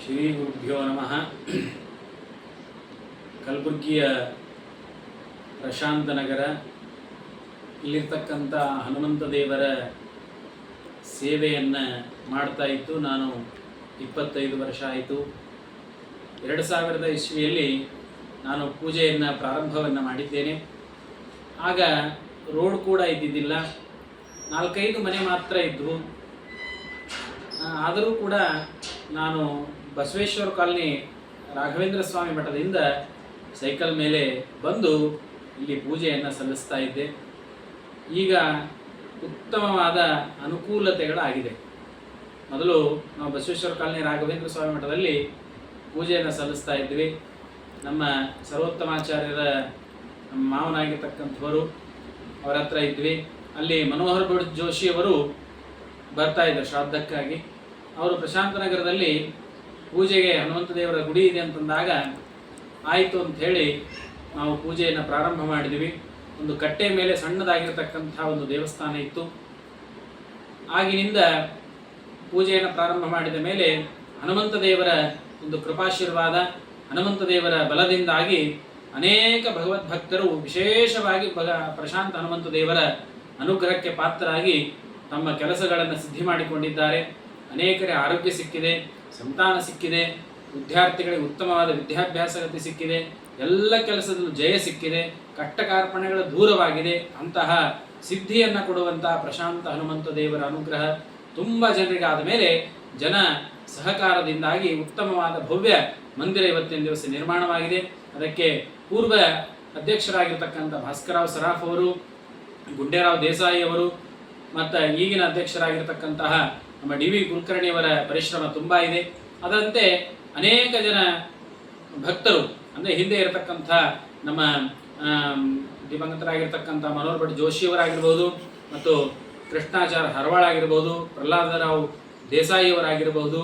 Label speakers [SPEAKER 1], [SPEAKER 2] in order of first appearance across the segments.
[SPEAKER 1] ಶ್ರೀ ಗುರುಭ್ಯೋ ನಮಃ. ಕಲಬುರ್ಗಿಯ ಪ್ರಶಾಂತ ನಗರ ಇಲ್ಲಿರ್ತಕ್ಕಂಥ ಹನುಮಂತ ದೇವರ ಸೇವೆಯನ್ನು ಮಾಡ್ತಾ ಇತ್ತು. ನಾನು 25 ವರ್ಷ ಆಯಿತು. 2000 ಇಸ್ವಿಯಲ್ಲಿ ನಾನು ಪೂಜೆಯನ್ನು ಪ್ರಾರಂಭವನ್ನು ಮಾಡಿದ್ದೇನೆ. ಆಗ ರೋಡ್ ಕೂಡ ಇದ್ದಿದ್ದಿಲ್ಲ, 4-5 ಮನೆ ಮಾತ್ರ ಇದ್ದವು. ಆದರೂ ಕೂಡ ನಾನು ಬಸವೇಶ್ವರ ಕಾಲನಿ ರಾಘವೇಂದ್ರ ಸ್ವಾಮಿ ಮಠದಿಂದ ಸೈಕಲ್ ಮೇಲೆ ಬಂದು ಇಲ್ಲಿ ಪೂಜೆಯನ್ನು ಸಲ್ಲಿಸ್ತಾ ಇದ್ದೆ. ಈಗ ಉತ್ತಮವಾದ ಅನುಕೂಲತೆಗಳಾಗಿದೆ. ಮೊದಲು ನಾವು ಬಸವೇಶ್ವರ ಕಾಲನಿ ರಾಘವೇಂದ್ರ ಸ್ವಾಮಿ ಮಠದಲ್ಲಿ ಪೂಜೆಯನ್ನು ಸಲ್ಲಿಸ್ತಾ ಇದ್ವಿ. ನಮ್ಮ ಸರ್ವೋತ್ತಮಾಚಾರ್ಯರ ನಮ್ಮ ಮಾವನಾಗಿರ್ತಕ್ಕಂಥವರು ಅವರ ಹತ್ರ ಇದ್ವಿ. ಅಲ್ಲಿ ಮನೋಹರ್ ಬಡ್ ಜೋಶಿಯವರು ಬರ್ತಾ ಇದ್ದರು ಶ್ರಾದ್ದಕ್ಕಾಗಿ. ಅವರು ಪ್ರಶಾಂತ ನಗರದಲ್ಲಿ ಪೂಜೆಗೆ ಹನುಮಂತ ದೇವರ ಗುಡಿ ಇದೆ ಅಂತಂದಾಗ ಆಯಿತು ಅಂಥೇಳಿ ನಾವು ಪೂಜೆಯನ್ನು ಪ್ರಾರಂಭ ಮಾಡಿದ್ವಿ. ಒಂದು ಕಟ್ಟೆ ಮೇಲೆ ಸಣ್ಣದಾಗಿರ್ತಕ್ಕಂಥ ಒಂದು ದೇವಸ್ಥಾನ ಇತ್ತು. ಆಗಿನಿಂದ ಪೂಜೆಯನ್ನು ಪ್ರಾರಂಭ ಮಾಡಿದ ಮೇಲೆ ಹನುಮಂತ ದೇವರ ಒಂದು ಕೃಪಾಶೀರ್ವಾದ, ಹನುಮಂತ ದೇವರ ಬಲದಿಂದಾಗಿ ಅನೇಕ ಭಗವದ್ಭಕ್ತರು ವಿಶೇಷವಾಗಿ ಪ್ರಶಾಂತ ಹನುಮಂತ ದೇವರ ಅನುಗ್ರಹಕ್ಕೆ ಪಾತ್ರರಾಗಿ ತಮ್ಮ ಕೆಲಸಗಳನ್ನು ಸಿದ್ಧಿ ಮಾಡಿಕೊಂಡಿದ್ದಾರೆ. ಅನೇಕರೇ ಆರೋಗ್ಯ ಸಿಕ್ಕಿದೆ, ಸಂತಾನ ಸಿಕ್ಕಿದೆ, ವಿದ್ಯಾರ್ಥಿಗಳಿಗೆ ಉತ್ತಮವಾದ ವಿದ್ಯಾಭ್ಯಾಸಗತಿ ಸಿಕ್ಕಿದೆ, ಎಲ್ಲ ಕೆಲಸದಲ್ಲೂ ಜಯ ಸಿಕ್ಕಿದೆ, ಕಷ್ಟ ಕಾರ್ಪಣ್ಯಗಳ ದೂರವಾಗಿದೆ. ಅಂತಹ ಸಿದ್ಧಿಯನ್ನು ಕೊಡುವಂತಹ ಪ್ರಶಾಂತ ಹನುಮಂತ ದೇವರ ಅನುಗ್ರಹ ತುಂಬ ಜನರಿಗೆ ಆದ ಮೇಲೆ ಜನ ಸಹಕಾರದಿಂದಾಗಿ ಉತ್ತಮವಾದ ಭವ್ಯ ಮಂದಿರ ಇವತ್ತಿನ ದಿವಸ ನಿರ್ಮಾಣವಾಗಿದೆ. ಅದಕ್ಕೆ ಪೂರ್ವ ಅಧ್ಯಕ್ಷರಾಗಿರ್ತಕ್ಕಂಥ ಭಾಸ್ಕರರಾವ್ ಸರಾಫ್ ಅವರು, ಗುಂಡೇರಾವ್ ದೇಸಾಯಿ ಅವರು ಮತ್ತು ಈಗಿನ ಅಧ್ಯಕ್ಷರಾಗಿರ್ತಕ್ಕಂತಹ ನಮ್ಮ ಡಿ ವಿ ಕುಲಕರ್ಣಿಯವರ ಪರಿಶ್ರಮ ತುಂಬ ಇದೆ. ಅದರಂತೆ ಅನೇಕ ಜನ ಭಕ್ತರು, ಅಂದರೆ ಹಿಂದೆ ಇರತಕ್ಕಂಥ ನಮ್ಮ ದಿವಂಗತರಾಗಿರ್ತಕ್ಕಂಥ ಮನೋಹರ್ ಭಟ್ ಜೋಶಿಯವರಾಗಿರ್ಬೋದು, ಮತ್ತು ಕೃಷ್ಣಾಚಾರ್ಯ ಹರವಾಳ ಆಗಿರ್ಬೋದು, ಪ್ರಹ್ಲಾದರಾವ್ ದೇಸಾಯಿಯವರಾಗಿರ್ಬೋದು,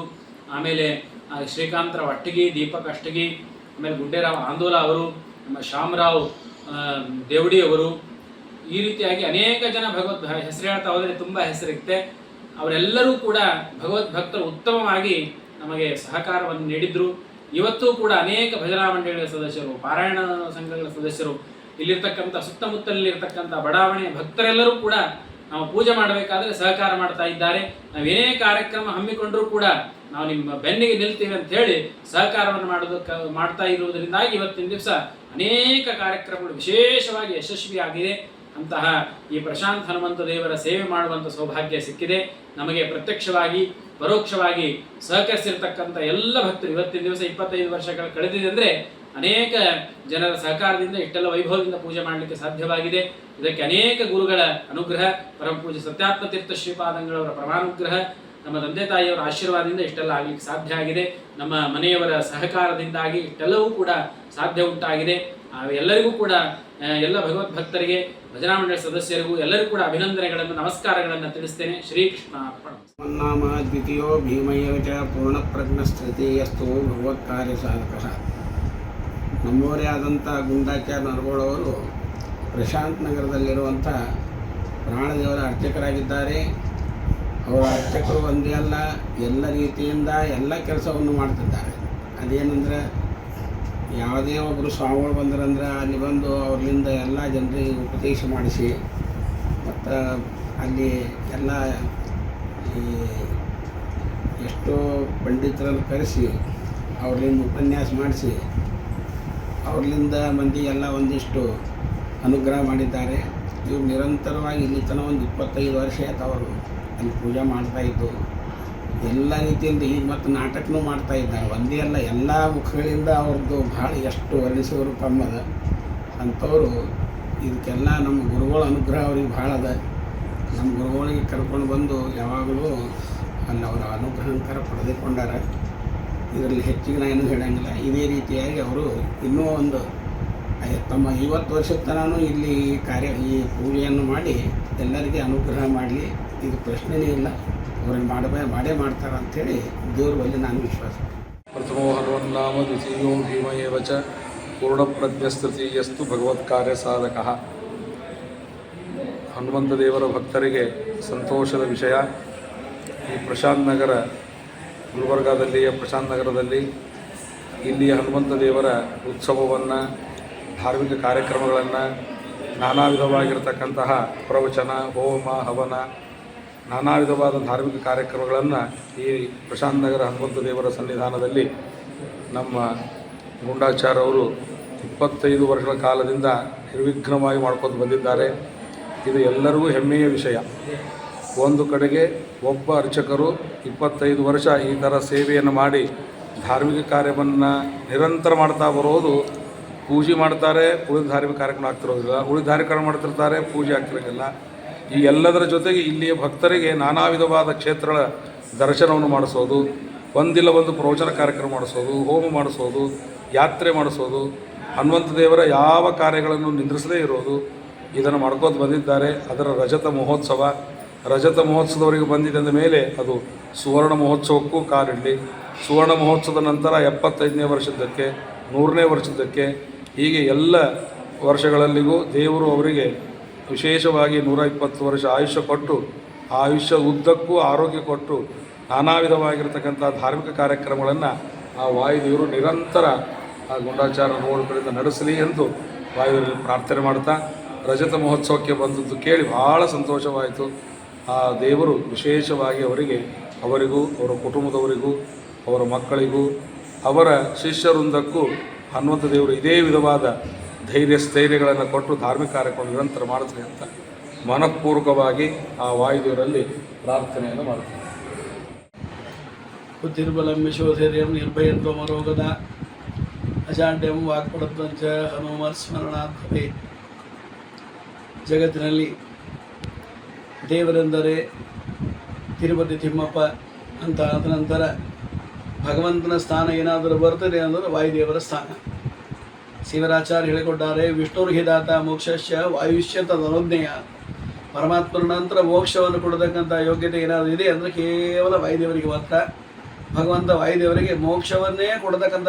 [SPEAKER 1] ಆಮೇಲೆ ಶ್ರೀಕಾಂತರಾವ್ ಅಷ್ಟಗಿ, ದೀಪಕ್ ಅಷ್ಟಗಿ, ಆಮೇಲೆ ಗುಂಡೇರಾವ್ ಆಂದೋಲ ಅವರು, ನಮ್ಮ ಶ್ಯಾಮರಾವ್ ದೇವಡಿಯವರು, ಈ ರೀತಿಯಾಗಿ ಅನೇಕ ಜನ ಹೆಸರು ಹೇಳ್ತಾ ಹೋದರೆ ತುಂಬ ಹೆಸರಿರುತ್ತೆ. ಅವರೆಲ್ಲರೂ ಕೂಡ ಭಗವದ್ಭಕ್ತರು ಉತ್ತಮವಾಗಿ ನಮಗೆ ಸಹಕಾರವನ್ನು ನೀಡಿದ್ರು. ಇವತ್ತೂ ಕೂಡ ಅನೇಕ ಭಜನಾ ಮಂಡಳಿಗಳ ಸದಸ್ಯರು, ಪಾರಾಯಣ ಸಂಘಗಳ ಸದಸ್ಯರು, ಇಲ್ಲಿರ್ತಕ್ಕಂಥ ಸುತ್ತಮುತ್ತಲಿರ್ತಕ್ಕಂಥ ಬಡಾವಣೆಯ ಭಕ್ತರೆಲ್ಲರೂ ಕೂಡ ನಾವು ಪೂಜೆ ಮಾಡಬೇಕಾದ್ರೆ ಸಹಕಾರ ಮಾಡ್ತಾ ಇದ್ದಾರೆ. ನಾವೇನೇ ಕಾರ್ಯಕ್ರಮ ಹಮ್ಮಿಕೊಂಡರೂ ಕೂಡ ನಾವು ನಿಮ್ಮ ಬೆನ್ನಿಗೆ ನಿಲ್ತೀವಿ ಅಂತ ಹೇಳಿ ಸಹಕಾರವನ್ನು ಮಾಡ್ತಾ ಇರುವುದರಿಂದಾಗಿ ಇವತ್ತಿನ ದಿವಸ ಅನೇಕ ಕಾರ್ಯಕ್ರಮಗಳು ವಿಶೇಷವಾಗಿ ಯಶಸ್ವಿಯಾಗಿದೆ. ಅಂತಹ ಈ ಪ್ರಶಾಂತ ಹನುಮಂತ ದೇವರ ಸೇವೆ ಮಾಡುವಂಥ ಸೌಭಾಗ್ಯ ಸಿಕ್ಕಿದೆ ನಮಗೆ. ಪ್ರತ್ಯಕ್ಷವಾಗಿ ಪರೋಕ್ಷವಾಗಿ ಸಹಕರಿಸಿರ್ತಕ್ಕಂಥ ಎಲ್ಲ ಭಕ್ತರು ಇವತ್ತಿನ ದಿವಸ 25 ವರ್ಷಗಳು ಕಳೆದಿದೆ ಅಂದರೆ ಅನೇಕ ಜನರ ಸಹಕಾರದಿಂದ ಇಷ್ಟೆಲ್ಲ ವೈಭವದಿಂದ ಪೂಜೆ ಮಾಡಲಿಕ್ಕೆ ಸಾಧ್ಯವಾಗಿದೆ. ಇದಕ್ಕೆ ಅನೇಕ ಗುರುಗಳ ಅನುಗ್ರಹ, ಪರಮ ಪೂಜ್ಯ ಸತ್ಯಾತ್ಮ ತೀರ್ಥ ಶ್ರೀಪಾದಂಗಳವರ ಪರಮಾನುಗ್ರಹ, ನಮ್ಮ ತಂದೆ ತಾಯಿಯವರ ಆಶೀರ್ವಾದದಿಂದ ಇಷ್ಟೆಲ್ಲ ಆಗಲಿಕ್ಕೆ ಸಾಧ್ಯ ಆಗಿದೆ. ನಮ್ಮ ಮನೆಯವರ ಸಹಕಾರದಿಂದಾಗಿ ಇಷ್ಟೆಲ್ಲವೂ ಕೂಡ ಸಾಧ್ಯ ಉಂಟಾಗಿದೆ. ಎಲ್ಲರಿಗೂ ಕೂಡ, ಎಲ್ಲ ಭಗವದ್ಭಕ್ತರಿಗೆ, ಭಜನಾ ಮಂಡಳಿ ಸದಸ್ಯರಿಗೂ ಎಲ್ಲರಿಗೂ ಕೂಡ ಅಭಿನಂದನೆಗಳನ್ನು, ನಮಸ್ಕಾರಗಳನ್ನು ತಿಳಿಸ್ತೇನೆ. ಶ್ರೀಕೃಷ್ಣ ಅರ್ಪಣ.
[SPEAKER 2] ನಾಮ ದ್ವಿತೀಯೋ ಭೀಮಯೋ ಚ ಪೂರ್ಣಪ್ರಜ್ಞಸ್ತೃತೀಯಸ್ತು ಭಗವತ್ಕಾರ್ಯ ಸಾಧಕ. ನಮ್ಮವರೇ ಆದಂಥ ಗುಂಡಾಚಾರ್ಯ ನರಗೋಳವರು ಪ್ರಶಾಂತ ನಗರದಲ್ಲಿರುವಂಥ ಪ್ರಾಣದೇವರ ಅರ್ಚಕರಾಗಿದ್ದಾರೆ. ಅವರ ಅರ್ಚಕರು ಒಂದೇ ಅಲ್ಲ, ಎಲ್ಲ ರೀತಿಯಿಂದ ಎಲ್ಲ ಕೆಲಸವನ್ನು ಮಾಡ್ತಿದ್ದಾರೆ. ಅದೇನೆಂದರೆ, ಯಾವುದೇ ಒಬ್ಬರು ಸ್ವಾಮಿಗಳು ಬಂದರಂದ್ರೆ ಅಲ್ಲಿ ಬಂದು ಅವ್ರಿಂದ ಎಲ್ಲ ಜನರಿಗೆ ಉಪದೇಶ ಮಾಡಿಸಿ, ಮತ್ತು ಅಲ್ಲಿ ಎಲ್ಲ ಎಷ್ಟೋ ಪಂಡಿತರನ್ನು ಕರೆಸಿ ಅವ್ರಲಿಂದ ಉಪನ್ಯಾಸ ಮಾಡಿಸಿ ಅವ್ರಲಿಂದ ಮಂದಿಗೆಲ್ಲ ಒಂದಿಷ್ಟು ಅನುಗ್ರಹ ಮಾಡಿದ್ದಾರೆ. ಇವರು ನಿರಂತರವಾಗಿ ಇಲ್ಲಿ ತನಕ ಒಂದು 25 ವರ್ಷ ಆಯ್ತು ಅವರು ಅಲ್ಲಿ ಪೂಜೆ ಮಾಡ್ತಾಯಿದ್ದು. ಎಲ್ಲ ರೀತಿಯಿಂದ ಈಗ ಮತ್ತು ನಾಟಕನೂ ಮಾಡ್ತಾ ಇದ್ದಾರೆ. ಒಂದೇ ಅಲ್ಲ, ಎಲ್ಲ ಮುಖಗಳಿಂದ ಅವ್ರದ್ದು ಭಾಳ ಎಷ್ಟು ವರ್ಣಿಸೋರು ಕಮ್ಮದ. ಅಂಥವರು ಇದಕ್ಕೆಲ್ಲ ನಮ್ಮ ಗುರುಗಳ ಅನುಗ್ರಹ ಅವ್ರಿಗೆ ಭಾಳ ಅದ. ನಮ್ಮ ಗುರುಗಳಿಗೆ ಕರ್ಕೊಂಡು ಬಂದು ಯಾವಾಗಲೂ ಅಲ್ಲಿ ಅವರ ಅನುಗ್ರಹಂಕರ ಪಡೆದುಕೊಂಡಾರ. ಇದರಲ್ಲಿ ಹೆಚ್ಚಿಗೆ ನಾನು ಏನೂ ಹೇಳೋಂಗಿಲ್ಲ. ಇದೇ ರೀತಿಯಾಗಿ ಅವರು ಇನ್ನೂ ಒಂದು ತಮ್ಮ 50 ವರ್ಷದ ತನೂ ಇಲ್ಲಿ ಈ ಪೂಜೆಯನ್ನು ಮಾಡಿ ಎಲ್ಲರಿಗೆ ಅನುಗ್ರಹ ಮಾಡಲಿ. ಇದು ಪ್ರಶ್ನೆಯೇ ಇಲ್ಲ, ಅವ್ರನ್ನ ಮಾಡೇ ಮಾಡ್ತಾರೆ ಅಂಥೇಳಿ ದೇವ್ರ ಬಳಿ ನಾನು ವಿಶ್ವಾಸ.
[SPEAKER 3] ಪ್ರಥಮೋ ಹನುಮನ್ನಾಮ ದ್ವಿತೀಯೋ ಭೀಮಯೇವ ಚ ಪೂರ್ಣಪ್ರಜ್ಞಸ್ತೃತೀಯಸ್ತು ಭಗವತ್ಕಾರ್ಯ ಸಾಧಕ. ಹನುಮಂತ ದೇವರ ಭಕ್ತರಿಗೆ ಸಂತೋಷದ ವಿಷಯ. ಈ ಪ್ರಶಾಂತ ನಗರ ಗುಲ್ಬರ್ಗಾದಲ್ಲಿಯ ಪ್ರಶಾಂತ್ ನಗರದಲ್ಲಿ ಇಲ್ಲಿಯ ಹನುಮಂತ ದೇವರ ಉತ್ಸವವನ್ನು, ಧಾರ್ಮಿಕ ಕಾರ್ಯಕ್ರಮಗಳನ್ನು, ನಾನಾ ವಿಧವಾಗಿರತಕ್ಕಂತಹ ಪ್ರವಚನ, ಹೋಮ, ಹವನ, ನಾನಾ ವಿಧವಾದ ಧಾರ್ಮಿಕ ಕಾರ್ಯಕ್ರಮಗಳನ್ನು ಈ ಪ್ರಶಾಂತ್ ನಗರ ಹನುಮಂತ ದೇವರ ಸನ್ನಿಧಾನದಲ್ಲಿ ನಮ್ಮ ಗುಂಡಾಚಾರ್ ಅವರು 25 ವರ್ಷಗಳ ಕಾಲದಿಂದ ನಿರ್ವಿಘ್ನವಾಗಿ ಮಾಡ್ಕೊಂಡು ಬಂದಿದ್ದಾರೆ. ಇದು ಎಲ್ಲರಿಗೂ ಹೆಮ್ಮೆಯ ವಿಷಯ. ಒಂದು ಕಡೆಗೆ ಒಬ್ಬ ಅರ್ಚಕರು 25 ವರ್ಷ ಈ ಥರ ಸೇವೆಯನ್ನು ಮಾಡಿ ಧಾರ್ಮಿಕ ಕಾರ್ಯವನ್ನು ನಿರಂತರ ಮಾಡ್ತಾ ಬರೋದು, ಪೂಜೆ ಮಾಡ್ತಾರೆ, ಉಳಿದ ಧಾರ್ಮಿಕ ಕಾರ್ಯಕ್ರಮ ಆಗ್ತಿರೋದಿಲ್ಲ, ಉಳಿದ ಧಾರ್ಮಿಕ ಕಾರ್ಯಕ್ರಮ ಮಾಡ್ತಿರ್ತಾರೆ, ಪೂಜೆ ಆಗ್ತಿರೋಂಗಿಲ್ಲ. ಈ ಎಲ್ಲದರ ಜೊತೆಗೆ ಇಲ್ಲಿಯ ಭಕ್ತರಿಗೆ ನಾನಾ ವಿಧವಾದ ಕ್ಷೇತ್ರಗಳ ದರ್ಶನವನ್ನು ಮಾಡಿಸೋದು, ಒಂದಿಲ್ಲ ಒಂದು ಪ್ರವಚನ ಕಾರ್ಯಕ್ರಮ ಮಾಡಿಸೋದು, ಹೋಮ ಮಾಡಿಸೋದು, ಯಾತ್ರೆ ಮಾಡಿಸೋದು, ಹನುಮಂತ ದೇವರ ಯಾವ ಕಾರ್ಯಗಳನ್ನು ನಿಂದ್ರಿಸದೇ ಇರೋದು, ಇದನ್ನು ಮಾಡ್ಕೋತ ಬಂದಿದ್ದಾರೆ. ಅದರ ರಜತ ಮಹೋತ್ಸವದವರೆಗೆ ಬಂದಿದೆ ಅಂದ ಮೇಲೆ ಅದು ಸುವರ್ಣ ಮಹೋತ್ಸವಕ್ಕೂ ಕಾಲಿಡಲಿ. ಸುವರ್ಣ ಮಹೋತ್ಸವದ ನಂತರ 75ನೇ ವರ್ಷದ್ದಕ್ಕೆ, 100ನೇ ವರ್ಷದ್ದಕ್ಕೆ, ಹೀಗೆ ಎಲ್ಲ ವರ್ಷಗಳಲ್ಲಿಗೂ ದೇವರು ಅವರಿಗೆ ವಿಶೇಷವಾಗಿ 120 ವರ್ಷ ಆಯುಷ್ಯ ಕೊಟ್ಟು, ಆ ಆಯುಷ್ಯ ಉದ್ದಕ್ಕೂ ಆರೋಗ್ಯ ಕೊಟ್ಟು, ನಾನಾ ವಿಧವಾಗಿರ್ತಕ್ಕಂಥ ಧಾರ್ಮಿಕ ಕಾರ್ಯಕ್ರಮಗಳನ್ನು ಆ ವಾಯುದೇವರು ನಿರಂತರ ಆ ಗುಂಡಾಚಾರ್ಯ ನೋಡಿಗಳಿಂದ ನಡೆಸಲಿ ಎಂದು ವಾಯುದೇವರಲ್ಲಿ ಪ್ರಾರ್ಥನೆ ಮಾಡ್ತಾ, ರಜತ ಮಹೋತ್ಸವಕ್ಕೆ ಬಂದದ್ದು ಕೇಳಿ ಭಾಳ ಸಂತೋಷವಾಯಿತು. ಆ ದೇವರು ವಿಶೇಷವಾಗಿ ಅವರಿಗೂ ಅವರ ಕುಟುಂಬದವರಿಗೂ ಅವರ ಮಕ್ಕಳಿಗೂ ಅವರ ಶಿಷ್ಯವೃಂದಕ್ಕೂ ಹನುಮಂತ ದೇವರು ಇದೇ ವಿಧವಾದ ಸ್ಥೈರ್ಯಗಳನ್ನು ಕೊಟ್ಟು ಧಾರ್ಮಿಕ ಕಾರ್ಯಕ್ರಮ ನಿರಂತರ ಮಾಡ್ತೀನಿ ಅಂತ ಮನಃಪೂರ್ವಕವಾಗಿ ಆ ವಾಯುದೇವರಲ್ಲಿ ಪ್ರಾರ್ಥನೆಯನ್ನು ಮಾಡ್ತೀನಿ.
[SPEAKER 4] ಬುದ್ಧಿರ್ಬಲಂ ಯಶೋಧೈರ್ಯಂ ನಿರ್ಭಯತ್ವಮರೋಗದ ಅಜಾಡ್ಯಂ ವಾಕ್ಪಡತ್ವಂಚ ಹನುಮತ್ ಸ್ಮರಣಾತ್ಮೆ. ಜಗತ್ತಿನಲ್ಲಿ ದೇವರೆಂದರೆ ತಿರುಪತಿ ತಿಮ್ಮಪ್ಪ ಅಂತ ಆದ ನಂತರ ಭಗವಂತನ ಸ್ಥಾನ ಏನಾದರೂ ಬರ್ತದೆ ಅಂದರೆ ವಾಯುದೇವರ ಸ್ಥಾನ. ಶಿವರಾಚಾರ್ಯ ಹೇಳಿಕೊಟ್ಟಾರೆ, ವಿಷ್ಣುರ್ಹಿದಾತ ಮೋಕ್ಷಶ್ಯ ವಾಯುಷ್ಯ ತದನುಜ್ಞೇಯ. ಪರಮಾತ್ಮನ ನಂತರ ಮೋಕ್ಷವನ್ನು ಕೊಡತಕ್ಕಂಥ ಯೋಗ್ಯತೆ ಏನಾದರೂ ಇದೆ ಅಂದರೆ ಕೇವಲ ವಾಯುದೇವರಿಗೆ ಮಾತ್ರ. ಭಗವಂತ ವಾಯುದೇವರಿಗೆ ಮೋಕ್ಷವನ್ನೇ ಕೊಡತಕ್ಕಂಥ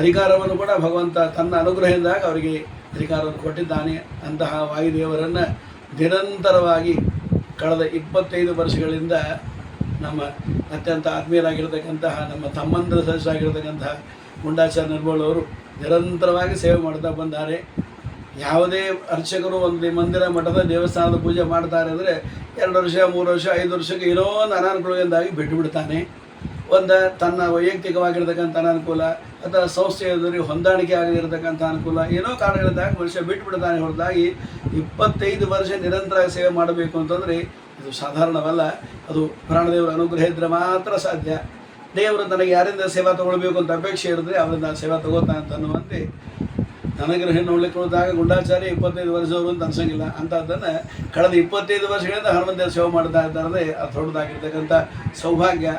[SPEAKER 4] ಅಧಿಕಾರವನ್ನು ಕೂಡ ಭಗವಂತ ತನ್ನ ಅನುಗ್ರಹದಿಂದಾಗ ಅವರಿಗೆ ಅಧಿಕಾರವನ್ನು ಕೊಟ್ಟಿದ್ದಾನೆ. ಅಂತಹ ವಾಯುದೇವರನ್ನು ನಿರಂತರವಾಗಿ ಕಳೆದ 25 ವರ್ಷಗಳಿಂದ ನಮ್ಮ ಅತ್ಯಂತ ಆತ್ಮೀಯರಾಗಿರ್ತಕ್ಕಂತಹ ನಮ್ಮ ತಮ್ಮಂದಿರ ಸದಸ್ಯರಾಗಿರ್ತಕ್ಕಂತಹ ಗುಂಡಾಚಾರ್ಯ ನಿರ್ಮೋಳ್ ಅವರು ನಿರಂತರವಾಗಿ ಸೇವೆ ಮಾಡ್ತಾ ಬಂದ್ದಾರೆ. ಯಾವುದೇ ಅರ್ಚಕರು ಒಂದು ಮಂದಿರ ಮಠದ ದೇವಸ್ಥಾನದ ಪೂಜೆ ಮಾಡ್ತಾರೆ ಅಂದರೆ 2 ವರ್ಷ 3 ವರ್ಷ 5 ವರ್ಷಕ್ಕೆ ಏನೋ ಒಂದು ಅನಾನುಕೂಲದಿಂದಾಗಿ ಬಿಟ್ಟು ಬಿಡ್ತಾನೆ. ಒಂದು ತನ್ನ ವೈಯಕ್ತಿಕವಾಗಿರ್ತಕ್ಕಂಥ ಅನಾನುಕೂಲ ಅಥವಾ ಸಂಸ್ಥೆಯವರಿಗೆ ಹೊಂದಾಣಿಕೆ ಆಗದಿರತಕ್ಕಂಥ ಅನುಕೂಲ, ಏನೋ ಕಾರಣಗಳಿಂದಾಗ ಮನುಷ್ಯ ಬಿಟ್ಟು ಬಿಡ್ತಾನೆ ಹೊರತಾಗಿ 25 ವರ್ಷ ನಿರಂತರ ಸೇವೆ ಮಾಡಬೇಕು ಅಂತಂದರೆ ಇದು ಸಾಧಾರಣವಲ್ಲ. ಅದು ಪ್ರಾಣದೇವರ ಅನುಗ್ರಹ ಇದ್ದರೆ ಮಾತ್ರ ಸಾಧ್ಯ. ದೇವರು ನನಗೆ ಯಾರಿಂದ ಸೇವಾ ತೊಗೊಳ್ಬೇಕು ಅಂತ ಅಪೇಕ್ಷೆ ಇರಿದ್ರೆ ಅವರಿಂದ ಸೇವಾ ತಗೋತಾನೆ ಅಂತ ಅನ್ನುವಂತೆ ನನಗ್ರಹ ನೋಡ್ಲಿಕ್ಕೆ ಹೋದಾಗ ಗುಂಡಾಚಾರ್ಯ 25 ವರ್ಷದವರು ಅಂತ ಅನ್ಸಂಗಿಲ್ಲ. ಅಂಥದ್ದನ್ನು ಕಳೆದ 25 ವರ್ಷಗಳಿಂದ ಹನುಮಂತ ಸೇವೆ ಮಾಡ್ತಾ ಇದ್ದಾರೆ. ಅದು ದೊಡ್ಡದಾಗಿರ್ತಕ್ಕಂಥ ಸೌಭಾಗ್ಯ.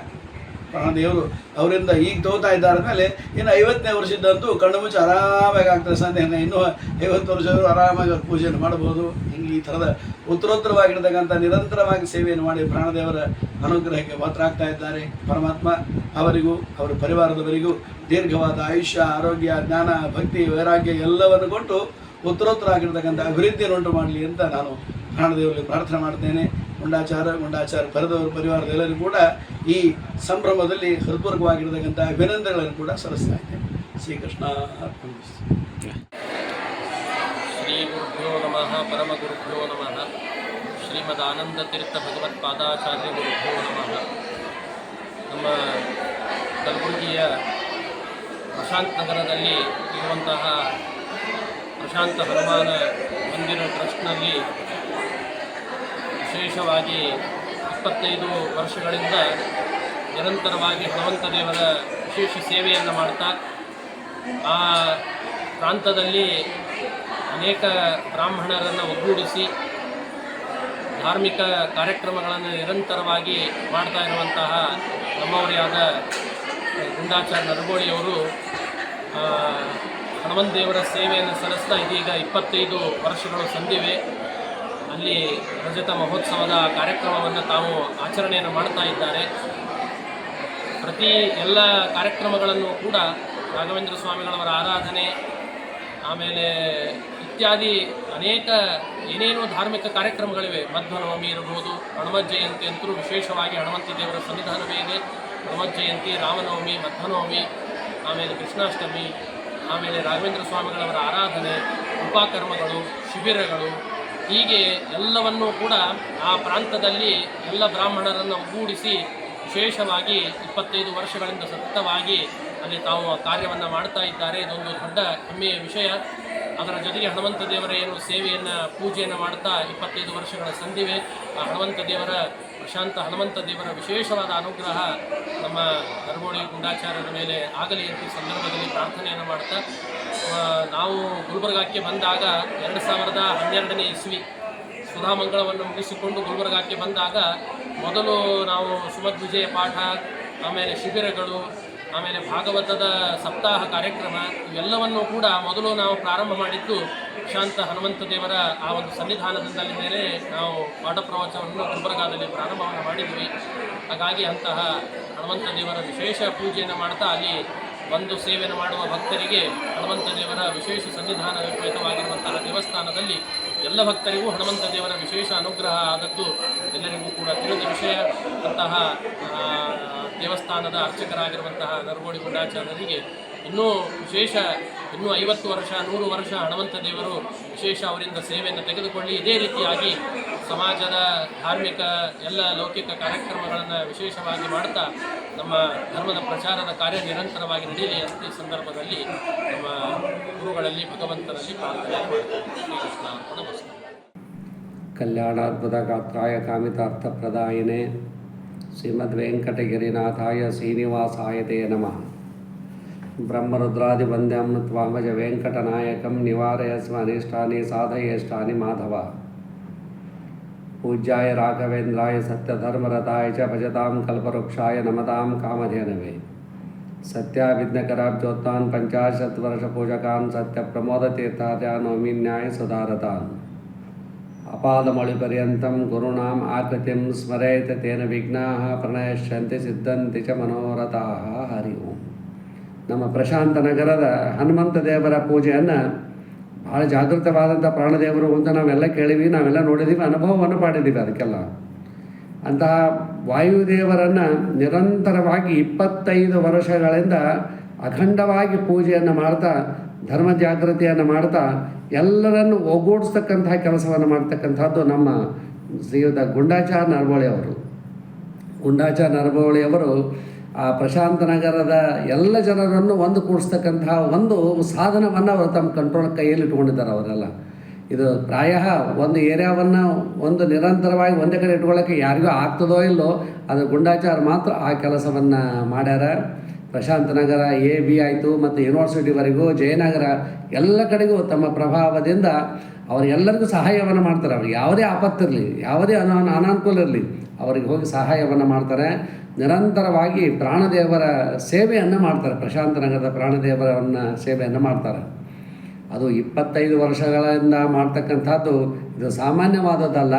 [SPEAKER 4] ಪ್ರಾಣದೇವರು ಅವರಿಂದ ಈಗ ತಗೋತಾ ಇದ್ದಾರೆ ಮೇಲೆ ಇನ್ನು 50ನೇ ವರ್ಷದಂತೂ ಕಣ್ಣು ಮುಚ್ಚಿ ಆರಾಮಾಗಿ ಆಗ್ತದೆ. ಸಂದೇಹ ಇನ್ನೂ 50 ವರ್ಷದವರು ಆರಾಮಾಗಿ ಪೂಜೆಯನ್ನು ಮಾಡ್ಬೋದು. ಹಿಂಗೆ ಈ ಥರದ ಉತ್ತರೋತ್ತರವಾಗಿರ್ತಕ್ಕಂಥ ನಿರಂತರವಾಗಿ ಸೇವೆಯನ್ನು ಮಾಡಿ ಪ್ರಾಣದೇವರ ಅನುಗ್ರಹಕ್ಕೆ ಪಾತ್ರರಾಗ್ತಾ ಇದ್ದಾರೆ. ಪರಮಾತ್ಮ ಅವರಿಗೂ ಅವರ ಪರಿವಾರದವರಿಗೂ ದೀರ್ಘವಾದ ಆಯುಷ್ಯ, ಆರೋಗ್ಯ, ಜ್ಞಾನ, ಭಕ್ತಿ, ವೈರಾಗ್ಯ ಎಲ್ಲವನ್ನು ಕೊಟ್ಟು ಉತ್ತರೋತ್ತರ ಆಗಿರ್ತಕ್ಕಂಥ ಅಭಿವೃದ್ಧಿಯನ್ನು ಉಂಟು ಮಾಡಲಿ ಅಂತ ನಾನು ಪ್ರಾಣದೇವರಲ್ಲಿ ಪ್ರಾರ್ಥನೆ ಮಾಡ್ತೇನೆ. ಗುಂಡಾಚಾರ ಪರಿವಾರದೆಲ್ಲರೂ ಕೂಡ ಈ ಸಂಭ್ರಮದಲ್ಲಿ ಹೃತ್ಪೂರ್ವಕವಾಗಿರ್ತಕ್ಕಂಥ ಅಭಿನಂದನೆಗಳನ್ನು ಕೂಡ ಸಲ್ಲಿಸ್ತಾ ಇದ್ದೇನೆ. ಶ್ರೀಕೃಷ್ಣ ಅರ್ಪಣಿಸ್ತು.
[SPEAKER 5] ಶ್ರೀ ಗುರುಭ್ಯೋ ನಮಃ ಪರಮಗುರುಭ್ಯೋ ನಮಃ. ಶ್ರೀಮದ್ ಆನಂದತೀರ್ಥ ಭಗವತ್ಪಾದಾಚಾರ್ಯ ಗುರುಭ್ಯೋ ನಮಃ. ನಮ್ಮ ಕಲಬುರಗಿಯ ಪ್ರಶಾಂತ್ ನಗರದಲ್ಲಿ ಇರುವಂತಹ ಪ್ರಶಾಂತ ಹನುಮಾನ ಮಂದಿರ ಟ್ರಸ್ಟ್ನಲ್ಲಿ ವಿಶೇಷವಾಗಿ 25 ವರ್ಷಗಳಿಂದ ನಿರಂತರವಾಗಿ ಹನುಮಂತ ದೇವರ ವಿಶೇಷ ಸೇವೆಯನ್ನು ಮಾಡ್ತಾ ಆ ಪ್ರಾಂತದಲ್ಲಿ ಅನೇಕ ಬ್ರಾಹ್ಮಣರನ್ನು ಒಗ್ಗೂಡಿಸಿ ಧಾರ್ಮಿಕ ಕಾರ್ಯಕ್ರಮಗಳನ್ನು ನಿರಂತರವಾಗಿ ಮಾಡ್ತಾ ಇರುವಂತಹ ನಮ್ಮವರೇ ಆದ ಗುಂಡಾಚಾರ್ಯ ನರಗೋಳಿಯವರು ಹನುಮಂತ ದೇವರ ಸೇವೆಯನ್ನು ಸಲ್ಲಿಸ್ತಾ ಇದೀಗ 25 ವರ್ಷಗಳು ಸಂದಿವೆ. ಅಲ್ಲಿ ರಜತ ಮಹೋತ್ಸವದ ಕಾರ್ಯಕ್ರಮವನ್ನು ತಾವು ಆಚರಣೆಯನ್ನು ಮಾಡ್ತಾ ಇದ್ದಾರೆ. ಪ್ರತಿ ಎಲ್ಲ ಕಾರ್ಯಕ್ರಮಗಳನ್ನು ಕೂಡ ರಾಘವೇಂದ್ರ ಸ್ವಾಮಿಗಳವರ ಆರಾಧನೆ, ಆಮೇಲೆ ಇತ್ಯಾದಿ ಅನೇಕ ಏನೇನೋ ಧಾರ್ಮಿಕ ಕಾರ್ಯಕ್ರಮಗಳಿವೆ. ಮಧ್ವನವಮಿ ಇರಬಹುದು, ಹನುಮತ್ ಜಯಂತಿ ಅಂತೂ ವಿಶೇಷವಾಗಿ ಹನುಮಂತ ದೇವರ ಸನ್ನಿಧಾನವೇ ಇದೆ. ಹನುಮತ್ ಜಯಂತಿ, ರಾಮನವಮಿ, ಮಧ್ವನವಮಿ, ಆಮೇಲೆ ಕೃಷ್ಣಾಷ್ಟಮಿ, ಆಮೇಲೆ ರಾಘವೇಂದ್ರ ಸ್ವಾಮಿಗಳವರ ಆರಾಧನೆ, ಉಪಕರ್ಮಗಳು, ಶಿಬಿರಗಳು, ಹೀಗೆ ಎಲ್ಲವನ್ನೂ ಕೂಡ ಆ ಪ್ರಾಂತದಲ್ಲಿ ಎಲ್ಲ ಬ್ರಾಹ್ಮಣರನ್ನು ಒಗ್ಗೂಡಿಸಿ ವಿಶೇಷವಾಗಿ 25 ವರ್ಷಗಳಿಂದ ಸತತವಾಗಿ ಅಲ್ಲಿ ತಾವು ಕಾರ್ಯವನ್ನು ಮಾಡ್ತಾ ಇದ್ದಾರೆ. ಇದೊಂದು ದೊಡ್ಡ ಹೆಮ್ಮೆಯ ವಿಷಯ. ಅದರ ಜೊತೆಗೆ ಹನುಮಂತ ದೇವರ ಏನು ಸೇವೆಯನ್ನು, ಪೂಜೆಯನ್ನು ಮಾಡ್ತಾ 25 ವರ್ಷಗಳ ಸಂದಿವೆ. ಆ ಹನುಮಂತ ದೇವರ, ಪ್ರಶಾಂತ ಹನುಮಂತ ದೇವರ ವಿಶೇಷವಾದ ಅನುಗ್ರಹ ನಮ್ಮ ನರಗೋಳಿ ಗುಂಡಾಚಾರ್ಯರ ಮೇಲೆ ಆಗಲಿ ಅಂತ ಈ ಸಂದರ್ಭದಲ್ಲಿ ಪ್ರಾರ್ಥನೆಯನ್ನು ಮಾಡ್ತಾ, ನಾವು ಗುಲ್ಬರ್ಗಾಕ್ಕೆ ಬಂದಾಗ 2012ನೇ ಇಸ್ವಿ ಸುಧಾಮಂಗಳವನ್ನು ಮುಗಿಸಿಕೊಂಡು ಗುಲ್ಬರ್ಗಾಕ್ಕೆ ಬಂದಾಗ ಮೊದಲು ನಾವು ಸುಮದ್ ವಿಜಯ ಪಾಠ, ಆಮೇಲೆ ಶಿಬಿರಗಳು, ಆಮೇಲೆ ಭಾಗವತದ ಸಪ್ತಾಹ ಕಾರ್ಯಕ್ರಮ ಇವೆಲ್ಲವನ್ನೂ ಕೂಡ ಮೊದಲು ನಾವು ಪ್ರಾರಂಭ ಮಾಡಿದ್ದು ಶಾಂತ ಹನುಮಂತ ದೇವರ ಆ ಒಂದು ಸನ್ನಿಧಾನದಿಂದಲೇ ಮೇಲೆ ನಾವು ಪಾಠ ಪ್ರವಚನವನ್ನು ಗುಲ್ಬರ್ಗಾದಲ್ಲಿ ಪ್ರಾರಂಭವನ್ನು ಮಾಡಿದ್ವಿ. ಹಾಗಾಗಿ ಅಂತಹ ಹನುಮಂತ ದೇವರ ವಿಶೇಷ ಪೂಜೆಯನ್ನು ಮಾಡ್ತಾ ಅಲ್ಲಿ ಬಂದು ಸೇವೆಯನ್ನು ಮಾಡುವ ಭಕ್ತರಿಗೆ ಹನುಮಂತ ದೇವರ ವಿಶೇಷ ಸನ್ನಿಧಾನ ವಿಪರೀತವಾಗಿರುವಂತಹ ದೇವಸ್ಥಾನದಲ್ಲಿ ಎಲ್ಲ ಭಕ್ತರಿಗೂ ಹನುಮಂತ ದೇವರ ವಿಶೇಷ ಅನುಗ್ರಹ ಆದದ್ದು ಎಲ್ಲರಿಗೂ ಕೂಡ ತಿಳಿದ ವಿಷಯ. ಅಂತಹ ದೇವಸ್ಥಾನದ ಅರ್ಚಕರಾಗಿರುವಂತಹ ನರಗೋಳಿ ಗುಂಡಾಚಾರ್ಯರಿಗೆ ಇನ್ನೂ ವಿಶೇಷ, ಇನ್ನೂ 50 ವರ್ಷ 100 ವರ್ಷ ಹನುಮಂತ ದೇವರು ವಿಶೇಷ ಅವರಿಂದ ಸೇವೆಯನ್ನು ತೆಗೆದುಕೊಳ್ಳಿ. ಇದೇ ರೀತಿಯಾಗಿ ಸಮಾಜದ ಧಾರ್ಮಿಕ ಎಲ್ಲ ಲೌಕಿಕ ಕಾರ್ಯಕ್ರಮಗಳನ್ನು ವಿಶೇಷವಾಗಿ ಮಾಡ್ತಾ ನಮ್ಮ ಧರ್ಮದ ಪ್ರಚಾರದ ಕಾರ್ಯ ನಿರಂತರವಾಗಿ ನಡೆಯಲಿ ಅಂತ ಈ ಸಂದರ್ಭದಲ್ಲಿ ನಮ್ಮ ಗುರುಗಳಲ್ಲಿ ಭಗವಂತನಲ್ಲಿ ಪ್ರಾರ್ಥನೆ ಮಾಡ್ತಾರೆ. ಶ್ರೀಕೃಷ್ಣ ನಮಸ್ಕಾರ.
[SPEAKER 6] ಕಲ್ಯಾಣಾದ್ಭುತ ಗಾತ್ರಾಯ ಕಾಮಿತಾರ್ಥಪ್ರದಾಯಿನೇ ಶ್ರೀಮದ್ ವೆಂಕಟಗಿರಿನಾಥಾಯ ಶ್ರೀನಿವಾಸಾಯ ತೇ ನಮಃ. ಬ್ರಹ್ಮರುದ್ರಾದಿವಂದ್ಯಂ ತ್ವಾಮಜ ವೆಂಕಟನಾಯಕಂ ನಿವಾರಯಸ್ವ ಅನಿಷ್ಟಾನಿ ಸಾಧಯೇಷ್ಟಾನಿ ಮಾಧವ. ಪೂಜ್ಯಾಯ ರಾಘವೇಂದ್ರಾಯ ಸತ್ಯಧರ್ಮರತಾಯ ಚ ಭಜತಾಂ ಕಲ್ಪವೃಕ್ಷಾಯ ನಮತಾಂ ಕಾಮಧೇನವೇ. ಸತ್ಯಾವಿಘ್ನಕರಾಬ್ಜೋತ್ಥಾನ್ 50 ವರ್ಷಪೂಜಕಾನ್ ಸತ್ಯಪ್ರಮೋದತೀರ್ಥಾರ್ಯಾನ್ ನೌಮಿನ್ಯಾಯ ಸುಧಾರತಾನ್. ಅಪಾದಮೌಳಿಪರ್ಯಂತಂ ಗುರುಣಾಂ ಆಕೃತಿಂ ಸ್ಮರೇತ್ ತೇನ ವಿಘ್ನಾಃ ಪ್ರಣಶ್ಯಂತಿ ಸಿದ್ಧಂತಿ ಚ ಮನೋರಥಾಃ. ಹರಿ ಓಂ. ನಮ್ಮ ಪ್ರಶಾಂತ ನಗರದ ಹನುಮಂತ ದೇವರ ಪೂಜೆಯನ್ನು ಭಾಳ ಜಾಗೃತವಾದಂಥ ಪ್ರಾಣದೇವರು ಅಂತ ನಾವೆಲ್ಲ ಕೇಳಿವಿ, ನಾವೆಲ್ಲ ನೋಡಿದ್ದೀವಿ, ಅನುಭವವನ್ನು ಮಾಡಿದ್ದೀವಿ. ಅದಕ್ಕೆಲ್ಲ ಅಂತಹ ವಾಯುದೇವರನ್ನು ನಿರಂತರವಾಗಿ 25 ವರ್ಷಗಳಿಂದ ಅಖಂಡವಾಗಿ ಪೂಜೆಯನ್ನು ಮಾಡ್ತಾ, ಧರ್ಮ ಜಾಗೃತಿಯನ್ನು ಮಾಡ್ತಾ, ಎಲ್ಲರನ್ನು ಒಗ್ಗೂಡಿಸ್ತಕ್ಕಂತಹ ಕೆಲಸವನ್ನು ಮಾಡ್ತಕ್ಕಂಥದ್ದು ನಮ್ಮ ಶ್ರೀಯುತ ಗುಂಡಾಚಾರ್ಯ ನರಬೋಳಿ ಅವರು. ಗುಂಡಾಚಾರ್ಯ ನರಬೋಳಿ ಅವರು ಆ ಪ್ರಶಾಂತ ನಗರದ ಎಲ್ಲ ಜನರನ್ನು ಒಂದು ಕೂಡಿಸ್ತಕ್ಕಂತಹ ಒಂದು ಸಾಧನವನ್ನು ಅವರು ತಮ್ಮ ಕಂಟ್ರೋಲ್ ಕೈಯಲ್ಲಿ ಇಟ್ಕೊಂಡಿದ್ದಾರೆ ಅವರೆಲ್ಲ. ಇದು ಪ್ರಾಯ ಒಂದು ಏರಿಯಾವನ್ನು ಒಂದು ನಿರಂತರವಾಗಿ ಒಂದೇ ಕಡೆ ಇಟ್ಕೊಳ್ಳೋಕ್ಕೆ ಯಾರಿಗೂ ಆಗ್ತದೋ ಇಲ್ಲೋ, ಅದು ಗುಂಡಾಚಾರ ಮಾತ್ರ ಆ ಕೆಲಸವನ್ನು ಮಾಡ್ಯಾರ. ಪ್ರಶಾಂತ ನಗರ AB ಆಯಿತು ಮತ್ತು ಯೂನಿವರ್ಸಿಟಿವರೆಗೂ ಜಯನಗರ ಎಲ್ಲ ಕಡೆಗೂ ತಮ್ಮ ಪ್ರಭಾವದಿಂದ ಅವರು ಎಲ್ಲರಿಗೂ ಸಹಾಯವನ್ನು ಮಾಡ್ತಾರೆ. ಅವ್ರಿಗೆ ಯಾವುದೇ ಆಪತ್ತಿರಲಿ, ಯಾವುದೇ ಅನಾನುಕೂಲ ಇರಲಿ, ಅವರಿಗೆ ಹೋಗಿ ಸಹಾಯವನ್ನು ಮಾಡ್ತಾರೆ. ನಿರಂತರವಾಗಿ ಪ್ರಾಣದೇವರ ಸೇವೆಯನ್ನು ಮಾಡ್ತಾರೆ. ಪ್ರಶಾಂತ ನಗರದ ಪ್ರಾಣದೇವರನ್ನು ಸೇವೆಯನ್ನು ಮಾಡ್ತಾರೆ. ಅದು 25 ವರ್ಷಗಳಿಂದ ಮಾಡ್ತಕ್ಕಂಥದ್ದು ಇದು ಸಾಮಾನ್ಯವಾದದ್ದಲ್ಲ.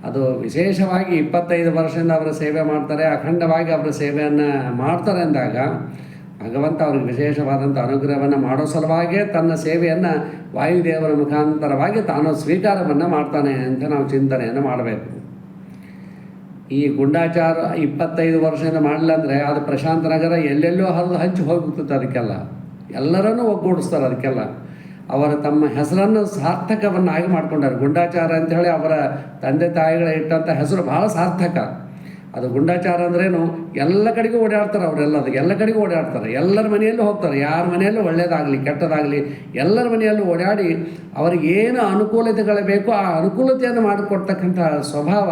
[SPEAKER 6] ಅದು ವಿಶೇಷವಾಗಿ 25 ವರ್ಷದಿಂದ ಅವರ ಸೇವೆ ಮಾಡ್ತಾರೆ, ಅಖಂಡವಾಗಿ ಅವರ ಸೇವೆಯನ್ನು ಮಾಡ್ತಾರೆ ಅಂದಾಗ ಭಗವಂತ ಅವ್ರಿಗೆ ವಿಶೇಷವಾದಂಥ ಅನುಗ್ರಹವನ್ನು ಮಾಡೋ ಸಲುವಾಗೇ ತನ್ನ ಸೇವೆಯನ್ನು ವಾಯುದೇವರ ಮುಖಾಂತರವಾಗಿ ತಾನು ಸ್ವೀಕಾರವನ್ನು ಮಾಡ್ತಾನೆ ಅಂತ ನಾವು ಚಿಂತನೆಯನ್ನು ಮಾಡಬೇಕು. ಈ ಗುಂಡಾಚಾರ 25 ವರ್ಷದಿಂದ ಮಾಡಲಿಲ್ಲ ಅಂದರೆ ಅದು ಪ್ರಶಾಂತ ನಗರ ಎಲ್ಲೆಲ್ಲೋ ಹಂಚಿ ಹೋಗ್ಬಿಡ್ತದೆ. ಅದಕ್ಕೆಲ್ಲ ಎಲ್ಲರನ್ನೂ ಒಗ್ಗೂಡಿಸ್ತಾರೆ. ಅದಕ್ಕೆಲ್ಲ ಅವರ ತಮ್ಮ ಹೆಸರನ್ನು ಸಾರ್ಥಕವನ್ನಾಗಿ ಮಾಡ್ಕೊಂಡಾರೆ. ಗುಂಡಾಚಾರ ಅಂಥೇಳಿ ಅವರ ತಂದೆ ತಾಯಿಗಳ ಇಟ್ಟಂಥ ಹೆಸರು ಭಾಳ ಸಾರ್ಥಕ. ಅದು ಗುಂಡಾಚಾರ ಅಂದ್ರೇನು, ಎಲ್ಲ ಕಡೆಗೂ ಓಡಾಡ್ತಾರೆ ಅವರೆಲ್ಲ. ಅದು ಎಲ್ಲ ಕಡೆಗೂ ಓಡಾಡ್ತಾರೆ, ಎಲ್ಲರ ಮನೆಯಲ್ಲೂ ಹೋಗ್ತಾರೆ. ಯಾರ ಮನೆಯಲ್ಲೂ ಒಳ್ಳೆಯದಾಗಲಿ ಕೆಟ್ಟದಾಗಲಿ ಎಲ್ಲರ ಮನೆಯಲ್ಲೂ ಓಡಾಡಿ ಅವ್ರಿಗೆ ಏನು ಅನುಕೂಲತೆಗಳು ಬೇಕೋ ಆ ಅನುಕೂಲತೆಯನ್ನು ಮಾಡಿಕೊಡ್ತಕ್ಕಂಥ ಸ್ವಭಾವ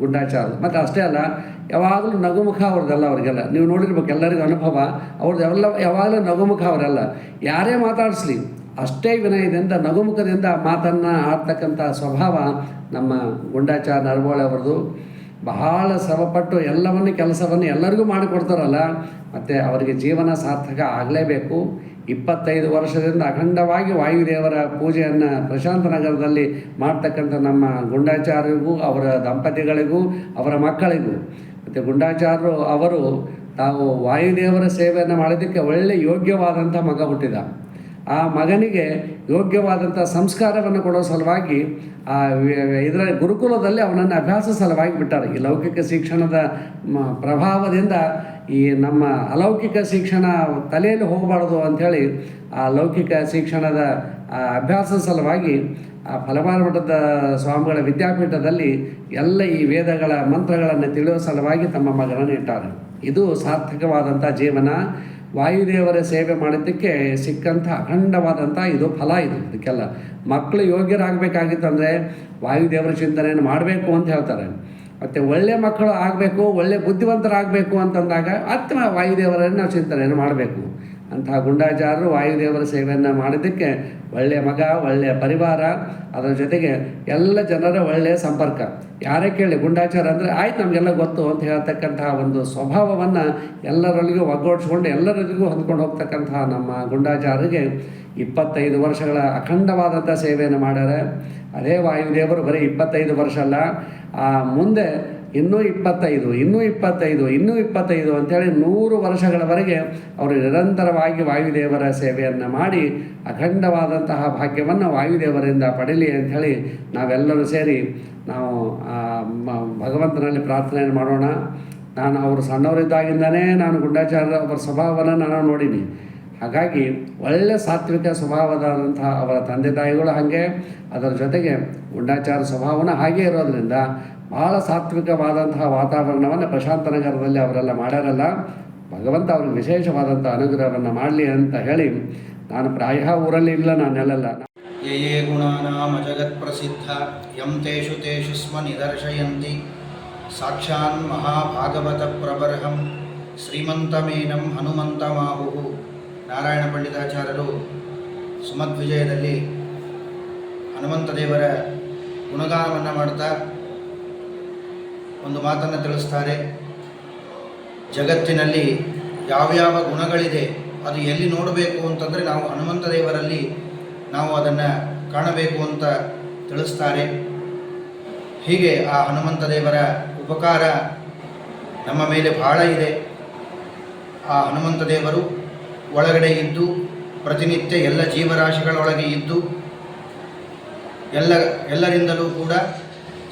[SPEAKER 6] ಗುಂಡಾಚಾರ. ಮತ್ತು ಅಷ್ಟೇ ಅಲ್ಲ, ಯಾವಾಗಲೂ ನಗುಮುಖ ಅವ್ರದ್ದೆಲ್ಲ. ಅವ್ರಿಗೆಲ್ಲ ನೀವು ನೋಡಿರ್ಬೇಕು, ಎಲ್ಲರಿಗೂ ಅನುಭವ ಅವ್ರದ್ದು ಯಾವಾಗಲೂ ನಗುಮುಖ ಅವರೆಲ್ಲ. ಯಾರೇ ಮಾತಾಡಿಸ್ಲಿ ಅಷ್ಟೇ ವಿನಯದಿಂದ ನಗುಮುಖದಿಂದ ಮಾತನ್ನು ಆಡ್ತಕ್ಕಂಥ ಸ್ವಭಾವ ನಮ್ಮ ಗುಂಡಾಚಾರ್ಯ ನರಬೋಳಿ ಅವರದು. ಬಹಳ ಶ್ರಮಪಟ್ಟು ಎಲ್ಲವನ್ನು ಕೆಲಸವನ್ನು ಎಲ್ಲರಿಗೂ ಮಾಡಿಕೊಡ್ತಾರಲ್ಲ, ಮತ್ತು ಅವರಿಗೆ ಜೀವನ ಸಾರ್ಥಕ ಆಗಲೇಬೇಕು. 25 ವರ್ಷದಿಂದ ಅಖಂಡವಾಗಿ ವಾಯುದೇವರ ಪೂಜೆಯನ್ನು ಪ್ರಶಾಂತ ನಗರದಲ್ಲಿ ಮಾಡ್ತಕ್ಕಂಥ ನಮ್ಮ ಗುಂಡಾಚಾರ್ಯರಿಗೂ ಅವರ ದಂಪತಿಗಳಿಗೂ ಅವರ ಮಕ್ಕಳಿಗೂ, ಮತ್ತು ಗುಂಡಾಚಾರ್ಯರು ಅವರು ತಾವು ವಾಯುದೇವರ ಸೇವೆಯನ್ನು ಮಾಡೋದಕ್ಕೆ ಒಳ್ಳೆಯ ಯೋಗ್ಯವಾದಂಥ ಮಗ ಹುಟ್ಟಿದ. ಆ ಮಗನಿಗೆ ಯೋಗ್ಯವಾದಂಥ ಸಂಸ್ಕಾರವನ್ನು ಕೊಡೋ ಸಲುವಾಗಿ ಇದರ ಗುರುಕುಲದಲ್ಲಿ ಅವನನ್ನು ಅಭ್ಯಾಸ ಸಲುವಾಗಿ ಬಿಟ್ಟಾರೆ. ಈ ಲೌಕಿಕ ಶಿಕ್ಷಣದ ಪ್ರಭಾವದಿಂದ ಈ ನಮ್ಮ ಅಲೌಕಿಕ ಶಿಕ್ಷಣ ತಲೆಯಲ್ಲಿ ಹೋಗಬಾರ್ದು ಅಂಥೇಳಿ ಆ ಲೌಕಿಕ ಶಿಕ್ಷಣದ ಅಭ್ಯಾಸ ಸಲುವಾಗಿ ಆ ಫಲಮಾರ ಮಠದ ಸ್ವಾಮಿಗಳ ವಿದ್ಯಾಪೀಠದಲ್ಲಿ ಎಲ್ಲ ಈ ವೇದಗಳ ಮಂತ್ರಗಳನ್ನು ತಿಳಿಯೋ ಸಲುವಾಗಿ ತಮ್ಮ ಮಗನನ್ನು ಇಟ್ಟಾರೆ. ಇದು ಸಾರ್ಥಕವಾದಂಥ ಜೀವನ. ವಾಯುದೇವರ ಸೇವೆ ಮಾಡೋದಕ್ಕೆ ಸಿಕ್ಕಂಥ ಅಖಂಡವಾದಂಥ ಇದು ಫಲ. ಇದಕ್ಕೆಲ್ಲ ಮಕ್ಕಳು ಯೋಗ್ಯರಾಗಬೇಕಾಗಿತ್ತು ಅಂದರೆ ವಾಯುದೇವರ ಚಿಂತನೆಯನ್ನು ಮಾಡಬೇಕು ಅಂತ ಹೇಳ್ತಾರೆ. ಮತ್ತು ಒಳ್ಳೆಯ ಮಕ್ಕಳು ಆಗಬೇಕು, ಒಳ್ಳೆಯ ಬುದ್ಧಿವಂತರಾಗಬೇಕು ಅಂತಂದಾಗ ವಾಯುದೇವರನ್ನು ನಾವು ಚಿಂತನೆಯನ್ನು ಮಾಡಬೇಕು. ಅಂತಹ ಗುಂಡಾಚಾರರು ವಾಯುದೇವರ ಸೇವೆಯನ್ನು ಮಾಡೋದಕ್ಕೆ ಒಳ್ಳೆಯ ಮಗ, ಒಳ್ಳೆಯ ಪರಿವಾರ, ಅದರ ಜೊತೆಗೆ ಎಲ್ಲ ಜನರ ಒಳ್ಳೆಯ ಸಂಪರ್ಕ. ಯಾರೇ ಕೇಳಿ ಗುಂಡಾಚಾರ ಅಂದರೆ ಆಯ್ತು ನಮಗೆಲ್ಲ ಗೊತ್ತು ಅಂತ ಹೇಳ್ತಕ್ಕಂತಹ ಒಂದು ಸ್ವಭಾವವನ್ನು ಎಲ್ಲರಲ್ಲಿಗೂ ಒಗ್ಗೂಡಿಸ್ಕೊಂಡು ಎಲ್ಲರಿಗೂ ಹೊಂದ್ಕೊಂಡು ಹೋಗ್ತಕ್ಕಂತಹ ನಮ್ಮ ಗುಂಡಾಚಾರರಿಗೆ 25 ವರ್ಷಗಳ ಅಖಂಡವಾದಂಥ ಸೇವೆಯನ್ನು ಮಾಡ್ಯಾರೆ. ಅದೇ ವಾಯುದೇವರು ಬರೀ 25 ವರ್ಷ ಅಲ್ಲ, ಮುಂದೆ ಇನ್ನೂ 25 ಅಂಥೇಳಿ 100 ವರ್ಷಗಳವರೆಗೆ ಅವರು ನಿರಂತರವಾಗಿ ವಾಯುದೇವರ ಸೇವೆಯನ್ನು ಮಾಡಿ ಅಖಂಡವಾದಂತಹ ಭಾಗ್ಯವನ್ನು ವಾಯುದೇವರಿಂದ ಪಡೀಲಿ ಅಂಥೇಳಿ ನಾವೆಲ್ಲರೂ ಸೇರಿ ನಾವು ಭಗವಂತನಲ್ಲಿ ಪ್ರಾರ್ಥನೆಯನ್ನು ಮಾಡೋಣ. ನಾನು ಅವರು ಸಣ್ಣವರಿದ್ದಾಗಿಂದನೇ ನಾನು ಗುಂಡಾಚಾರ್ಯ ಅವರ ಸ್ವಭಾವವನ್ನು ನಾನು ನೋಡೀನಿ. ಹಾಗಾಗಿ ಒಳ್ಳೆಯ ಸಾತ್ವಿಕ ಸ್ವಭಾವದಾದಂತಹ ಅವರ ತಂದೆ ತಾಯಿಗಳು ಹಾಗೆ, ಅದರ ಜೊತೆಗೆ ಗುಂಡಾಚಾರ ಸ್ವಭಾವನ ಹಾಗೆ ಇರೋದರಿಂದ ಭಾಳ ಸಾತ್ವಿಕವಾದಂತಹ ವಾತಾವರಣವನ್ನು ಪ್ರಶಾಂತ ನಗರದಲ್ಲಿ ಅವರೆಲ್ಲ ಮಾಡ್ಯಾರಲ್ಲ. ಭಗವಂತ ಅವ್ರಿಗೆ ವಿಶೇಷವಾದಂಥ ಅನುಗ್ರಹವನ್ನು ಮಾಡಲಿ ಅಂತ ಹೇಳಿ ನಾನು ಪ್ರಾಯ ಊರಲ್ಲಿ ಇಲ್ಲ, ನಾನೆಲ್ಲ
[SPEAKER 7] ಯೇ ಗುಣಾನಾಮ ಜಗತ್ ಪ್ರಸಿದ್ಧ ಯಂ ತೇಷು ತೇಷು ಸ್ಮ ನಿದರ್ಶಯಂತಿ ಸಾಕ್ಷಾನ್ ಮಹಾಭಾಗವತ ಪ್ರಬರ್ಹಂ ಶ್ರೀಮಂತಮೇನಂ ಹನುಮಂತಮಾಹುಃ. ನಾರಾಯಣ ಪಂಡಿತಾಚಾರ್ಯರು ಸುಮಧ್ವಿಜಯದಲ್ಲಿ ಹನುಮಂತ ದೇವರ ಗುಣಗಾನವನ್ನು ಮಾಡ್ತಾ ಒಂದು ಮಾತನ್ನು ತಿಳಿಸ್ತಾರೆ. ಜಗತ್ತಿನಲ್ಲಿ ಯಾವ್ಯಾವ ಗುಣಗಳಿದೆ ಅದು ಎಲ್ಲಿ ನೋಡಬೇಕು ಅಂತಂದರೆ ನಾವು ಹನುಮಂತ ದೇವರಲ್ಲಿ ನಾವು ಅದನ್ನು ಕಾಣಬೇಕು ಅಂತ ತಿಳಿಸ್ತಾರೆ. ಹೀಗೆ ಆ ಹನುಮಂತ ದೇವರ ಉಪಕಾರ ನಮ್ಮ ಮೇಲೆ ಬಹಳ ಇದೆ. ಆ ಹನುಮಂತ ದೇವರು ಒಳಗಡೆ ಇದ್ದು ಪ್ರತಿನಿತ್ಯ ಎಲ್ಲ ಜೀವರಾಶಿಗಳೊಳಗೆ ಇದ್ದು ಎಲ್ಲರಿಂದಲೂ ಕೂಡ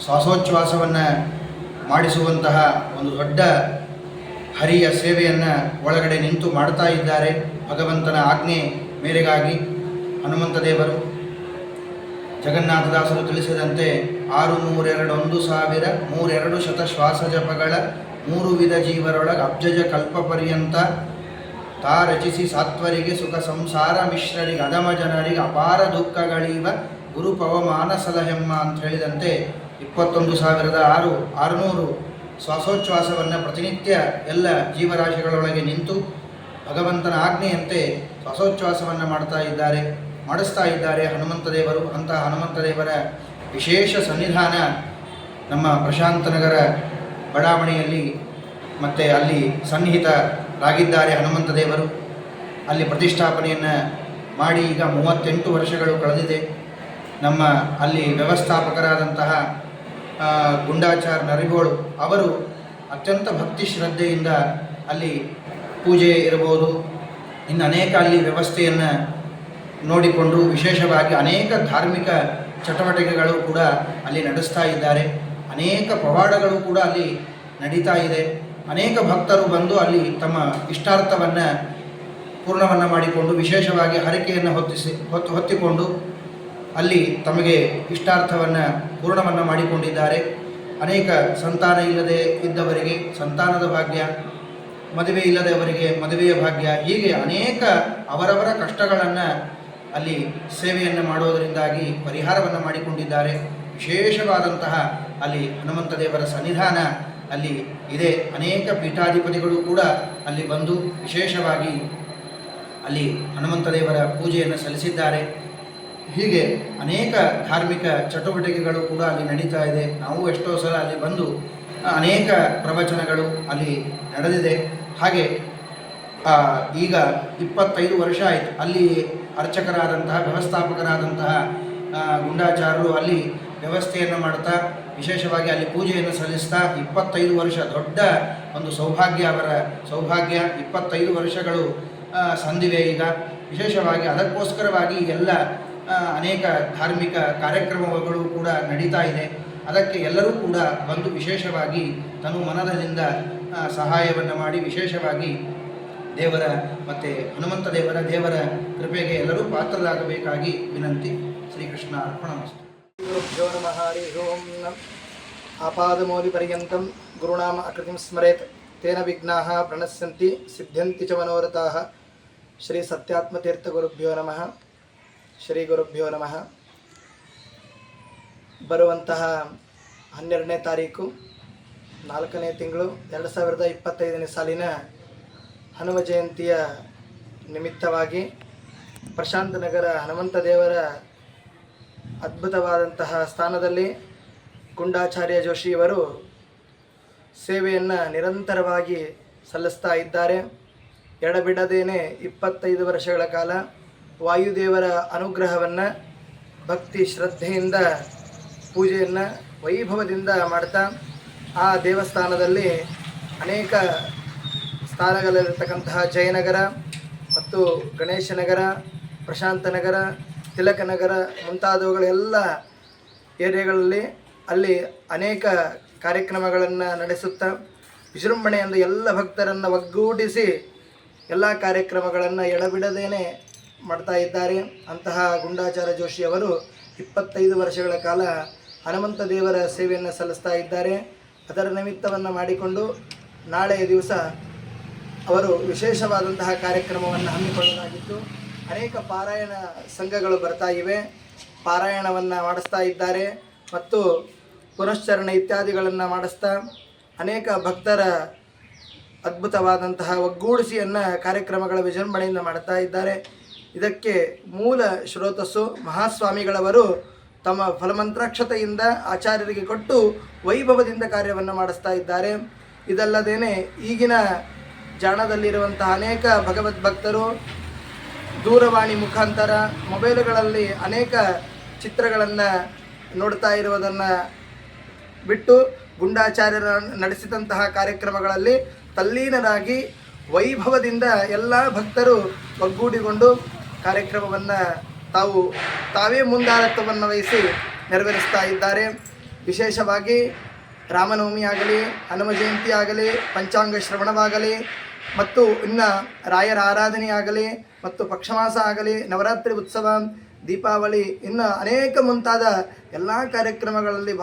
[SPEAKER 7] ಶ್ವಾಸೋಚ್ಛ್ವಾಸವನ್ನು ಮಾಡಿಸುವಂತಹ ಒಂದು ದೊಡ್ಡ ಹರಿಯ ಸೇವೆಯನ್ನು ಒಳಗಡೆ ನಿಂತು ಮಾಡ್ತಾ ಇದ್ದಾರೆ. ಭಗವಂತನ ಆಜ್ಞೆ ಮೇರೆಗಾಗಿ ಹನುಮಂತ ದೇವರು ಜಗನ್ನಾಥದಾಸರು ತಿಳಿಸಿದಂತೆ 602 ಶ್ವಾಸ ಜಪಗಳ 3 ವಿಧ ಜೀವರೊಳಗೆ ಅಬ್ಜಜ ಕಲ್ಪ ಪರ್ಯಂತ ತಾ ರಚಿಸಿ ಸಾತ್ವರಿಗೆ ಸುಖ ಸಂಸಾರ ಮಿಶ್ರರಿಗೆ ಅಧಮ ಜನರಿಗೆ ಅಪಾರ ದುಃಖಗಳೀವ ಗುರು ಪವಮಾನ ಸಲಹೆಮ್ಮ ಅಂತ ಹೇಳಿದಂತೆ 21,600 ಶ್ವಾಸೋಚ್ಛ್ವಾಸವನ್ನು ಪ್ರತಿನಿತ್ಯ ಎಲ್ಲ ಜೀವರಾಶಿಗಳೊಳಗೆ ನಿಂತು ಭಗವಂತನ ಆಜ್ಞೆಯಂತೆ ಶ್ವಾಸೋಚ್ಛ್ವಾಸವನ್ನು ಮಾಡಿಸ್ತಾ ಇದ್ದಾರೆ ಹನುಮಂತ ದೇವರು. ಅಂತಹ ಹನುಮಂತ ದೇವರ ವಿಶೇಷ ಸನ್ನಿಧಾನ ನಮ್ಮ ಪ್ರಶಾಂತ ನಗರ ಬಡಾವಣೆಯಲ್ಲಿ ಮತ್ತು ಅಲ್ಲಿ ಸನ್ನಿಹಿತರಾಗಿದ್ದಾರೆ ಹನುಮಂತ ದೇವರು. ಅಲ್ಲಿ ಪ್ರತಿಷ್ಠಾಪನೆಯನ್ನು ಮಾಡಿ ಈಗ 38 ವರ್ಷಗಳು ಕಳೆದಿದೆ. ನಮ್ಮ ಅಲ್ಲಿ ವ್ಯವಸ್ಥಾಪಕರಾದಂತಹ ಗುಂಡಾಚಾರ ನರಿಗೋಳು ಅವರು ಅತ್ಯಂತ ಭಕ್ತಿ ಶ್ರದ್ಧೆಯಿಂದ ಅಲ್ಲಿ ಪೂಜೆ ಇರಬಹುದು, ಇನ್ನು ಅನೇಕ ಅಲ್ಲಿ ವ್ಯವಸ್ಥೆಯನ್ನು ನೋಡಿಕೊಂಡು ವಿಶೇಷವಾಗಿ ಅನೇಕ ಧಾರ್ಮಿಕ ಚಟುವಟಿಕೆಗಳು ಕೂಡ ಅಲ್ಲಿ ನಡೆಸ್ತಾ ಇದ್ದಾರೆ. ಅನೇಕ ಪವಾಡಗಳು ಕೂಡ ಅಲ್ಲಿ ನಡೀತಾ ಇದೆ. ಅನೇಕ ಭಕ್ತರು ಬಂದು ಅಲ್ಲಿ ತಮ್ಮ ಇಷ್ಟಾರ್ಥವನ್ನು ಪೂರ್ಣವನ್ನು ಮಾಡಿಕೊಂಡು ವಿಶೇಷವಾಗಿ ಹರಕೆಯನ್ನು ಹೊತ್ತಿಕೊಂಡು ಅಲ್ಲಿ ತಮಗೆ ಇಷ್ಟಾರ್ಥವನ್ನು ಪೂರ್ಣವನ್ನು ಮಾಡಿಕೊಂಡಿದ್ದಾರೆ. ಅನೇಕ ಸಂತಾನ ಇಲ್ಲದೆ ಇದ್ದವರಿಗೆ ಸಂತಾನದ ಭಾಗ್ಯ, ಮದುವೆ ಇಲ್ಲದವರಿಗೆ ಮದುವೆಯ ಭಾಗ್ಯ, ಹೀಗೆ ಅನೇಕ ಅವರವರ ಕಷ್ಟಗಳನ್ನು ಅಲ್ಲಿ ಸೇವೆಯನ್ನು ಮಾಡೋದರಿಂದಾಗಿ ಪರಿಹಾರವನ್ನು ಮಾಡಿಕೊಂಡಿದ್ದಾರೆ. ವಿಶೇಷವಾದಂತಹ ಅಲ್ಲಿ ಹನುಮಂತ ದೇವರ ಸನ್ನಿಧಾನ ಅಲ್ಲಿ ಇದೆ. ಅನೇಕ ಪೀಠಾಧಿಪತಿಗಳು ಕೂಡ ಅಲ್ಲಿ ಬಂದು ವಿಶೇಷವಾಗಿ ಅಲ್ಲಿ ಹನುಮಂತ ದೇವರ ಪೂಜೆಯನ್ನು ಸಲ್ಲಿಸಿದ್ದಾರೆ. ಹೀಗೆ ಅನೇಕ ಧಾರ್ಮಿಕ ಚಟುವಟಿಕೆಗಳು ಕೂಡ ಅಲ್ಲಿ ನಡೀತಾ ಇದೆ. ನಾವು ಎಷ್ಟೋ ಸಲ ಅಲ್ಲಿ ಬಂದು ಅನೇಕ ಪ್ರವಚನಗಳು ಅಲ್ಲಿ ನಡೆದಿದೆ. ಹಾಗೆ ಈಗ 25 ವರ್ಷ ಆಯಿತು ಅಲ್ಲಿ ಅರ್ಚಕರಾದಂತಹ ವ್ಯವಸ್ಥಾಪಕರಾದಂತಹ ಗುಂಡಾಚಾರ್ಯರು ಅಲ್ಲಿ ವ್ಯವಸ್ಥೆಯನ್ನು ಮಾಡ್ತಾ ವಿಶೇಷವಾಗಿ ಅಲ್ಲಿ ಪೂಜೆಯನ್ನು ಸಲ್ಲಿಸ್ತಾ 25 ವರ್ಷ ದೊಡ್ಡ ಒಂದು ಸೌಭಾಗ್ಯ, ಅವರ ಸೌಭಾಗ್ಯ. 25 ವರ್ಷಗಳು ಸಂದಿವೆ ಈಗ. ವಿಶೇಷವಾಗಿ ಅದಕ್ಕೋಸ್ಕರವಾಗಿ ಎಲ್ಲ ಅನೇಕ ಧಾರ್ಮಿಕ ಕಾರ್ಯಕ್ರಮಗಳು ಕೂಡ ನಡೀತಾ ಇದೆ. ಅದಕ್ಕೆ ಎಲ್ಲರೂ ಕೂಡ ಬಂದು ವಿಶೇಷವಾಗಿ ತನು ಮನದಿಂದ ಸಹಾಯವನ್ನು ಮಾಡಿ ವಿಶೇಷವಾಗಿ ದೇವರ ಮತ್ತು ಹನುಮಂತ ದೇವರ ಕೃಪೆಗೆ ಎಲ್ಲರೂ ಪಾತ್ರರಾಗಬೇಕಾಗಿ ವಿನಂತಿ. ಶ್ರೀಕೃಷ್ಣ ಅರ್ಪಣಮಸ್ತು.
[SPEAKER 8] ಗುರುಭ್ಯೋ ನಮಃ. ಹರಿ ಓಂ. ಆಪಾದಮೌಲಿಪರ್ಯಂತಂ ಗುರುನಾಮ ಅಕೃತಿಂ ಸ್ಮರೇತ್ ತೇನ ವಿಘ್ನಾಃ ಪ್ರಣಶ್ಯಂತಿ ಸಿದ್ಧ್ಯಂತಿ ಚ ಮನೋರಥಾಃ. ಶ್ರೀ ಸತ್ಯಾತ್ಮತೀರ್ಥ ಗುರುಭ್ಯೋ ನಮಃ. ಶ್ರೀ ಗುರುಭ್ಯೋ ನಮಃ. ಬರುವಂತಹ 12ನೇ ತಾರೀಕು 4ನೇ ತಿಂಗಳು 2025ನೇ ಸಾಲಿನ ಹನುಮ ಜಯಂತಿಯ ನಿಮಿತ್ತವಾಗಿ ಪ್ರಶಾಂತನಗರ ಹನುಮಂತ ದೇವರ ಅದ್ಭುತವಾದಂತಹ ಸ್ಥಾನದಲ್ಲಿ ಗುಂಡಾಚಾರ್ಯ ಜೋಶಿಯವರು ಸೇವೆಯನ್ನು ನಿರಂತರವಾಗಿ ಸಲ್ಲಿಸ್ತಾ ಇದ್ದಾರೆ. ಎಡಬಿಡದೇನೆ 25 ವರ್ಷಗಳ ಕಾಲ ವಾಯುದೇವರ ಅನುಗ್ರಹವನ್ನು ಭಕ್ತಿ ಶ್ರದ್ಧೆಯಿಂದ ಪೂಜೆಯನ್ನು ವೈಭವದಿಂದ ಮಾಡ್ತಾ ಆ ದೇವಸ್ಥಾನದಲ್ಲಿ ಅನೇಕ ಸ್ಥಾನಗಳಲ್ಲಿರ್ತಕ್ಕಂತಹ ಜಯನಗರ ಮತ್ತು ಗಣೇಶನಗರ, ಪ್ರಶಾಂತನಗರ, ತಿಲಕನಗರ ಮುಂತಾದವುಗಳೆಲ್ಲ ಏರಿಯಾಗಳಲ್ಲಿ ಅಲ್ಲಿ ಅನೇಕ ಕಾರ್ಯಕ್ರಮಗಳನ್ನು ನಡೆಸುತ್ತಾ ವಿಜೃಂಭಣೆಯಿಂದ ಎಲ್ಲ ಭಕ್ತರನ್ನು ಒಗ್ಗೂಡಿಸಿ ಎಲ್ಲ ಕಾರ್ಯಕ್ರಮಗಳನ್ನು ಎಡಬಿಡದೇನೆ ಮಾಡ್ತಾ ಇದ್ದಾರೆ. ಅಂತಹ ಗುಂಡಾಚಾರ್ಯ ಜೋಶಿಯವರು 25 ವರ್ಷಗಳ ಕಾಲ ಹನುಮಂತ ದೇವರ ಸೇವೆಯನ್ನು ಸಲ್ಲಿಸ್ತಾ ಇದ್ದಾರೆ. ಅದರ ನಿಮಿತ್ತವನ್ನು ಮಾಡಿಕೊಂಡು ನಾಳೆಯ ದಿವಸ ಅವರು ವಿಶೇಷವಾದಂತಹ ಕಾರ್ಯಕ್ರಮವನ್ನು ಹಮ್ಮಿಕೊಳ್ಳಲಾಗಿದ್ದು ಅನೇಕ ಪಾರಾಯಣ ಸಂಘಗಳು ಬರ್ತಾ ಇವೆ, ಪಾರಾಯಣವನ್ನು ಮಾಡಿಸ್ತಾ ಇದ್ದಾರೆ ಮತ್ತು ಪುನಶ್ಚರಣ ಇತ್ಯಾದಿಗಳನ್ನು ಮಾಡಿಸ್ತಾ ಅನೇಕ ಭಕ್ತರ ಅದ್ಭುತವಾದಂತಹ ಒಗ್ಗೂಡಿಸಿಯನ್ನು ಕಾರ್ಯಕ್ರಮಗಳ ವಿಜೃಂಭಣೆಯಿಂದ ಮಾಡ್ತಾ ಇದ್ದಾರೆ. ಇದಕ್ಕೆ ಮೂಲ ಶ್ರೋತಸ್ಸು ಮಹಾಸ್ವಾಮಿಗಳವರು ತಮ್ಮ ಫಲಮಂತ್ರಾಕ್ಷತೆಯಿಂದ ಆಚಾರ್ಯರಿಗೆ ಕೊಟ್ಟು ವೈಭವದಿಂದ ಕಾರ್ಯವನ್ನು ಮಾಡಿಸ್ತಾ ಇದ್ದಾರೆ. ಇದಲ್ಲದೇನೆ ಈಗಿನ ಜಾಣದಲ್ಲಿರುವಂತಹ ಅನೇಕ ಭಗವದ್ಭಕ್ತರು ದೂರವಾಣಿ ಮುಖಾಂತರ ಮೊಬೈಲ್ಗಳಲ್ಲಿ ಅನೇಕ ಚಿತ್ರಗಳನ್ನು ನೋಡ್ತಾ ಇರುವುದನ್ನು ಬಿಟ್ಟು ಗುಂಡಾಚಾರ್ಯರ ನಡೆಸಿದಂತಹ ಕಾರ್ಯಕ್ರಮಗಳಲ್ಲಿ ತಲ್ಲೀನರಾಗಿ ವೈಭವದಿಂದ ಎಲ್ಲ ಭಕ್ತರು ಒಗ್ಗೂಡಿಕೊಂಡು ಕಾರ್ಯಕ್ರಮವನ್ನು ತಾವೇ ಮುಂದಾಳತ್ವವನ್ನು ವಹಿಸಿ ನೆರವೇರಿಸ್ತಾ ಇದ್ದಾರೆ. ವಿಶೇಷವಾಗಿ ರಾಮನವಮಿ ಆಗಲಿ, ಹನುಮ ಜಯಂತಿ ಆಗಲಿ, ಪಂಚಾಂಗ ಶ್ರವಣವಾಗಲಿ ಮತ್ತು ಇನ್ನು ರಾಯರ ಆರಾಧನೆ ಆಗಲಿ ಮತ್ತು ಪಕ್ಷಮಾಸ ಆಗಲಿ, ನವರಾತ್ರಿ ಉತ್ಸವ, ದೀಪಾವಳಿ, ಇನ್ನು ಅನೇಕ ಮುಂತಾದ ಎಲ್ಲ ಕಾರ್ಯಕ್ರಮಗಳಲ್ಲಿ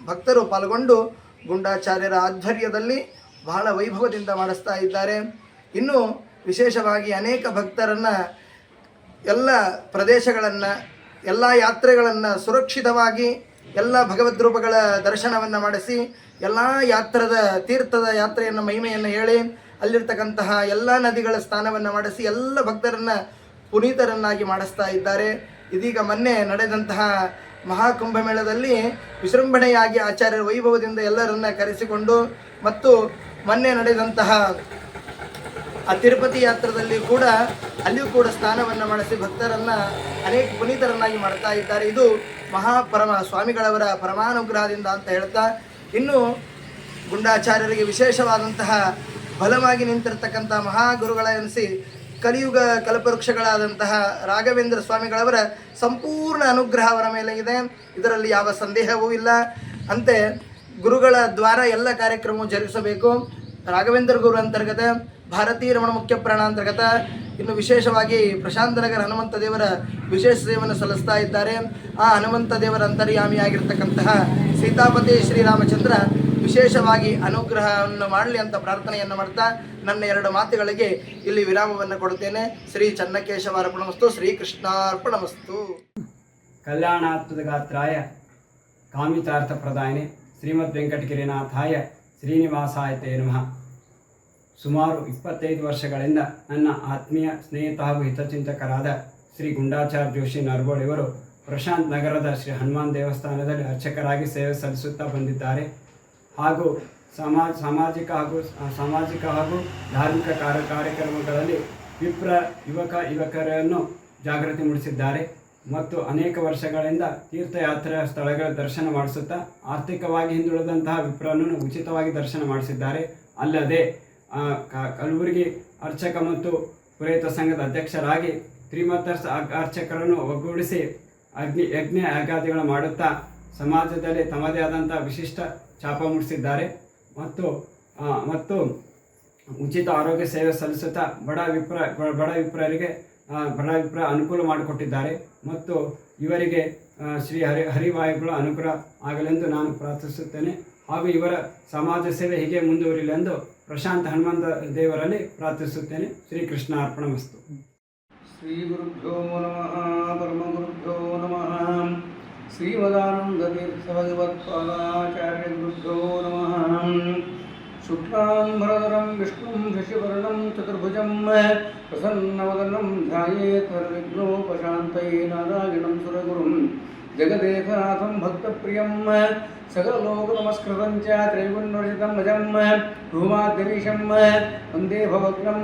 [SPEAKER 8] ಭಕ್ತರು ಪಾಲ್ಗೊಂಡು ಗುಂಡಾಚಾರ್ಯರ ಆಧ್ವರ್ಯದಲ್ಲಿ ಬಹಳ ವೈಭವದಿಂದ ಮಾಡಿಸ್ತಾ ಇದ್ದಾರೆ. ಇನ್ನು ವಿಶೇಷವಾಗಿ ಅನೇಕ ಭಕ್ತರನ್ನು ಎಲ್ಲ ಪ್ರದೇಶಗಳನ್ನು, ಎಲ್ಲ ಯಾತ್ರೆಗಳನ್ನು ಸುರಕ್ಷಿತವಾಗಿ ಎಲ್ಲ ಭಗವದ್ರೂಪಗಳ ದರ್ಶನವನ್ನು ಮಾಡಿಸಿ ಎಲ್ಲ ತೀರ್ಥದ ಯಾತ್ರೆಯನ್ನು ಮಹಿಮೆಯನ್ನು ಹೇಳಿ ಅಲ್ಲಿರ್ತಕ್ಕಂತಹ ಎಲ್ಲ ನದಿಗಳ ಸ್ನಾನವನ್ನು ಮಾಡಿಸಿ ಎಲ್ಲ ಭಕ್ತರನ್ನು ಪುನೀತರನ್ನಾಗಿ ಮಾಡಿಸ್ತಾ ಇದ್ದಾರೆ. ಇದೀಗ ಮೊನ್ನೆ ನಡೆದಂತಹ ಮಹಾಕುಂಭಮೇಳದಲ್ಲಿ ವಿಜೃಂಭಣೆಯಾಗಿ ಆಚಾರ್ಯರ ವೈಭವದಿಂದ ಎಲ್ಲರನ್ನ ಕರೆಸಿಕೊಂಡು ಮತ್ತು ಮೊನ್ನೆ ನಡೆದಂತಹ ಆ ತಿರುಪತಿ ಯಾತ್ರದಲ್ಲಿ ಕೂಡ ಅಲ್ಲಿಯೂ ಕೂಡ ಸ್ನಾನವನ್ನು ಮಾಡಿಸಿ ಭಕ್ತರನ್ನು ಅನೇಕ ಪುನೀತರನ್ನಾಗಿ ಮಾಡ್ತಾ ಇದ್ದಾರೆ. ಇದು ಮಹಾಪರಮ ಸ್ವಾಮಿಗಳವರ ಪರಮಾನುಗ್ರಹದಿಂದ ಅಂತ ಹೇಳ್ತಾ, ಇನ್ನು ಗುಂಡಾಚಾರ್ಯರಿಗೆ ವಿಶೇಷವಾದಂತಹ ಬಲವಾಗಿ ನಿಂತಿರ್ತಕ್ಕಂಥ ಮಹಾಗುರುಗಳ ಎನಿಸಿ ಕಲಿಯುಗ ಕಲ್ಪವೃಕ್ಷಗಳಾದಂತಹ ರಾಘವೇಂದ್ರ ಸ್ವಾಮಿಗಳವರ ಸಂಪೂರ್ಣ ಅನುಗ್ರಹ ಅವರ ಮೇಲೆ ಇದೆ, ಇದರಲ್ಲಿ ಯಾವ ಸಂದೇಹವೂ ಇಲ್ಲ. ಅಂತೆ ಗುರುಗಳ ದ್ವಾರ ಎಲ್ಲ ಕಾರ್ಯಕ್ರಮವು ಜರುಗಿಸಬೇಕು. ರಾಘವೇಂದ್ರ ಗುರು ಅಂತರ್ಗತ, ಭಾರತೀಯ ರಮಣ ಮುಖ್ಯ ಪ್ರಾಣ ಅಂತರ್ಗತ, ಇನ್ನು ವಿಶೇಷವಾಗಿ ಪ್ರಶಾಂತನಗರ ಹನುಮಂತ ದೇವರ ವಿಶೇಷ ಸೇವೆಯನ್ನು ಸಲ್ಲಿಸ್ತಾ ಇದ್ದಾರೆ. ಆ ಹನುಮಂತ ದೇವರ ಅಂತರ್ಯಾಮಿಯಾಗಿರ್ತಕ್ಕಂತಹ ಸೀತಾಪತಿ ಶ್ರೀರಾಮಚಂದ್ರ ವಿಶೇಷವಾಗಿ ಅನುಗ್ರಹವನ್ನು ಮಾಡಲಿ ಅಂತ ಪ್ರಾರ್ಥನೆಯನ್ನು ಮಾಡ್ತಾ ನನ್ನ 2 ಮಾತುಗಳಿಗೆ ಇಲ್ಲಿ ವಿರಾಮವನ್ನು ಕೊಡುತ್ತೇನೆ. ಶ್ರೀ ಚನ್ನಕೇಶವಾರ್ಪಣಮಸ್ತು, ಶ್ರೀಕೃಷ್ಣಾರ್ಪಣಮಸ್ತು.
[SPEAKER 9] ಕಲ್ಯಾಣಾತ್ಮಗಾತ್ರಾಯ ಕಾಮಿತಾರ್ಥ ಪ್ರದಾಯನೆ ಶ್ರೀಮದ್ ವೆಂಕಟಗಿರಿನಾಥಾಯ ಶ್ರೀನಿವಾಸಾಯ ತೇ ನಮಃ. ಸುಮಾರು 25 ವರ್ಷಗಳಿಂದ ನನ್ನ ಆತ್ಮೀಯ ಸ್ನೇಹಿತ ಹಾಗೂ ಹಿತಚಿಂತಕರಾದ ಶ್ರೀ ಗುಂಡಾಚಾರ್ಯ ಜೋಶಿ ನರ್ಬೋಳಿಯವರು ಪ್ರಶಾಂತ್ ನಗರದ ಶ್ರೀ ಹನುಮಾನ್ ದೇವಸ್ಥಾನದಲ್ಲಿ ಅರ್ಚಕರಾಗಿ ಸೇವೆ ಸಲ್ಲಿಸುತ್ತಾ ಬಂದಿದ್ದಾರೆ. ಹಾಗೂ ಸಾಮಾಜಿಕ ಹಾಗೂ ಧಾರ್ಮಿಕ ಕಾರ್ಯಕ್ರಮಗಳಲ್ಲಿ ಯುವಕರನ್ನು ಜಾಗೃತಿ ಮೂಡಿಸಿದ್ದಾರೆ ಮತ್ತು ಅನೇಕ ವರ್ಷಗಳಿಂದ ತೀರ್ಥಯಾತ್ರೆಯ ಸ್ಥಳಗಳ ದರ್ಶನ ಮಾಡಿಸುತ್ತಾ ಆರ್ಥಿಕವಾಗಿ ಹಿಂದುಳಿದಂತಹ ವಿಪ್ರರನ್ನು ಉಚಿತವಾಗಿ ದರ್ಶನ ಮಾಡಿಸಿದ್ದಾರೆ. ಅಲ್ಲದೆ ಕಲಬುರಗಿ ಅರ್ಚಕ ಮತ್ತು ಪುರೋಹಿತ ಸಂಘದ ಅಧ್ಯಕ್ಷರಾಗಿ ತ್ರಿಮತರ್ಸ್ ಅರ್ಚಕರನ್ನು ಒಗ್ಗೂಡಿಸಿ ಯಜ್ಞ ಯಾಗಾದಿಗಳು ಮಾಡುತ್ತಾ ಸಮಾಜದಲ್ಲಿ ತಮ್ಮದೇ ಆದಂಥ ವಿಶಿಷ್ಟ ಛಾಪ ಮೂಡಿಸಿದ್ದಾರೆ ಮತ್ತು ಉಚಿತ ಆರೋಗ್ಯ ಸೇವೆ ಸಲ್ಲಿಸುತ್ತಾ ಬಡ ವಿಪ್ರರಿಗೆ ಅನುಕೂಲ ಮಾಡಿಕೊಟ್ಟಿದ್ದಾರೆ ಮತ್ತು ಇವರಿಗೆ ಶ್ರೀ ಹರಿವಾಯುಗಳ ಅನುಗ್ರಹ ಆಗಲೆಂದು ನಾನು ಪ್ರಾರ್ಥಿಸುತ್ತೇನೆ ಹಾಗೂ ಇವರ ಸಮಾಜ ಸೇವೆ ಹೀಗೆ ಮುಂದುವರಿಲೆಂದು ಪ್ರಶಾಂತ ಹನುಮಂತ ದೇವರಲ್ಲಿ ಪ್ರಾರ್ಥಿಸುತ್ತೇನೆ. ಶ್ರೀಕೃಷ್ಣ ಅರ್ಪಣಮಸ್ತು.
[SPEAKER 4] ಶ್ರೀ ಗುರುಭ್ಯೋ ನಮಃ ಪರಮಗುರುಭ್ಯೋ ನಮಃ ಶ್ರೀಮದಾನಂದತೀರ್ಥ ಭಗವತ್ಪಾದಾಚಾರ್ಯ ಗುರುಭ್ಯೋ ನಮಃ. ಶುಕ್ಲಾಂಬರಧರಂ ವಿಷ್ಣುಂ ಶಶಿವರ್ಣಂ ಚತುರ್ಭುಜಂ ಪ್ರಸನ್ನವದನಂ ಧ್ಯಾಯೇತ್ ಸರ್ವವಿಘ್ನೋಪಶಾಂತಯೇ ನಾರಾಯಣಂ ಸುರಗುರುಂ ಜಗದೇಕನಾಥಂ ಭಕ್ತಪ್ರಿಯಂ सकललोकनमस्कृतं च त्रैगुण्यवर्जितं भजं भूमाद्यमीशं वन्दे भवग्नं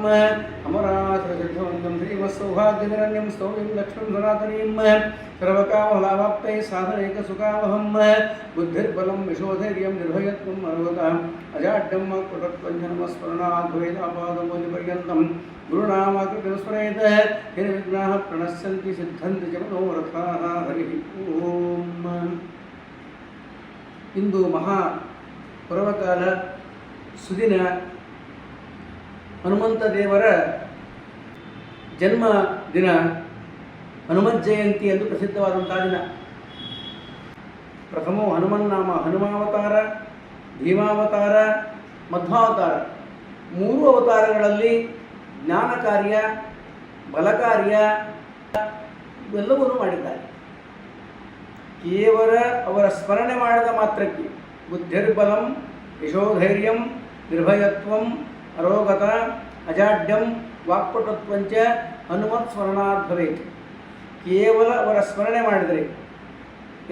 [SPEAKER 4] अमरासुरसिद्धवन्दं श्रीमत्सौभाग्यनिरण्यं स्तौमीं लक्ष्मीं सनातनीं सर्वकामफलावाप्तये साधनैकसुखावहं बुद्धिर्बलं यशोधैर्यं निर्भयत्वम् अर्वतम् अजाड्यं कुटत्वञ्जनमस्मरणात् भवेदापादमोदिपर्यन्तं गुरुनामाकृतिं स्मरेत् येन विघ्नाः प्रणश्यन्ति सिद्धन्ति च मनोरथाः. हरिः ओम्. ಇಂದು ಮಹಾ ಪರ್ವಕಾಲ ಸುದಿನ ಹನುಮಂತ ದೇವರ ಜನ್ಮ ದಿನ, ಹನುಮತ್ ಜಯಂತಿ ಎಂದು ಪ್ರಸಿದ್ಧವಾದಂತಹ ದಿನ. ಪ್ರಥಮವು ಹನುಮನ್ನಾಮ, ಹನುಮಾವತಾರ, ಭೀಮಾವತಾರ, ಮಧ್ವಾವತಾರ, 3 ಅವತಾರಗಳಲ್ಲಿ ಜ್ಞಾನ ಕಾರ್ಯ, ಬಲ ಕಾರ್ಯ ಇವೆಲ್ಲವನ್ನೂ ಮಾಡಿದ್ದಾರೆ. ಕೇವಲ ಅವರ ಸ್ಮರಣೆ ಮಾಡಿದ ಮಾತ್ರಕ್ಕೆ ಬುದ್ಧಿರ್ಬಲಂ ಯಶೋಧೈರ್ಯಂ ನಿರ್ಭಯತ್ವಂ ಅರೋಗತ ಅಜಾಡ್ಯಂ ವಾಕ್ಪಟುತ್ವಂಚ ಹನುಮತ್ ಸ್ಮರಣಾತ್ ಭವೇತ್. ಕೇವಲ ಅವರ ಸ್ಮರಣೆ ಮಾಡಿದರೆ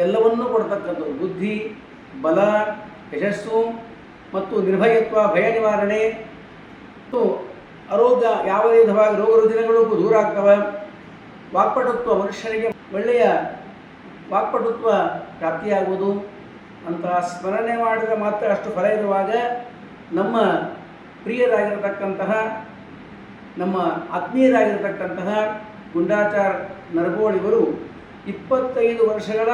[SPEAKER 4] ಎಲ್ಲವನ್ನೂ ಕೊಡ್ತಕ್ಕಂಥದ್ದು ಬುದ್ಧಿ, ಬಲ, ಯಶಸ್ಸು ಮತ್ತು ನಿರ್ಭಯತ್ವ, ಭಯ ನಿವಾರಣೆ ಮತ್ತು ಆರೋಗ್ಯ, ಯಾವುದೇ ವಿಧವಾಗಿ ರೋಗ ರುಜಿನಗಳು ದೂರ ಆಗ್ತವೆ. ವಾಕ್ಪಟುತ್ವ, ಮನುಷ್ಯನಿಗೆ ಒಳ್ಳೆಯ ವಾಕ್ಪಟುತ್ವ ಪ್ರಾಪ್ತಿಯಾಗುವುದು. ಅಂತಹ ಸ್ಮರಣೆ ಮಾಡಿದರೆ ಮಾತ್ರ ಅಷ್ಟು ಫಲ ಇರುವಾಗ ನಮ್ಮ ಪ್ರಿಯರಾಗಿರತಕ್ಕಂತಹ, ನಮ್ಮ ಆತ್ಮೀಯರಾಗಿರತಕ್ಕಂತಹ ಗುಂಡಾಚಾರ ನರಗೋಳ್ ಇವರು 25 ವರ್ಷಗಳ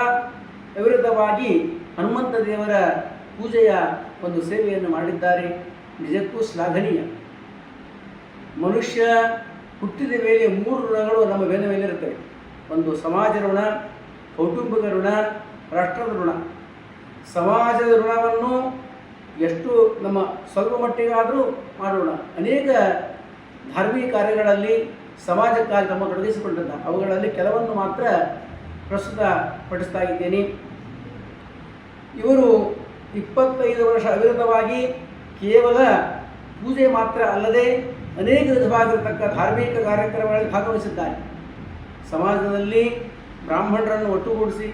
[SPEAKER 4] ಅವಿರತವಾಗಿ ಹನುಮಂತ ದೇವರ ಪೂಜೆಯ ಒಂದು ಸೇವೆಯನ್ನು ಮಾಡಿದ್ದಾರೆ. ನಿಜಕ್ಕೂ ಶ್ಲಾಘನೀಯ. ಮನುಷ್ಯ ಹುಟ್ಟಿದ ಮೇಲೆ 3 ಋಣಗಳು ನಮ್ಮ ಬೆನ್ನ ಮೇಲಿರುತ್ತವೆ. ಒಂದು ಸಮಾಜ ಋಣ, ಕೌಟುಂಬಿಕ ಋಣ, ರಾಷ್ಟ್ರದ ಋಣ. ಸಮಾಜದ ಋಣವನ್ನು ಎಷ್ಟು ನಮ್ಮ ಸ್ವಲ್ಪ ಮಟ್ಟಿಗಾದರೂ ಮಾಡೋಣ. ಅನೇಕ ಧಾರ್ಮಿಕ ಕಾರ್ಯಗಳಲ್ಲಿ ಸಮಾಜಕ್ಕಾಗಿ ತಮ್ಮ ತೊಡಗಿಸಿಕೊಂಡಿದ್ದ ಅವುಗಳಲ್ಲಿ ಕೆಲವನ್ನು ಮಾತ್ರ ಪ್ರಸ್ತುತ ಪಡಿಸ್ತಾ ಇದ್ದೇನೆ. ಇವರು 25 ವರ್ಷ ಅವಿರತವಾಗಿ ಕೇವಲ ಪೂಜೆ ಮಾತ್ರ ಅಲ್ಲದೆ ಅನೇಕ ವಿಧವಾಗಿರತಕ್ಕ ಧಾರ್ಮಿಕ ಕಾರ್ಯಕ್ರಮಗಳಲ್ಲಿ ಭಾಗವಹಿಸಿದ್ದಾರೆ. ಸಮಾಜದಲ್ಲಿ ಬ್ರಾಹ್ಮಣರನ್ನು ಒಟ್ಟುಗೂಡಿಸಿ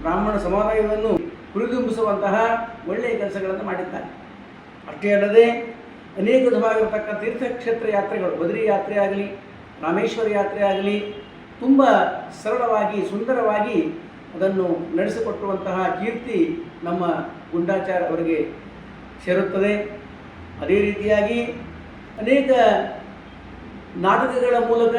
[SPEAKER 4] ಬ್ರಾಹ್ಮಣ ಸಮುದಾಯವನ್ನು ಹುರಿದುಂಬಿಸುವಂತಹ ಒಳ್ಳೆಯ ಕೆಲಸಗಳನ್ನು ಮಾಡಿದ್ದಾರೆ. ಅಷ್ಟೇ ಅಲ್ಲದೆ ಅನೇಕ ವಿಧವಾಗಿರತಕ್ಕ ತೀರ್ಥಕ್ಷೇತ್ರ ಯಾತ್ರೆಗಳು, ಬದ್ರಿ ಯಾತ್ರೆ ಆಗಲಿ, ರಾಮೇಶ್ವರ ಯಾತ್ರೆ ಆಗಲಿ, ತುಂಬ ಸರಳವಾಗಿ ಸುಂದರವಾಗಿ ಅದನ್ನು ನಡೆಸಿಕೊಟ್ಟುವಂತಹ ಕೀರ್ತಿ ನಮ್ಮ ಗುಂಡಾಚಾರ ಅವರಿಗೆ ಸೇರುತ್ತದೆ. ಅದೇ ರೀತಿಯಾಗಿ ಅನೇಕ ನಾಟಕಗಳ ಮೂಲಕ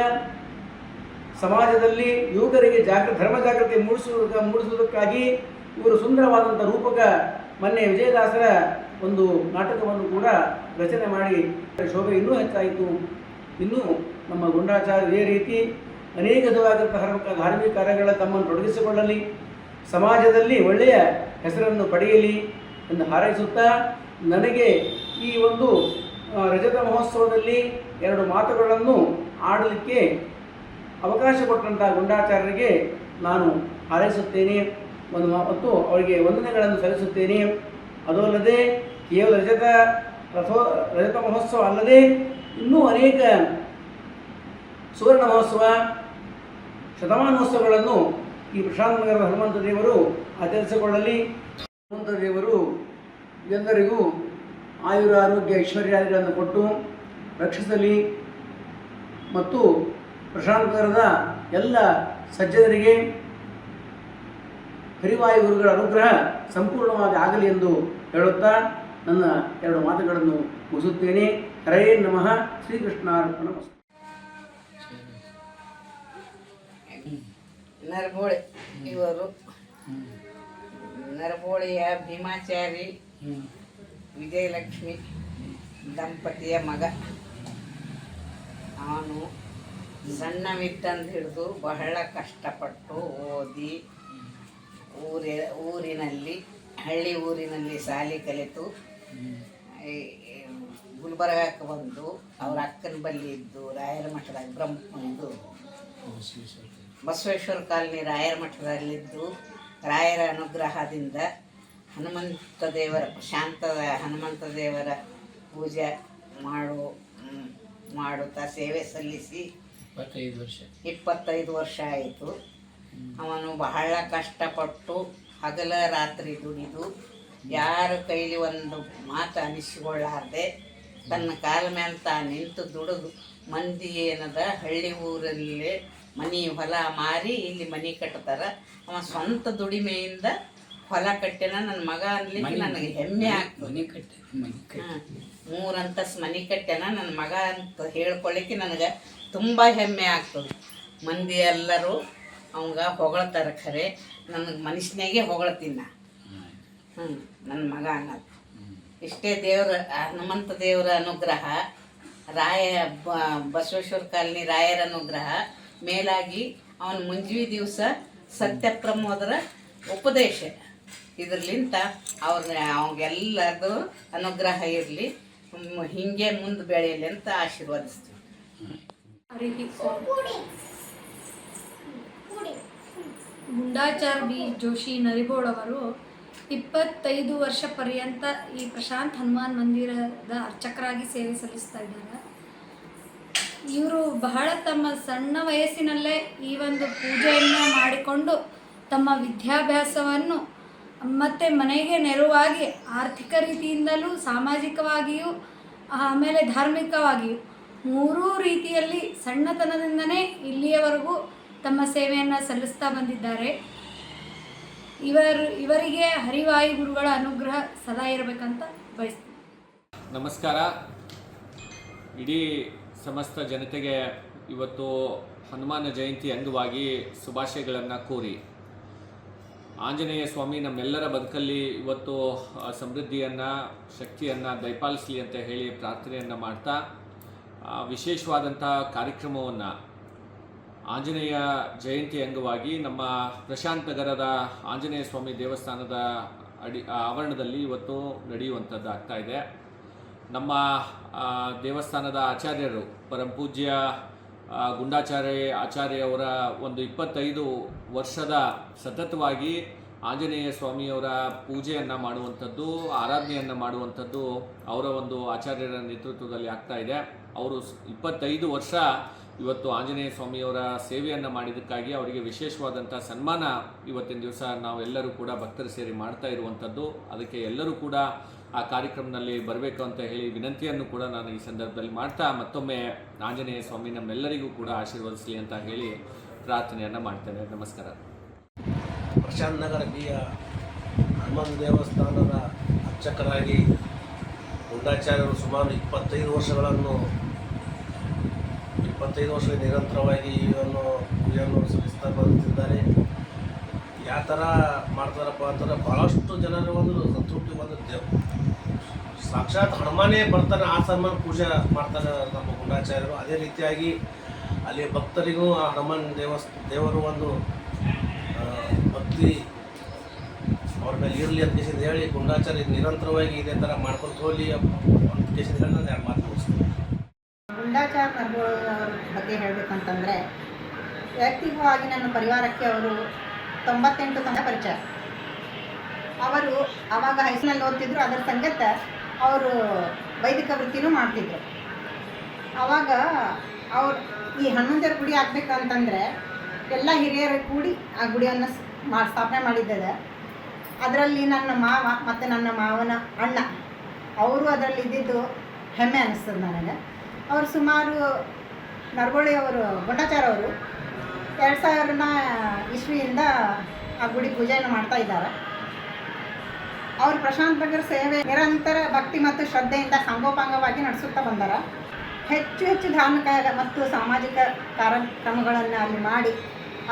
[SPEAKER 4] ಸಮಾಜದಲ್ಲಿ ಯುವಕರಿಗೆ ಧರ್ಮ ಜಾಗೃತಿ ಮೂಡಿಸುವುದಕ್ಕಾಗಿ ಇವರು ಸುಂದರವಾದಂಥ ರೂಪಕ, ಮೊನ್ನೆ ವಿಜಯದಾಸರ ಒಂದು ನಾಟಕವನ್ನು ಕೂಡ ರಚನೆ ಮಾಡಿ ಶೋಭೆ ಇನ್ನೂ ಹೆಚ್ಚಾಯಿತು. ಇನ್ನೂ ನಮ್ಮ ಗುಂಡಾಚಾರ್ಯ ಇದೇ ರೀತಿ ಅನೇಕ ವಿಧವಾಗಿರುವಂತಹ ಧಾರ್ಮಿಕ ಕಾರ್ಯಗಳ ತಮ್ಮನ್ನು ತೊಡಗಿಸಿಕೊಳ್ಳಲಿ, ಸಮಾಜದಲ್ಲಿ ಒಳ್ಳೆಯ ಹೆಸರನ್ನು ಪಡೆಯಲಿ ಎಂದು ಹಾರೈಸುತ್ತಾ, ನನಗೆ ಈ ಒಂದು ರಜತ ಮಹೋತ್ಸವದಲ್ಲಿ 2 ಮಾತುಗಳನ್ನು ಆಡಲಿಕ್ಕೆ ಅವಕಾಶ ಕೊಟ್ಟಂಥ ಗುಂಡಾಚಾರ್ಯರಿಗೆ ನಾನು ಹಾರೈಸುತ್ತೇನೆ ಮತ್ತು ಅವರಿಗೆ ವಂದನೆಗಳನ್ನು ಸಲ್ಲಿಸುತ್ತೇನೆ. ಅದು ಅಲ್ಲದೆ ಕೇವಲ ರಜತ ಮಹೋತ್ಸವ ಅಲ್ಲದೆ ಇನ್ನೂ ಅನೇಕ ಸುವರ್ಣ ಮಹೋತ್ಸವ, ಶತಮಾನೋತ್ಸವಗಳನ್ನು ಈ ಪ್ರಶಾಂತ ನಗರದ ಹನುಮಂತ ದೇವರು ಆಚರಿಸಿಕೊಳ್ಳಲಿ. ಹನುಮಂತ ದೇವರು ಎಲ್ಲರಿಗೂ ಆಯುರ, ಆರೋಗ್ಯ, ಐಶ್ವರ್ಯಾದಿಗಳನ್ನು ಕೊಟ್ಟು ರಕ್ಷಿಸಲಿ ಮತ್ತು ಪ್ರಶಾಂತ ನಗರದ ಎಲ್ಲ ಸಜ್ಜನರಿಗೆ ಹರಿವಾಯು ಗುರುಗಳ ಅನುಗ್ರಹ ಸಂಪೂರ್ಣವಾಗಿ ಆಗಲಿ ಎಂದು ಹೇಳುತ್ತಾ ನನ್ನ 2 ಮಾತುಗಳನ್ನು ಮುಗಿಸುತ್ತೇನೆ. ಹರೇ ನಮಃ. ಶ್ರೀಕೃಷ್ಣಾರ್ಪಣಮಸ್ತು.
[SPEAKER 10] ನರಬೋಳಿ ಇವರು ನರಬೋಳಿಯ ಭೀಮಾಚಾರಿ ವಿಜಯಲಕ್ಷ್ಮಿ ದಂಪತಿಯ ಮಗ. ಅವನು ಸಣ್ಣವಿದ್ದಂದು ಹಿಡಿದು ಬಹಳ ಕಷ್ಟಪಟ್ಟು ಓದಿ ಊರಿನಲ್ಲಿ ಹಳ್ಳಿ ಊರಿನಲ್ಲಿ ಶಾಲೆ ಕಲಿತು ಗುಲ್ಬರ್ಗಕ್ಕೆ ಬಂದು ಅವ್ರ ಅಕ್ಕನ ಬಲ್ಲಿ ಇದ್ದು ರಾಯರ ಮಠದಾಗ ಬಸವೇಶ್ವರ ಕಾಲನಿ ರಾಯರ ಮಠದಲ್ಲಿದ್ದು ರಾಯರ ಅನುಗ್ರಹದಿಂದ ಹನುಮಂತ ದೇವರ ಶಾಂತದ ಹನುಮಂತ ದೇವರ ಪೂಜೆ ಮಾಡುತ್ತಾ ಸೇವೆ ಸಲ್ಲಿಸಿ 25 ವರ್ಷ ಆಯಿತು. ಅವನು ಬಹಳ ಕಷ್ಟಪಟ್ಟು ಹಗಲ ರಾತ್ರಿ ದುಡಿದು ಯಾರ ಕೈಲಿ ಒಂದು ಮಾತು ಅನಿಸಿಕೊಳ್ಳಾರ್ದೆ ತನ್ನ ಕಾಲ ಮೇಲೆ ತಾನು ನಿಂತು ದುಡಿದು ಮಂದಿ ಏನದ ಹಳ್ಳಿ ಊರಲ್ಲೇ ಮನೆ ಹೊಲ ಮಾರಿ ಇಲ್ಲಿ ಮನೆ ಕಟ್ತಾರ. ಅವ ಸ್ವಂತ ದುಡಿಮೆಯಿಂದ ಹೊಲ ಕಟ್ಟಿನ ನನ್ನ ಮಗ ಅನ್ಲಿಕ್ಕೆ ನನಗೆ ಹೆಮ್ಮೆ ಆಗ್ತದೆ. 3 ಅಂತಸ್ತು ಮನೆ ಕಟ್ಟ್ಯಾನ ನನ್ನ ಮಗ ಅಂತ ಹೇಳ್ಕೊಳ್ಳಿಕ್ಕೆ ನನಗೆ ತುಂಬ ಹೆಮ್ಮೆ ಆಗ್ತದೆ. ಮಂದಿ ಎಲ್ಲರೂ ಅವಂಗ ಹೊಗಳ್ತಾರೆ, ಖರೆ ನನಗೆ ಮನುಷ್ಯನಾಗೆ ಹೊಗಳ್ತೀನಿ ನಾ. ನನ್ನ ಮಗ ಅನ್ನೋದು ಇಷ್ಟೇ. ಹನುಮಂತ ದೇವರ ಅನುಗ್ರಹ, ಬಸವೇಶ್ವರ ಕಾಲನಿ ರಾಯರ ಅನುಗ್ರಹ ಮೇಲಾಗಿ ಅವನ ಮುಂಜಿ ದಿವಸ ಸತ್ಯಪ್ರಮೋದರ ಉಪದೇಶ, ಇದರ್ಲಿಂತ ಅವಂಗೆಲ್ಲರದು ಅನುಗ್ರಹ ಇರಲಿ, ಹಿಂಗೆ ಮುಂದೆ ಬೆಳೆಯಲಿ ಅಂತ ಆಶೀರ್ವದಿಸ್ತೀವಿ.
[SPEAKER 11] ಗುಂಡಾಚಾರ್ ಬಿ ಜೋಶಿ ನರಿಬೋಳ್ ಅವರು 25 ವರ್ಷ ಪರ್ಯಂತ ಈ ಪ್ರಶಾಂತ್ ಹನುಮಾನ್ ಮಂದಿರದ ಅರ್ಚಕರಾಗಿ ಸೇವೆ ಸಲ್ಲಿಸ್ತಾ ಇದ್ದಾರೆ. ಇವರು ಬಹಳ ತಮ್ಮ ಸಣ್ಣ ವಯಸ್ಸಿನಲ್ಲೇ ಈ ಒಂದು ಪೂಜೆಯನ್ನು ಮಾಡಿಕೊಂಡು ತಮ್ಮ ವಿದ್ಯಾಭ್ಯಾಸವನ್ನು ಮತ್ತು ಮನೆಗೆ ನೆರವಾಗಿ ಆರ್ಥಿಕ ರೀತಿಯಿಂದಲೂ ಸಾಮಾಜಿಕವಾಗಿಯೂ ಆಮೇಲೆ ಧಾರ್ಮಿಕವಾಗಿಯೂ 3 ರೀತಿಯಲ್ಲಿ ಸಣ್ಣತನದಿಂದನೇ ಇಲ್ಲಿಯವರೆಗೂ ತಮ್ಮ ಸೇವೆಯನ್ನು ಸಲ್ಲಿಸ್ತಾ ಬಂದಿದ್ದಾರೆ. ಇವರಿಗೆ ಹರಿವಾಯು ಗುರುಗಳ ಅನುಗ್ರಹ ಸದಾ ಇರಬೇಕಂತ ಬಯಸ್ತೀನಿ.
[SPEAKER 12] ನಮಸ್ಕಾರ. ಇಡೀ ಸಮಸ್ತ ಜನತೆಗೆ ಇವತ್ತು ಹನುಮಾನ ಜಯಂತಿ ಅಂಗವಾಗಿ ಶುಭಾಶಯಗಳನ್ನು ಕೋರಿ, ಆಂಜನೇಯ ಸ್ವಾಮಿ ನಮ್ಮೆಲ್ಲರ ಬದುಕಲ್ಲಿ ಇವತ್ತು ಸಮೃದ್ಧಿಯನ್ನು ಶಕ್ತಿಯನ್ನು ದಯಪಾಲಿಸಲಿ ಅಂತ ಹೇಳಿ ಪ್ರಾರ್ಥನೆಯನ್ನು ಮಾಡ್ತಾ, ವಿಶೇಷವಾದಂಥ ಕಾರ್ಯಕ್ರಮವನ್ನು ಆಂಜನೇಯ ಜಯಂತಿ ಅಂಗವಾಗಿ ನಮ್ಮ ಪ್ರಶಾಂತ್ ನಗರದ ಆಂಜನೇಯ ಸ್ವಾಮಿ ದೇವಸ್ಥಾನದ ಆವರಣದಲ್ಲಿ ಇವತ್ತು ನಡೆಯುವಂಥದ್ದು ಆಗ್ತಾಯಿದೆ. ನಮ್ಮ ದೇವಸ್ಥಾನದ ಆಚಾರ್ಯರು ಪರಮಪೂಜ್ಯ ಆಚಾರ್ಯವರ ಒಂದು 25 ವರ್ಷದ ಸತತವಾಗಿ ಆಂಜನೇಯ ಸ್ವಾಮಿಯವರ ಪೂಜೆಯನ್ನು ಮಾಡುವಂಥದ್ದು, ಆರಾಧನೆಯನ್ನು ಮಾಡುವಂಥದ್ದು ಅವರ ಒಂದು ಆಚಾರ್ಯರ ನೇತೃತ್ವದಲ್ಲಿ ಆಗ್ತಾಯಿದೆ. ಅವರು 25 ವರ್ಷ ಇವತ್ತು ಆಂಜನೇಯ ಸ್ವಾಮಿಯವರ ಸೇವೆಯನ್ನು ಮಾಡಿದ್ದಕ್ಕಾಗಿ ಅವರಿಗೆ ವಿಶೇಷವಾದಂಥ ಸನ್ಮಾನ ಇವತ್ತಿನ ದಿವಸ ನಾವೆಲ್ಲರೂ ಕೂಡ ಭಕ್ತರು ಸೇರಿ ಮಾಡ್ತಾ ಇರುವಂಥದ್ದು. ಅದಕ್ಕೆ ಎಲ್ಲರೂ ಕೂಡ ಆ ಕಾರ್ಯಕ್ರಮದಲ್ಲಿ ಬರಬೇಕು ಅಂತ ಹೇಳಿ ವಿನಂತಿಯನ್ನು ಕೂಡ ನಾನು ಈ ಸಂದರ್ಭದಲ್ಲಿ ಮಾಡ್ತಾ, ಮತ್ತೊಮ್ಮೆ ಆಂಜನೇಯ ಸ್ವಾಮಿ ನಮ್ಮೆಲ್ಲರಿಗೂ ಕೂಡ ಆಶೀರ್ವದಿಸಲಿ ಅಂತ ಹೇಳಿ ಪ್ರಾರ್ಥನೆಯನ್ನು ಮಾಡ್ತೇನೆ. ನಮಸ್ಕಾರ.
[SPEAKER 13] ಪ್ರಶಾಂತ್ ನಗರ ಬಿಯ ಹನುಮಾನ್ ದೇವಸ್ಥಾನದ ಅರ್ಚಕರಾಗಿ ಗುಂಡಾಚಾರ್ಯರು ಸುಮಾರು 25 ವರ್ಷಗಳು ನಿರಂತರವಾಗಿ ಪೂಜೆಯನ್ನು ಸಲ್ಲಿಸ್ತಾ ಬರುತ್ತಿದ್ದಾರೆ. ಯಾವ ಥರ ಮಾಡ್ತಾರಪ್ಪ ಅಂತಂದ್ರೆ ಭಾಳಷ್ಟು ಜನರ ಒಂದು ಸಂತೃಪ್ತಿ, ಒಂದು ಸಾಕ್ಷಾತ್ ಹನುಮಾನೇ ಬರ್ತಾನೆ ಆ ಸನ್ಮಾನ ಪೂಜೆ ಮಾಡ್ತಾರೆ ನಮ್ಮ ಗುಂಡಾಚಾರ್ಯರು. ಅದೇ ರೀತಿಯಾಗಿ ಅಲ್ಲಿ ಭಕ್ತರಿಗೂ ಆ ಹನುಮಾನ್ ದೇವರು ಒಂದು ಭಕ್ತಿ ಅವ್ರ ಮೇಲೆ ಇರಲಿ ಅಂತ ಕೇಸಿಂದ ಹೇಳಿ ಗುಂಡಾಚಾರ್ಯ ನಿರಂತರವಾಗಿ ಇದೇ ಥರ ಮಾಡ್ಕೊಂಡು ಹೋಗಲಿ ಅಂತ ಕೇಸಿಂದ ಹೇಳಿ ನಾನು 2 ಮಾತು ಮುಗಿಸ್ತೀನಿ.
[SPEAKER 14] ಗುಂಡಾಚಾರ್ ನರ್ಬೋಳ್ ಅವ್ರ ಬಗ್ಗೆ ಹೇಳಬೇಕಂತಂದರೆ, ವೈಯಕ್ತಿಕವಾಗಿ ನನ್ನ ಪರಿವಾರಕ್ಕೆ ಅವರು 98 ಪರಿಚಯ. ಅವರು ಆವಾಗ ಹೈಸ್ಕೂಲಲ್ಲಿ ಓದ್ತಿದ್ರು, ಅದರ ಸಂಗತ ಅವರು ವೈದಿಕ ವೃತ್ತಿನೂ ಮಾಡ್ತಿದ್ರು. ಆವಾಗ ಅವ್ರು ಈ ಹನುಮಂತರ ಗುಡಿ ಆಗಬೇಕಂತಂದರೆ ಎಲ್ಲ ಹಿರಿಯರು ಕೂಡಿ ಆ ಗುಡಿಯನ್ನು ಸ್ಥಾಪನೆ ಮಾಡಿದ್ದಾರೆ. ಅದರಲ್ಲಿ ನನ್ನ ಮಾವ ಮತ್ತು ನನ್ನ ಮಾವನ ಅಣ್ಣ ಅವರು ಅದರಲ್ಲಿ ಇದ್ದಿದ್ದು ಹೆಮ್ಮೆ ಅನ್ನಿಸ್ತದೆ ನನಗೆ. ಅವರು ಸುಮಾರು ನರಬೋಳಿ ಅವರು ಗುಂಡಾಚಾರ ಅವರು 2000 ಇಸ್ವಿಯಿಂದ ಆ ಗುಡಿ ಪೂಜೆಯನ್ನು ಮಾಡ್ತಾ ಇದ್ದಾರೆ. ಅವರು ಪ್ರಶಾಂತ್ ನಗರ ಸೇವೆ ನಿರಂತರ ಭಕ್ತಿ ಮತ್ತು ಶ್ರದ್ಧೆಯಿಂದ ಸಂಗೋಪಾಂಗವಾಗಿ ನಡೆಸುತ್ತಾ ಬಂದಾರ. ಹೆಚ್ಚು ಧಾರ್ಮಿಕ ಮತ್ತು ಸಾಮಾಜಿಕ ಕಾರ್ಯಕ್ರಮಗಳನ್ನು ಅಲ್ಲಿ ಮಾಡಿ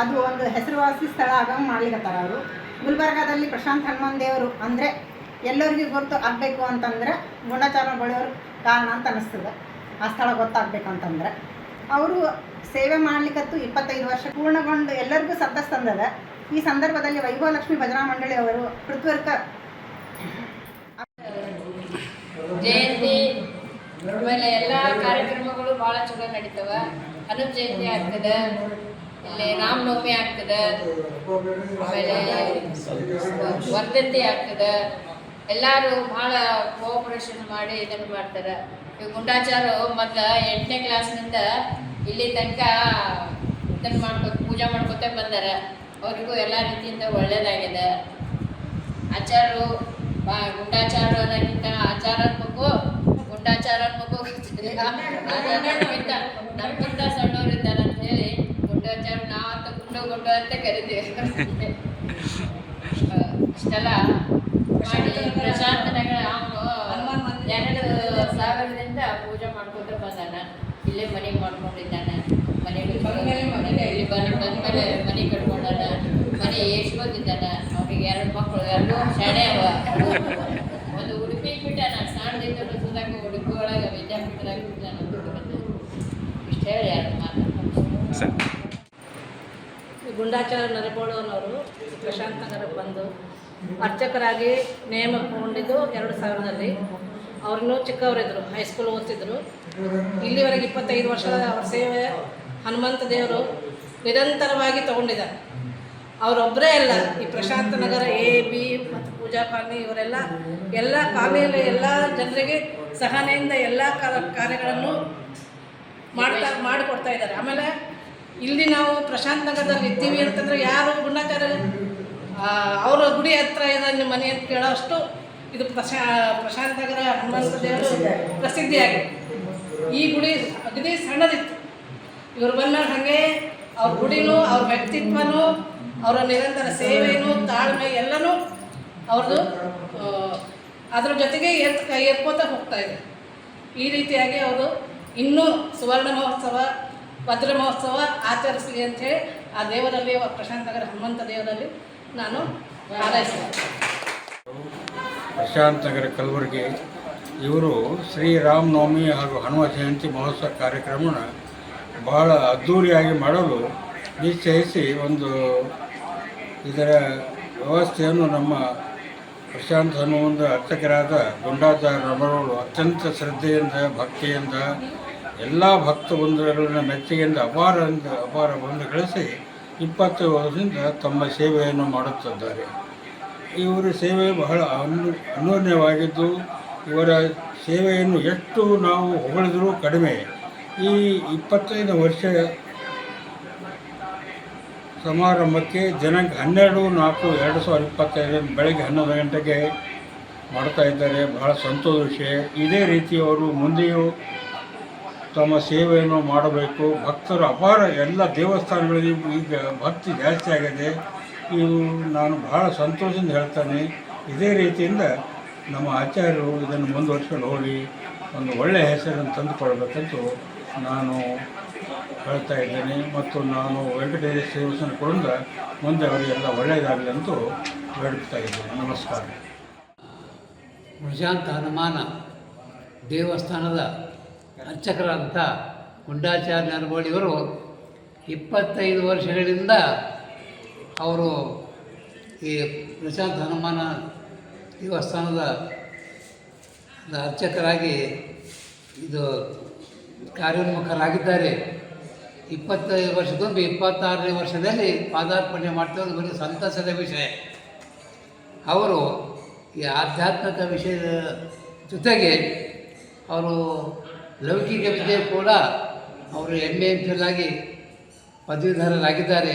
[SPEAKER 14] ಅದು ಒಂದು ಹೆಸರುವಾಸಿ ಸ್ಥಳ ಆಗಂಗೆ ಮಾಡ್ಲಿಕತ್ತಾರ ಅವರು. ಗುಲ್ಬರ್ಗಾದಲ್ಲಿ ಪ್ರಶಾಂತ್ ಹನುಮಾನ್ ದೇವರು ಅಂದರೆ ಎಲ್ಲರಿಗೂ ಗೊತ್ತು ಆಗಬೇಕು ಅಂತಂದ್ರೆ ಗುಂಡಾಚಾರ ಬಳಿಯವರು ಕಾರಣ ಅಂತ ಅನ್ನಿಸ್ತದೆ. ಆ ಸ್ಥಳ ಗೊತ್ತಾಗಬೇಕಂತಂದ್ರೆ ಅವರು ಸೇವೆ ಮಾಡಲಿಕ್ಕತ್ತು 25 ವರ್ಷ ಪೂರ್ಣಗೊಂಡು ಎಲ್ಲರಿಗೂ ಸಂತಸ ತಂದದ. ಈ ಸಂದರ್ಭದಲ್ಲಿ ವೈಭವಲಕ್ಷ್ಮಿ ಭಜನಾ ಮಂಡಳಿ ಅವರು ಪೃಥ್ವರ್ಕ
[SPEAKER 11] ಜಯಂತಿ ಆಮೇಲೆ ಎಲ್ಲ ಕಾರ್ಯಕ್ರಮಗಳು ಭಾಳ ಚಲೋ ನಡೀತವ. ಹನುಮ ಜಯಂತಿ ಆಗ್ತದೆ, ಇಲ್ಲಿ ರಾಮನವಮಿ ಆಗ್ತದೆ, ಆಮೇಲೆ ವರ್ಧಂತಿ ಆಗ್ತದೆ. ಎಲ್ಲರೂ ಭಾಳ ಕೋಆಪರೇಷನ್ ಮಾಡಿ ಇದನ್ನು ಮಾಡ್ತಾರೆ. ಈ ಗುಂಡಾಚಾರ ಮೊದಲು 8ನೇ ಕ್ಲಾಸ್ನಿಂದ ಇಲ್ಲಿ ತನಕ ಇದನ್ನು ಪೂಜೆ ಮಾಡ್ಕೊತ ಬಂದಾರ. ಅವರಿಗೂ ಎಲ್ಲ ರೀತಿಯಿಂದ ಒಳ್ಳೆಯದಾಗಿದೆ. ಆಚಾರರು ಗುಂಡಾಚಾರ ಅನ್ನೋಕ್ಕಿಂತ ಆಚಾರ ಅನ್ಬೇಕು, ಗುಂಡಾಚಾರ ಅನ್ಬೇಕು. ನಮ್ಗಿಂತ ಸಣ್ಣವರಿದ್ದಾರೆ ಅಂತ ಹೇಳಿ ಗುಂಡಾಚಾರ ನಾವಂತ ಗುಂಡು ಅಂತ ಕರಿತೀವಿ. ಇಷ್ಟೆಲ್ಲ ಮಾಡಿ ಪ್ರಶಾಂತ ನಗರ ಅವನು 2000ರಿಂದ ಪೂಜೆ ಮಾಡ್ಕೊತ ಬಂದಾನ. ಇಲ್ಲೇ ಮನೆಗೆ ಮಾಡ್ಕೊಂಡಿದ್ದಾನೆ. ಮನೆಗೆ ಇಲ್ಲಿ ಬಂದಮೇಲೆ ಮನೆ ಕಟ್ಕೊಂಡಾನ. ಮನೆ ಏರ್ಸ್ಕೊಂಡಿದ್ದಾನೆ. ಅವ್ರಿಗೆ 2 ಮಕ್ಕಳು, 2 ಶಾಣೆ ಅವ. ಒಂದು ಉಡುಪಿ ಬಿಟ್ಟಾನ, ಸಣ್ಣದಿದ್ದರು ಸುಧಾಕ ಉಡುಪಿ ಒಳಗೆ ವಿದ್ಯಾಪೀಠದಾಗ ಬಿಟ್ಟಾನ. ಇಷ್ಟು ಹೇಳಿ 2 ಮಾತು.
[SPEAKER 15] ಗುಂಡಾಚಾರ ನರಬೋಳನವರು ಪ್ರಶಾಂತ್ ನಗರಕ್ಕೆ ಬಂದು ಅರ್ಚಕರಾಗಿ ನೇಮಕೊಂಡಿದ್ದು 2000ರಲ್ಲಿ. ಅವ್ರನ್ನೂ ಚಿಕ್ಕವರಿದ್ದರು, ಹೈಸ್ಕೂಲ್ ಓದ್ತಿದ್ರು. ಇಲ್ಲಿವರೆಗೆ 25 ವರ್ಷದ ಅವ್ರ ಸೇವೆ ಹನುಮಂತ ದೇವರು ನಿರಂತರವಾಗಿ ತಗೊಂಡಿದ್ದಾರೆ. ಅವರೊಬ್ಬರೇ ಅಲ್ಲ, ಈ ಪ್ರಶಾಂತ ನಗರ A, B ಮತ್ತು ಪೂಜಾ ಕಾಲನಿ ಇವರೆಲ್ಲ ಎಲ್ಲ ಕಾಲನಿಯಲ್ಲಿ ಎಲ್ಲ ಜನರಿಗೆ ಸಹನೆಯಿಂದ ಎಲ್ಲ ಕಾರ್ಯಗಳನ್ನು ಮಾಡಿಕೊಡ್ತಾ ಇದ್ದಾರೆ. ಆಮೇಲೆ ಇಲ್ಲಿ ನಾವು ಪ್ರಶಾಂತ್ ನಗರದಲ್ಲಿ ಇದ್ದೀವಿ ಅಂತಂದರೆ ಯಾರು ಗುಂಡಾಚಾರ ಅವರ ಗುಡಿ ಹತ್ರ ಇದೆ ನಿಮ್ಮ ಮನೆ ಅಂತ ಕೇಳೋಷ್ಟು ಇದು ಪ್ರಶಾಂತ್ ನಗರ ಹನುಮಂತ ದೇವರು ಪ್ರಸಿದ್ಧಿಯಾಗಿದೆ. ಈ ಗುಡಿ ಅಗದಿ ಸಣ್ಣದಿತ್ತು. ಇವರು ಬಂದಾಗ ಹಾಗೆ ಅವ್ರ ಗುಡಿನೂ, ಅವ್ರ ವ್ಯಕ್ತಿತ್ವನೂ, ಅವರ ನಿರಂತರ ಸೇವೆಯೂ, ತಾಳ್ಮೆ ಎಲ್ಲನೂ ಅವ್ರದ್ದು ಅದ್ರ ಜೊತೆಗೆ ಏರ್ಕೋತಾ ಹೋಗ್ತಾ ಇದೆ. ಈ ರೀತಿಯಾಗಿ ಅವರು ಇನ್ನೂ ಸುವರ್ಣ ಮಹೋತ್ಸವ, ಭದ್ರ ಮಹೋತ್ಸವ ಆಚರಿಸಲಿ ಅಂಥೇಳಿ ಆ ದೇವರಲ್ಲಿ, ಪ್ರಶಾಂತ್ ನಗರ ಹನುಮಂತ ದೇವರಲ್ಲಿ ನಾನು ಹಾರೈಸ್ತೇನೆ.
[SPEAKER 16] ಪ್ರಶಾಂತ್ ನಗರ ಕಲಬುರಗಿ ಇವರು ಶ್ರೀರಾಮನವಮಿ ಹಾಗೂ ಹನುಮ ಜಯಂತಿ ಮಹೋತ್ಸವ ಕಾರ್ಯಕ್ರಮನ ಬಹಳ ಅದ್ಧೂರಿಯಾಗಿ ಮಾಡಲು ನಿಶ್ಚಯಿಸಿ ಇದರ ವ್ಯವಸ್ಥೆಯನ್ನು ನಮ್ಮ ಪ್ರಶಾಂತ್ ಹನುಮಂತ ಅರ್ಚಕರಾದ ಗುಂಡಾಚಾರ ರಮಣರು ಅತ್ಯಂತ ಶ್ರದ್ಧೆಯಿಂದ, ಭಕ್ತಿಯಿಂದ, ಎಲ್ಲ ಭಕ್ತ ಬಂಧುಗಳನ್ನು ಮೆಚ್ಚುಗೆಯಿಂದ ಅಪಾರ ಬಂದು ಗಳಿಸಿ 20 ವರ್ಷದಿಂದ ತಮ್ಮ ಸೇವೆಯನ್ನು ಮಾಡುತ್ತಿದ್ದಾರೆ. ಇವರ ಸೇವೆ ಬಹಳ ಅನ್ಯೋನ್ಯವಾಗಿದ್ದು, ಇವರ ಸೇವೆಯನ್ನು ಎಷ್ಟು ನಾವು ಹೊಗಳಿದರೂ ಕಡಿಮೆ. ಈ 25 ವರ್ಷ ಸಮಾರಂಭಕ್ಕೆ ದಿನಾಂಕ 12/4/2025 ಬೆಳಗ್ಗೆ 11 ಗಂಟೆಗೆ ಮಾಡ್ತಾ ಇದ್ದಾರೆ. ಬಹಳ ಸಂತೋಷ ವಿಷಯ. ಇದೇ ರೀತಿ ಅವರು ಮುಂದೆಯೂ ತಮ್ಮ ಸೇವೆಯನ್ನು ಮಾಡಬೇಕು. ಭಕ್ತರು ಅಪಾರ, ಎಲ್ಲ ದೇವಸ್ಥಾನಗಳಲ್ಲಿ ಈಗ ಭಕ್ತಿ ಜಾಸ್ತಿ ಆಗಿದೆ. ಇವು ನಾನು ಬಹಳ ಸಂತೋಷದಿಂದ ಹೇಳ್ತಾನೆ. ಇದೇ ರೀತಿಯಿಂದ ನಮ್ಮ ಆಚಾರ್ಯರು ಇದನ್ನು ಮುಂದುವರ್ಸ್ಕೊಂಡು ಹೋಗಿ ಒಂದು ಒಳ್ಳೆಯ ಹೆಸರನ್ನು ತಂದುಕೊಳ್ಬೇಕಂತೂ ನಾನು ಹೇಳ್ತಾ ಇದ್ದೇನೆ. ಮತ್ತು ನಾನು ವೆಂಕಟೇಶ ದೇವಸ್ಥಾನ ಕೊಡುಂದ ಮುಂದೆ ಅವರಿಗೆಲ್ಲ ಒಳ್ಳೆಯದಾಗಲಿ ಅಂತೂ ಬೇಡುತ್ತಾ ಇದ್ದೇನೆ. ನಮಸ್ಕಾರ.
[SPEAKER 17] ಪ್ರಶಾಂತ ಹನುಮಾನ ದೇವಸ್ಥಾನದ ಅರ್ಚಕರಂಥ ಗುಂಡಾಚಾರ್ಯ ನರಬೋಳಿಯವರು 25 ವರ್ಷಗಳಿಂದ ಅವರು ಈ ಪ್ರಶಾಂತ ಹನುಮಾನ ದೇವಸ್ಥಾನದ ಅರ್ಚಕರಾಗಿ ಇದು ಕಾರ್ಯೋನ್ಮುಖರಾಗಿದ್ದಾರೆ. 25 ವರ್ಷಕ್ಕೊಮ್ಮೆ 26ನೇ ವರ್ಷದಲ್ಲಿ ಪಾದಾರ್ಪಣೆ ಮಾಡ್ತಿರೋದು ಬರೀ ಸಂತಸದ ವಿಷಯ. ಅವರು ಈ ಆಧ್ಯಾತ್ಮಿಕ ವಿಷಯದ ಜೊತೆಗೆ ಅವರು ಲೌಕಿಕ ವಿದ್ಯೆ ಕೂಡ ಅವರು MA ಆಗಿ ಪದವೀಧರರಾಗಿದ್ದಾರೆ.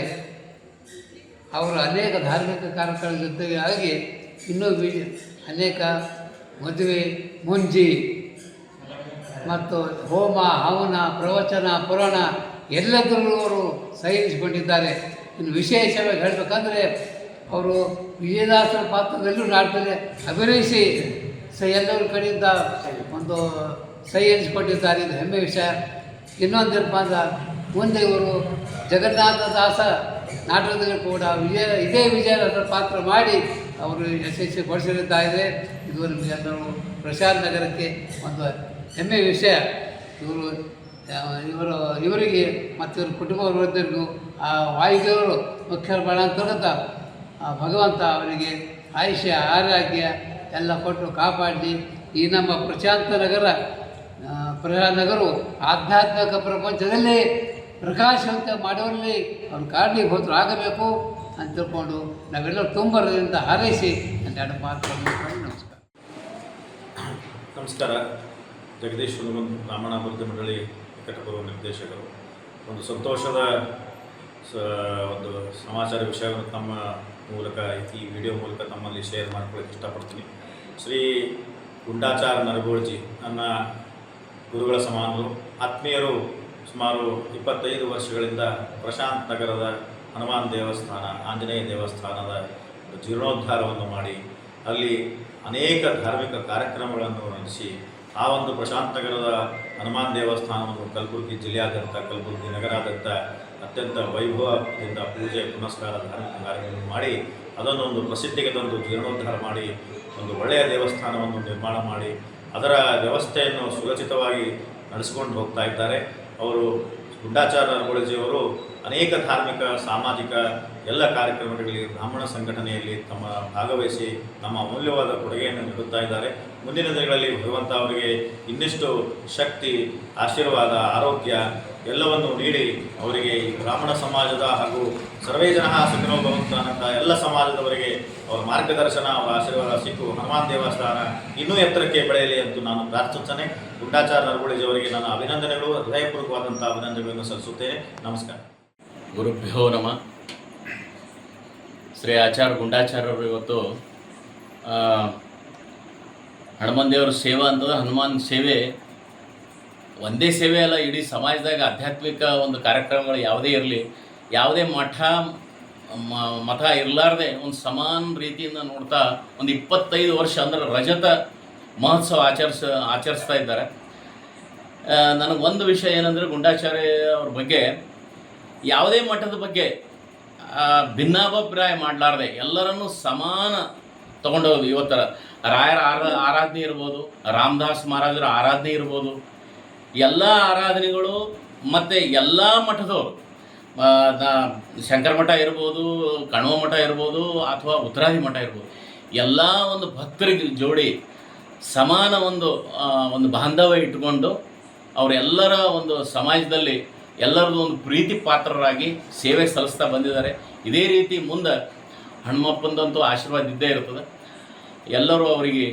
[SPEAKER 17] ಅವರು ಅನೇಕ ಧಾರ್ಮಿಕ ಕಾರ್ಯಕ್ರಮಗಳ ಜೊತೆಗೆ ಆಗಿ ಇನ್ನೂ ಅನೇಕ ಮದುವೆ, ಮುಂಜಿ ಮತ್ತು ಹೋಮ, ಹವನ, ಪ್ರವಚನ, ಪುರಾಣ ಎಲ್ಲದರಲ್ಲೂ ಅವರು ಸಹಿಸಿಕೊಂಡಿದ್ದಾರೆ. ಇನ್ನು ವಿಶೇಷವಾಗಿ ಹೇಳಬೇಕಂದ್ರೆ ಅವರು ವಿಜಯದಾಸರ ಪಾತ್ರದಲ್ಲೂ ನಾಟಕದಲ್ಲಿ ಅಭಿನಯಿಸಿ ಎಲ್ಲರ ಕಡೆಯಿಂದ ಒಂದು ಸಹಿ ಎನಿಸಿಕೊಂಡಿದ್ದಾರೆ. ಇದು ಹೆಮ್ಮೆ ವಿಷಯ. ಇನ್ನೊಂದೇನಪ್ಪ ಅಂದ್ರೆ ಮುಂದೆ ಇವರು ಜಗನ್ನಾಥ ದಾಸ ನಾಟಕದಲ್ಲಿ ಕೂಡ ಇದೇ ವಿಜಯದ ಪಾತ್ರ ಮಾಡಿ ಅವರು ಯಶಸ್ವಿಗೊಳಿಸಲಿದ್ದಾರೆ. ಇದು ನಮಗೆಲ್ಲರೂ ಪ್ರಶಾಂತ್ ನಗರಕ್ಕೆ ಒಂದು ಹೆಮ್ಮೆಯ ವಿಷಯ. ಇವರಿಗೆ ಮತ್ತು ಇವ್ರ ಕುಟುಂಬ ವರ್ಗದವರಿಗೂ ಆ ವಾಯುದೇವರು ಮುಖ್ಯ ಬಾಣಾಂತರ್ಗತ ಭಗವಂತ ಅವರಿಗೆ ಆಯುಷ್ಯ ಆರೋಗ್ಯ ಎಲ್ಲ ಕೊಟ್ಟು ಕಾಪಾಡಿ ಈ ನಮ್ಮ ಪ್ರಶಾಂತ ನಗರವು ಆಧ್ಯಾತ್ಮಿಕ ಪ್ರಪಂಚದಲ್ಲಿ ಪ್ರಕಾಶವಂತ ಮಾಡುವಲ್ಲಿ ಅವ್ರು ಕಾರಣೀಭೂತರು ಆಗಬೇಕು ಅಂತ ತಿಳ್ಕೊಂಡು ನಾವೆಲ್ಲರೂ ತುಂಬರದಿಂದ ಹಾರೈಸಿ ನನ್ನ ಎರಡು ಮಾತುಗಳನ್ನು ನಮಸ್ಕಾರ.
[SPEAKER 18] ನಮಸ್ಕಾರ. ಜಗದೀಶ್ ರಾಮನಾಭಿವೃದ್ಧಿ ಮಂಡಳಿ ನಿಕಟಪೂರ್ವ ನಿರ್ದೇಶಕರು. ಒಂದು ಸಂತೋಷದ ಒಂದು ಸಮಾಚಾರ ವಿಷಯವನ್ನು ತಮ್ಮ ಮೂಲಕ ಈ ವಿಡಿಯೋ ಮೂಲಕ ತಮ್ಮಲ್ಲಿ ಶೇರ್ ಮಾಡ್ಕೊಳ್ಳೋಕ್ಕೆ ಇಷ್ಟಪಡ್ತೀನಿ. ಶ್ರೀ ಗುಂಡಾಚಾರ್ ನರಗೋಳ್ಜಿ ನನ್ನ ಗುರುಗಳ ಸಮಾನರು, ಆತ್ಮೀಯರು. ಸುಮಾರು 25 ವರ್ಷಗಳಿಂದ ಪ್ರಶಾಂತ್ ನಗರದ ಹನುಮಾನ್ ದೇವಸ್ಥಾನ, ಆಂಜನೇಯ ದೇವಸ್ಥಾನದ ಜೀರ್ಣೋದ್ಧಾರವನ್ನು ಮಾಡಿ ಅಲ್ಲಿ ಅನೇಕ ಧಾರ್ಮಿಕ ಕಾರ್ಯಕ್ರಮಗಳನ್ನು ನಡೆಸಿ ಆ ಒಂದು ಪ್ರಶಾಂತ್ ನಗರದ ಹನುಮಾನ್ ದೇವಸ್ಥಾನವನ್ನು ಕಲಬುರಗಿ ಜಿಲ್ಲೆಯಾದ್ಯಂತ, ಕಲಬುರಗಿ ನಗರಾದ್ಯಂತ ಅತ್ಯಂತ ವೈಭವದಿಂದ ಪೂಜೆ ಪುನಸ್ಕಾರ ಧಾರ್ಮಿಕ ಕಾರ್ಯಗಳನ್ನು ಮಾಡಿ ಅದನ್ನು ಒಂದು ಪ್ರಸಿದ್ಧಿಗೆ ತಂದು ಜೀರ್ಣೋದ್ಧಾರ ಮಾಡಿ ಒಂದು ಒಳ್ಳೆಯ ದೇವಸ್ಥಾನವನ್ನು ನಿರ್ಮಾಣ ಮಾಡಿ ಅದರ ವ್ಯವಸ್ಥೆಯನ್ನು ಸುರಕ್ಷಿತವಾಗಿ ನಡೆಸಿಕೊಂಡು ಹೋಗ್ತಾ ಇದ್ದಾರೆ. ಅವರು ಗುಂಡಾಚಾರ ನರಗೋಳ್ಜಿಯವರು ಅನೇಕ ಧಾರ್ಮಿಕ, ಸಾಮಾಜಿಕ ಎಲ್ಲ ಕಾರ್ಯಕ್ರಮಗಳಲ್ಲಿ ಬ್ರಾಹ್ಮಣ ಸಂಘಟನೆಯಲ್ಲಿ ತಮ್ಮ ಭಾಗವಹಿಸಿ ನಮ್ಮ ಅಮೂಲ್ಯವಾದ ಕೊಡುಗೆಯನ್ನು ನೀಡುತ್ತಾ ಇದ್ದಾರೆ. ಮುಂದಿನ ದಿನಗಳಲ್ಲಿ ಭಗವಂತ ಅವರಿಗೆ ಇನ್ನಿಷ್ಟು ಶಕ್ತಿ, ಆಶೀರ್ವಾದ, ಆರೋಗ್ಯ ಎಲ್ಲವನ್ನು ನೀಡಿ ಅವರಿಗೆ ಈ ಬ್ರಾಹ್ಮಣ ಸಮಾಜದ ಹಾಗೂ ಸರ್ವೇ ಜನ ಸುಖಿನೋ ಭವಂತು ಅನ್ನೋ ಎಲ್ಲ ಸಮಾಜದವರಿಗೆ ಅವರ ಮಾರ್ಗದರ್ಶನ, ಅವರ ಆಶೀರ್ವಾದ ಸಿಕ್ಕು ಹನುಮಾನ್ ದೇವಸ್ಥಾನ ಇನ್ನೂ ಎತ್ತರಕ್ಕೆ ಬೆಳೆಯಲಿ ಅಂತ ನಾನು ಪ್ರಾರ್ಥಿಸುತ್ತೇನೆ. ಗುಂಡಾಚಾರ ನರಗೋಳ್ಜಿ ಅವರಿಗೆ ನನ್ನ ಅಭಿನಂದನೆಗಳು, ಹೃದಯಪೂರ್ವಕವಾದಂಥ ಅಭಿನಂದನೆಗಳನ್ನು ಸಲ್ಲಿಸುತ್ತೇನೆ. ನಮಸ್ಕಾರ.
[SPEAKER 19] ಗುರುಭ್ಯೋ ನಮಃ. ಶ್ರೀ ಆಚಾರ್ಯ ಗುಂಡಾಚಾರ್ಯರು ಇವತ್ತು ಹನುಮಾನ್ ದೇವರ ಸೇವಾ ಅಂತಂದ್ರೆ ಹನುಮಾನ್ ಸೇವೆ ಒಂದೇ ಸೇವೆ ಅಲ್ಲ, ಇಡೀ ಸಮಾಜದಾಗ ಆಧ್ಯಾತ್ಮಿಕ ಒಂದು ಕಾರ್ಯಕ್ರಮಗಳು ಯಾವುದೇ ಇರಲಿ, ಯಾವುದೇ ಮಠ ಇರಲಾರ್ದೆ ಒಂದು ಸಮಾನ ರೀತಿಯಿಂದ ನೋಡ್ತಾ ಒಂದು 25 ವರ್ಷ ಅಂದರೆ ರಜತ ಮಹೋತ್ಸವ ಆಚರಿಸ್ತಾ ಇದ್ದಾರೆ. ನನಗೊಂದು ವಿಷಯ ಏನಂದರೆ ಗುಂಡಾಚಾರ್ಯ ಅವ್ರ ಬಗ್ಗೆ ಯಾವುದೇ ಮಠದ ಬಗ್ಗೆ ಭಿನ್ನಾಭಿಪ್ರಾಯ ಮಾಡಲಾರ್ದೆ ಎಲ್ಲರನ್ನೂ ಸಮಾನ ತೊಗೊಂಡೋದು. ಇವತ್ತರ ರಾಯರ ಆರಾಧನೆ ಇರ್ಬೋದು, ರಾಮದಾಸ್ ಮಹಾರಾಜರ ಆರಾಧನೆ ಇರ್ಬೋದು, ಎಲ್ಲ ಆರಾಧನೆಗಳು ಮತ್ತು ಎಲ್ಲ ಮಠದವರು, ಶಂಕರ ಮಠ ಇರ್ಬೋದು, ಕಣ್ವ ಮಠ ಇರ್ಬೋದು, ಅಥವಾ ಉತ್ತರಾದಿ ಮಠ ಇರ್ಬೋದು, ಎಲ್ಲ ಒಂದು ಭಕ್ತರಿಗೆ ಜೋಡಿ ಸಮಾನ ಒಂದು ಬಾಂಧವ್ಯ ಇಟ್ಕೊಂಡು ಅವರೆಲ್ಲರ ಒಂದು ಸಮಾಜದಲ್ಲಿ ಎಲ್ಲರದ್ದು ಒಂದು ಪ್ರೀತಿ ಪಾತ್ರರಾಗಿ ಸೇವೆ ಸಲ್ಲಿಸ್ತಾ ಬಂದಿದ್ದಾರೆ. ಇದೇ ರೀತಿ ಮುಂದೆ ಹನುಮಪ್ಪಂದಂತೂ ಆಶೀರ್ವಾದ ಇದ್ದೇ ಇರ್ತದೆ. ಎಲ್ಲರೂ ಅವರಿಗೆ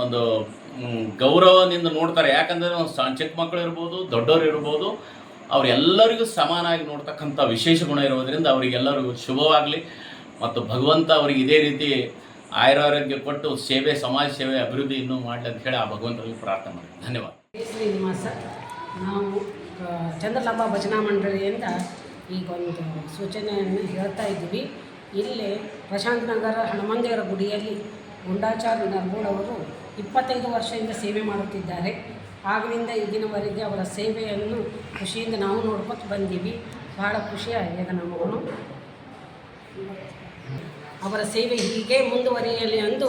[SPEAKER 19] ಒಂದು ಗೌರವದಿಂದ ನೋಡ್ತಾರೆ. ಯಾಕಂದರೆ ಒಂದು ಚಿಕ್ಕ ಮಕ್ಕಳು ಇರ್ಬೋದು, ದೊಡ್ಡವರು ಇರ್ಬೋದು, ಅವರೆಲ್ಲರಿಗೂ ಸಮಾನಾಗಿ ನೋಡ್ತಕ್ಕಂಥ ವಿಶೇಷ ಗುಣ ಇರೋದರಿಂದ ಅವರಿಗೆಲ್ಲರಿಗೂ ಶುಭವಾಗಲಿ ಮತ್ತು ಭಗವಂತ ಅವರಿಗೆ ಇದೇ ರೀತಿ ಆಯುರಾರೋಗ್ಯ ಕೊಟ್ಟು ಸೇವೆ, ಸಮಾಜ ಸೇವೆ, ಅಭಿವೃದ್ಧಿ ಇನ್ನೂ ಮಾಡಲಿ ಅಂತ ಹೇಳಿ ಆ ಭಗವಂತನಿಗೆ ಪ್ರಾರ್ಥನೆ ಮಾಡಿ. ಧನ್ಯವಾದ.
[SPEAKER 20] ಶ್ರೀನಿವಾಸ. ನಾವು ಚಂದ್ರಲಂಬ ಭಜನಾ ಮಂಡಳಿಯಿಂದ ಈಗ ಒಂದು ಸೂಚನೆಯನ್ನು ಹೇಳ್ತಾ ಇದ್ದೀವಿ. ಇಲ್ಲಿ ಪ್ರಶಾಂತ್ ನಗರ ಹನುಮಾನ್ ದೇವರ ಗುಡಿಯಲ್ಲಿ ಗುಂಡಾಚಾರ್ಯ ನರಗೋಳವರು 25 ವರ್ಷದಿಂದ ಸೇವೆ ಮಾಡುತ್ತಿದ್ದಾರೆ. ಆಗಿನಿಂದ ಈಗಿನವರೆಗೆ ಅವರ ಸೇವೆಯನ್ನು ಖುಷಿಯಿಂದ ನಾವು ನೋಡ್ಕೊತ ಬಂದೀವಿ. ಬಹಳ ಖುಷಿಯಾಗಿದೆ ನಮಗೂ. ಅವರ ಸೇವೆ ಹೀಗೆ ಮುಂದುವರಿಯಲಿ ಎಂದು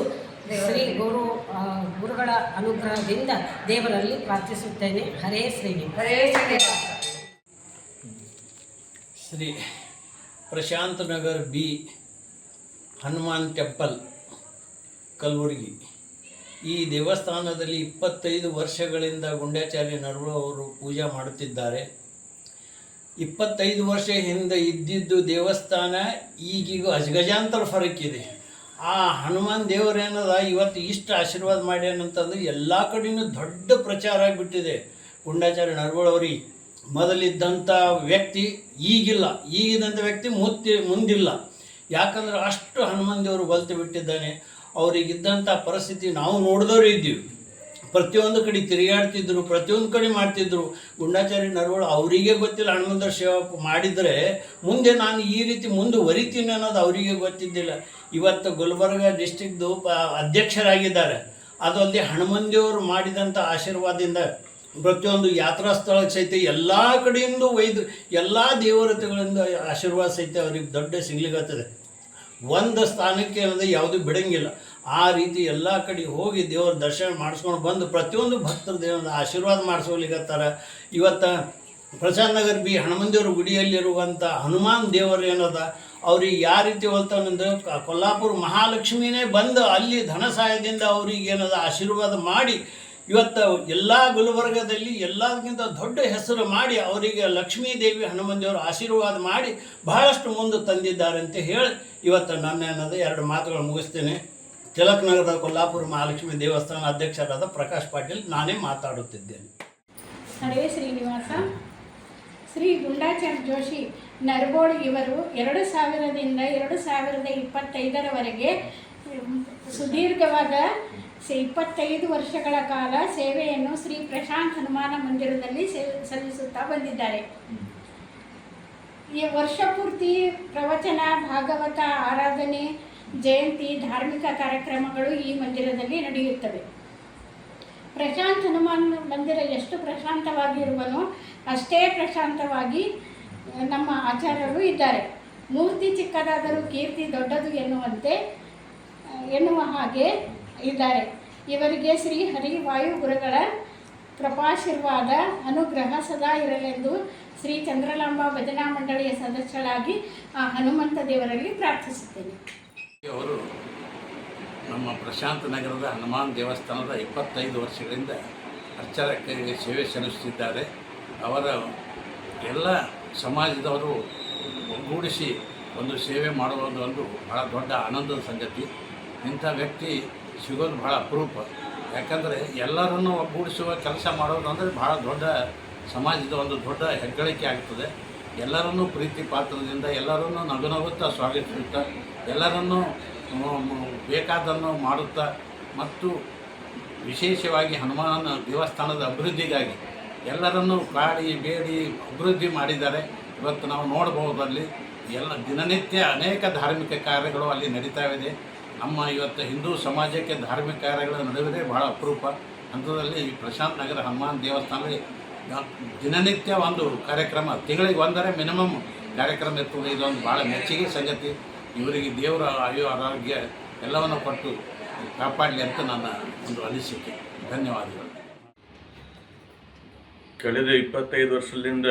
[SPEAKER 20] ಗುರುಗಳ ಅನುಗ್ರಹದಿಂದ ದೇವರಲ್ಲಿ ಪ್ರಾರ್ಥಿಸುತ್ತೇನೆ. ಹರೇ ಶ್ರೀನಿವಾಸ.
[SPEAKER 21] Shri Prashant Nagar B Hanuman temple Kalaburagi. ಈ ದೇವಸ್ಥಾನದಲ್ಲಿ 25 ವರ್ಷಗಳಿಂದ ಗುಂಡಾಚಾರ್ಯ ನರಗೋಳ ಅವರು ಪೂಜೆ ಮಾಡುತ್ತಿದ್ದಾರೆ. 25 ವರ್ಷ ಹಿಂದೆ ಇದ್ದಿದ್ದು ದೇವಸ್ಥಾನ ಈಗೀಗ ಅಜಗಜಾಂತರ ಫರಕ್ಕಿದೆ. ಆ ಹನುಮಾನ್ ದೇವರೇನದ ಇವತ್ತು ಇಷ್ಟು ಆಶೀರ್ವಾದ ಮಾಡ್ಯಾನಂತಂದ್ರೆ ಎಲ್ಲ ಕಡೆಯೂ ದೊಡ್ಡ ಪ್ರಚಾರ ಆಗಿಬಿಟ್ಟಿದೆ. ಗುಂಡಾಚಾರ್ಯ ನರಗೋಳ ಅವ್ರಿಗೆ ಮೊದಲಿದ್ದಂಥ ವ್ಯಕ್ತಿ ಈಗಿಲ್ಲ, ಈಗಿದ್ದಂಥ ವ್ಯಕ್ತಿ ಮುಂದಿಲ್ಲ. ಯಾಕಂದ್ರೆ ಅಷ್ಟು ಹನುಮಾನ್ ದೇವರು ಬಲ್ತು ಬಿಟ್ಟಿದ್ದಾನೆ. ಅವರಿಗಿದ್ದಂಥ ಪರಿಸ್ಥಿತಿ ನಾವು ನೋಡಿದವರು ಇದ್ದೀವಿ. ಪ್ರತಿಯೊಂದು ಕಡೆ ತಿರುಗಾಡ್ತಿದ್ರು, ಪ್ರತಿಯೊಂದು ಕಡೆ ಮಾಡ್ತಿದ್ರು. ಗುಂಡಾಚಾರ್ಯ ನರಗೋಳ ಅವರಿಗೆ ಗೊತ್ತಿಲ್ಲ. ಹನುಮಂತರ ಸೇವೆ ಮಾಡಿದರೆ ಮುಂದೆ ನಾನು ಈ ರೀತಿ ಮುಂದುವರಿತೀನಿ ಅನ್ನೋದು ಅವರಿಗೆ ಗೊತ್ತಿದ್ದಿಲ್ಲ. ಇವತ್ತು ಗುಲ್ಬರ್ಗ ಡಿಸ್ಟಿಕ್ದು ಅಧ್ಯಕ್ಷರಾಗಿದ್ದಾರೆ. ಅದಲ್ಲದೆ ಹನುಮನ್ ದೇವರು ಮಾಡಿದಂಥ ಆಶೀರ್ವಾದದಿಂದ ಪ್ರತಿಯೊಂದು ಯಾತ್ರಾ ಸ್ಥಳಕ್ಕೆ ಸಹಿತ ಎಲ್ಲ ಕಡೆಯಿಂದ ಎಲ್ಲ ದೇವರತೆಗಳಿಂದ ಆಶೀರ್ವಾದ ಸಹಿತ ಅವ್ರಿಗೆ ದೊಡ್ಡ ಸಿಗ್ಲಿಕ್ಕತ್ತದೆ. ಒಂದು ಸ್ಥಾನಕ್ಕೆ ಅನ್ನೋದು ಯಾವುದೂ ಬಿಡಂಗಿಲ್ಲ. ಆ ರೀತಿ ಎಲ್ಲ ಕಡೆ ಹೋಗಿ ದೇವರ ದರ್ಶನ ಮಾಡಿಸ್ಕೊಂಡು ಬಂದು ಪ್ರತಿಯೊಂದು ಭಕ್ತರ ದೇವರ ಆಶೀರ್ವಾದ ಮಾಡಿಸ್ಕೊಲಿಕತ್ತಾರೆ. ಇವತ್ತು ಪ್ರಶಾಂತ್ ನಗರ್ ಬಿ ಹನುಮಂದೇವ್ರ ಗುಡಿಯಲ್ಲಿರುವಂಥ ಹನುಮಾನ್ ದೇವರು ಏನದ ಅವ್ರಿಗೆ ಯಾವ ರೀತಿ ಹೋಗ್ತಾನಂದ್ರೆ ಕೊಲ್ಲಾಪುರ ಮಹಾಲಕ್ಷ್ಮಿನೇ ಬಂದು ಅಲ್ಲಿ ಧನ ಸಹಾಯದಿಂದ ಅವ್ರಿಗೆ ಏನದ ಆಶೀರ್ವಾದ ಮಾಡಿ ಇವತ್ತು ಎಲ್ಲ ಗುಲ್ಬರ್ಗದಲ್ಲಿ ಎಲ್ಲದಕ್ಕಿಂತ ದೊಡ್ಡ ಹೆಸರು ಮಾಡಿ ಅವರಿಗೆ ಲಕ್ಷ್ಮೀ ದೇವಿ ಹನುಮಂದೇವರು ಆಶೀರ್ವಾದ ಮಾಡಿ ಬಹಳಷ್ಟು ಮುಂದೆ ತಂದಿದ್ದಾರೆ ಅಂತ ಹೇಳಿ ಇವತ್ತು ನನ್ನ ಏನದ 2 ಮಾತುಗಳು ಮುಗಿಸ್ತೇನೆ. ತಿಲಕ್ ನಗರದ ಕೊಲ್ಲಾಪುರ ಮಹಾಲಕ್ಷ್ಮಿ ದೇವಸ್ಥಾನ ಅಧ್ಯಕ್ಷರಾದ ಪ್ರಕಾಶ್ ಪಾಟೀಲ್ ನಾನೇ ಮಾತಾಡುತ್ತಿದ್ದೇನೆ.
[SPEAKER 1] ಹರೇ ಶ್ರೀನಿವಾಸ. ಶ್ರೀ ಗುಂಡಾಚಾರ್ಯ ಜೋಶಿ ನರಬೋಳ್ ಇವರು 2000ರಿಂದ 2025ರವರೆಗೆ ಸುದೀರ್ಘವಾದ 25 ವರ್ಷಗಳ ಕಾಲ ಸೇವೆಯನ್ನು ಶ್ರೀ ಪ್ರಶಾಂತ್ ಹನುಮಾನ ಮಂದಿರದಲ್ಲಿ ಸಲ್ಲಿಸುತ್ತಾ ಬಂದಿದ್ದಾರೆ. ಈ ವರ್ಷ ಪೂರ್ತಿ ಪ್ರವಚನ, ಭಾಗವತ, ಆರಾಧನೆ, ಜಯಂತಿ, ಧಾರ್ಮಿಕ ಕಾರ್ಯಕ್ರಮಗಳು ಈ ಮಂದಿರದಲ್ಲಿ ನಡೆಯುತ್ತವೆ. ಪ್ರಶಾಂತ್ ಹನುಮಾನ್ ಮಂದಿರ ಎಷ್ಟು ಪ್ರಶಾಂತವಾಗಿರುವನೋ ಅಷ್ಟೇ ಪ್ರಶಾಂತವಾಗಿ ನಮ್ಮ ಆಚಾರ್ಯರು ಇದ್ದಾರೆ. ಮೂರ್ತಿ ಚಿಕ್ಕದಾದರೂ ಕೀರ್ತಿ ದೊಡ್ಡದು ಎನ್ನುವ ಹಾಗೆ ಇದ್ದಾರೆ. ಇವರಿಗೆ ಶ್ರೀ ಹರಿ ವಾಯು ಗುರುಗಳ ಕೃಪಾಶೀರ್ವಾದ ಅನುಗ್ರಹ ಸದಾ ಇರಲೆಂದು ಶ್ರೀ ಚಂದ್ರಲಾಂಬಾ ಭಜನಾ ಮಂಡಳಿಯ ಸದಸ್ಯರಾಗಿ ಆ ಹನುಮಂತ ದೇವರಲ್ಲಿ ಪ್ರಾರ್ಥಿಸುತ್ತೇನೆ.
[SPEAKER 22] ಅವರು ನಮ್ಮ ಪ್ರಶಾಂತ ನಗರದ ಹನುಮಾನ್ ದೇವಸ್ಥಾನದ 25 ವರ್ಷಗಳಿಂದ ಅರ್ಚಕರಿಗೆ ಸೇವೆ ಸಲ್ಲಿಸುತ್ತಿದ್ದಾರೆ. ಅವರ ಎಲ್ಲ ಸಮಾಜದವರು ಒಗ್ಗೂಡಿಸಿ ಒಂದು ಸೇವೆ ಮಾಡುವುದು ಒಂದು ಬಹಳ ದೊಡ್ಡ ಆನಂದದ ಸಂಗತಿ. ಇಂಥ ವ್ಯಕ್ತಿ ಸಿಗೋದು ಬಹಳ ಅಪರೂಪ. ಯಾಕಂದರೆ ಎಲ್ಲರನ್ನೂ ಒಗ್ಗೂಡಿಸುವ ಕೆಲಸ ಮಾಡೋದು ಅಂದರೆ ಬಹಳ ದೊಡ್ಡ ಸಮಾಜದ ಒಂದು ದೊಡ್ಡ ಹೆಗ್ಗಳಿಕೆ ಆಗ್ತದೆ. ಎಲ್ಲರನ್ನೂ ಪ್ರೀತಿ ಪಾತ್ರದಿಂದ ಎಲ್ಲರನ್ನೂ ನಗುತ್ತಾ ಸ್ವಾಗತಿಸುತ್ತಾ ಎಲ್ಲರನ್ನೂ ಬೇಕಾದನ್ನು ಮಾಡುತ್ತಾ ಮತ್ತು ವಿಶೇಷವಾಗಿ ಹನುಮಾನ ದೇವಸ್ಥಾನದ ಅಭಿವೃದ್ಧಿಗಾಗಿ ಎಲ್ಲರನ್ನೂ ಕಾಡಿ ಬೇಡಿ ಅಭಿವೃದ್ಧಿ ಮಾಡಿದ್ದಾರೆ. ಇವತ್ತು ನಾವು ನೋಡಬಹುದಲ್ಲಿ ದಿನನಿತ್ಯ ಅನೇಕ ಧಾರ್ಮಿಕ ಕಾರ್ಯಗಳು ಅಲ್ಲಿ ನಡೀತಾ ಇದೆ. ನಮ್ಮ ಇವತ್ತು ಹಿಂದೂ ಸಮಾಜಕ್ಕೆ ಧಾರ್ಮಿಕ ಕಾರ್ಯಗಳು ನಡೆಯುವುದೇ ಬಹಳ ಅಪರೂಪ. ಅಂಥದ್ರಲ್ಲಿ ಈ ಪ್ರಶಾಂತ್ ನಗರ ಹನುಮಾನ್ ದೇವಸ್ಥಾನದಲ್ಲಿ ದಿನನಿತ್ಯ ಒಂದು ಕಾರ್ಯಕ್ರಮ, ತಿಂಗಳಿಗೆ ಒಂದರ ಮಿನಿಮಮ್ ಕಾರ್ಯಕ್ರಮ ಇರ್ತದೆ. ಇದೊಂದು ಭಾಳ ಮೆಚ್ಚುಗೆ ಸಂಗತಿ. ಇವರಿಗೆ ದೇವರ ಆರೋಗ್ಯ ಎಲ್ಲವನ್ನು ಕೊಟ್ಟು ಕಾಪಾಡಲಿ ಅಂತ ನನ್ನ ಒಂದು ಅನಿಸಿಕೆ. ಧನ್ಯವಾದಗಳು.
[SPEAKER 18] ಕಳೆದ 25 ವರ್ಷದಿಂದ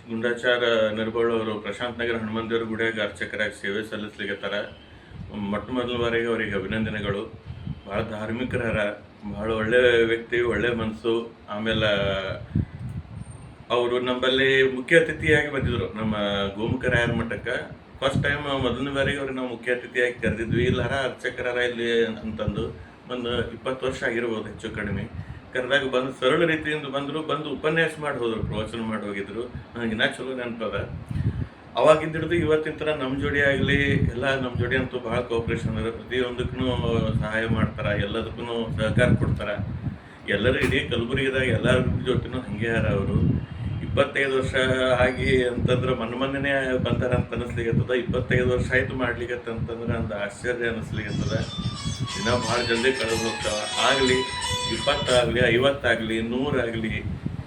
[SPEAKER 18] ಗುಂಡಾಚಾರ್ಯ ನರಬೋಳ್ ಅವರು ಪ್ರಶಾಂತ್ ನಗರ ಹನುಮಾನ್ ದೇವ್ರ ಗುಡಿಯಾಗ ಅರ್ಚಕರಾಗಿ ಸೇವೆ ಸಲ್ಲಿಸ್ಲಿಕ್ಕತ್ತಾರ. ಮೊಟ್ಟ ಮೊದಲವರೆಗೆ ಅವರಿಗೆ ಅಭಿನಂದನೆಗಳು. ಭಾಳ ಧಾರ್ಮಿಕರ, ಭಾಳ ಒಳ್ಳೆಯ ವ್ಯಕ್ತಿ, ಒಳ್ಳೆಯ ಮನಸ್ಸು. ಆಮೇಲೆ ಅವರು ನಮ್ಮಲ್ಲಿ ಮುಖ್ಯ ಅತಿಥಿಯಾಗಿ ಬಂದಿದ್ದರು ನಮ್ಮ ಗೋಮುಖರಾಯರ ಮಠಕ್ಕೆ. ಫಸ್ಟ್ ಟೈಮ್ ಮೊದಲನೇ ಬಾರಿಗೆ ಅವ್ರಿಗೆ ನಾವು ಮುಖ್ಯ ಅತಿಥಿಯಾಗಿ ಕರೆದಿದ್ವಿ. ಇಲ್ಲಾರ ಅರ್ಚಕರ ಇಲ್ಲಿ ಅಂತಂದು ಒಂದು 20 ವರ್ಷ ಆಗಿರ್ಬೋದು ಹೆಚ್ಚು ಕಡಿಮೆ. ಕರೆದಾಗ ಬಂದು ಸರಳ ರೀತಿಯಿಂದ ಬಂದು ಉಪನ್ಯಾಸ ಮಾಡಿ ಹೋದರು, ಪ್ರವಚನ ಮಾಡಿ ಹೋಗಿದ್ರು. ನನಗೆ ಇನ್ನೂ ಚಲೋ ನೆನಪದ. ಅವಾಗಿಂದ ಹಿಡಿದು ಇವತ್ತಿನ ಥರ ನಮ್ಮ ಜೋಡಿ ಆಗಲಿ ಎಲ್ಲ ನಮ್ಮ ಜೋಡಿ ಅಂತೂ ಭಾಳ ಕೋಪ್ರೇಷನ್ ಅದ. ಪ್ರತಿಯೊಂದಕ್ಕೂ ಸಹಾಯ ಮಾಡ್ತಾರೆ, ಎಲ್ಲದಕ್ಕೂ ಸಹಕಾರ ಕೊಡ್ತಾರೆ. ಎಲ್ಲರೂ ಇಡೀ ಕಲಬುರಗಿದಾಗ ಎಲ್ಲರ ಜೊತೆನೂ ಹಾಗೆ ಯಾರ ಅವರು 25 ವರ್ಷ ಆಗಿ ಅಂತಂದ್ರೆ ಮೊನ್ನೆ ಬಂದಾರ ಅಂತ ಅನ್ನಿಸ್ಲಿಕ್ಕತ್ತದ. 25 ವರ್ಷ ಆಯಿತು ಮಾಡ್ಲಿಕ್ಕತ್ತಂತಂದ್ರೆ ಒಂದು ಆಶ್ಚರ್ಯ ಅನ್ನಿಸ್ಲಿಕ್ಕತ್ತದ. ಇನ್ನೂ ಭಾಳ ಜಲ್ದಿ ಕಳೆದು ಹೋಗ್ತಾವೆ. ಆಗಲಿ 20 ಆಗಲಿ 50 ಆಗಲಿ 100 ಆಗಲಿ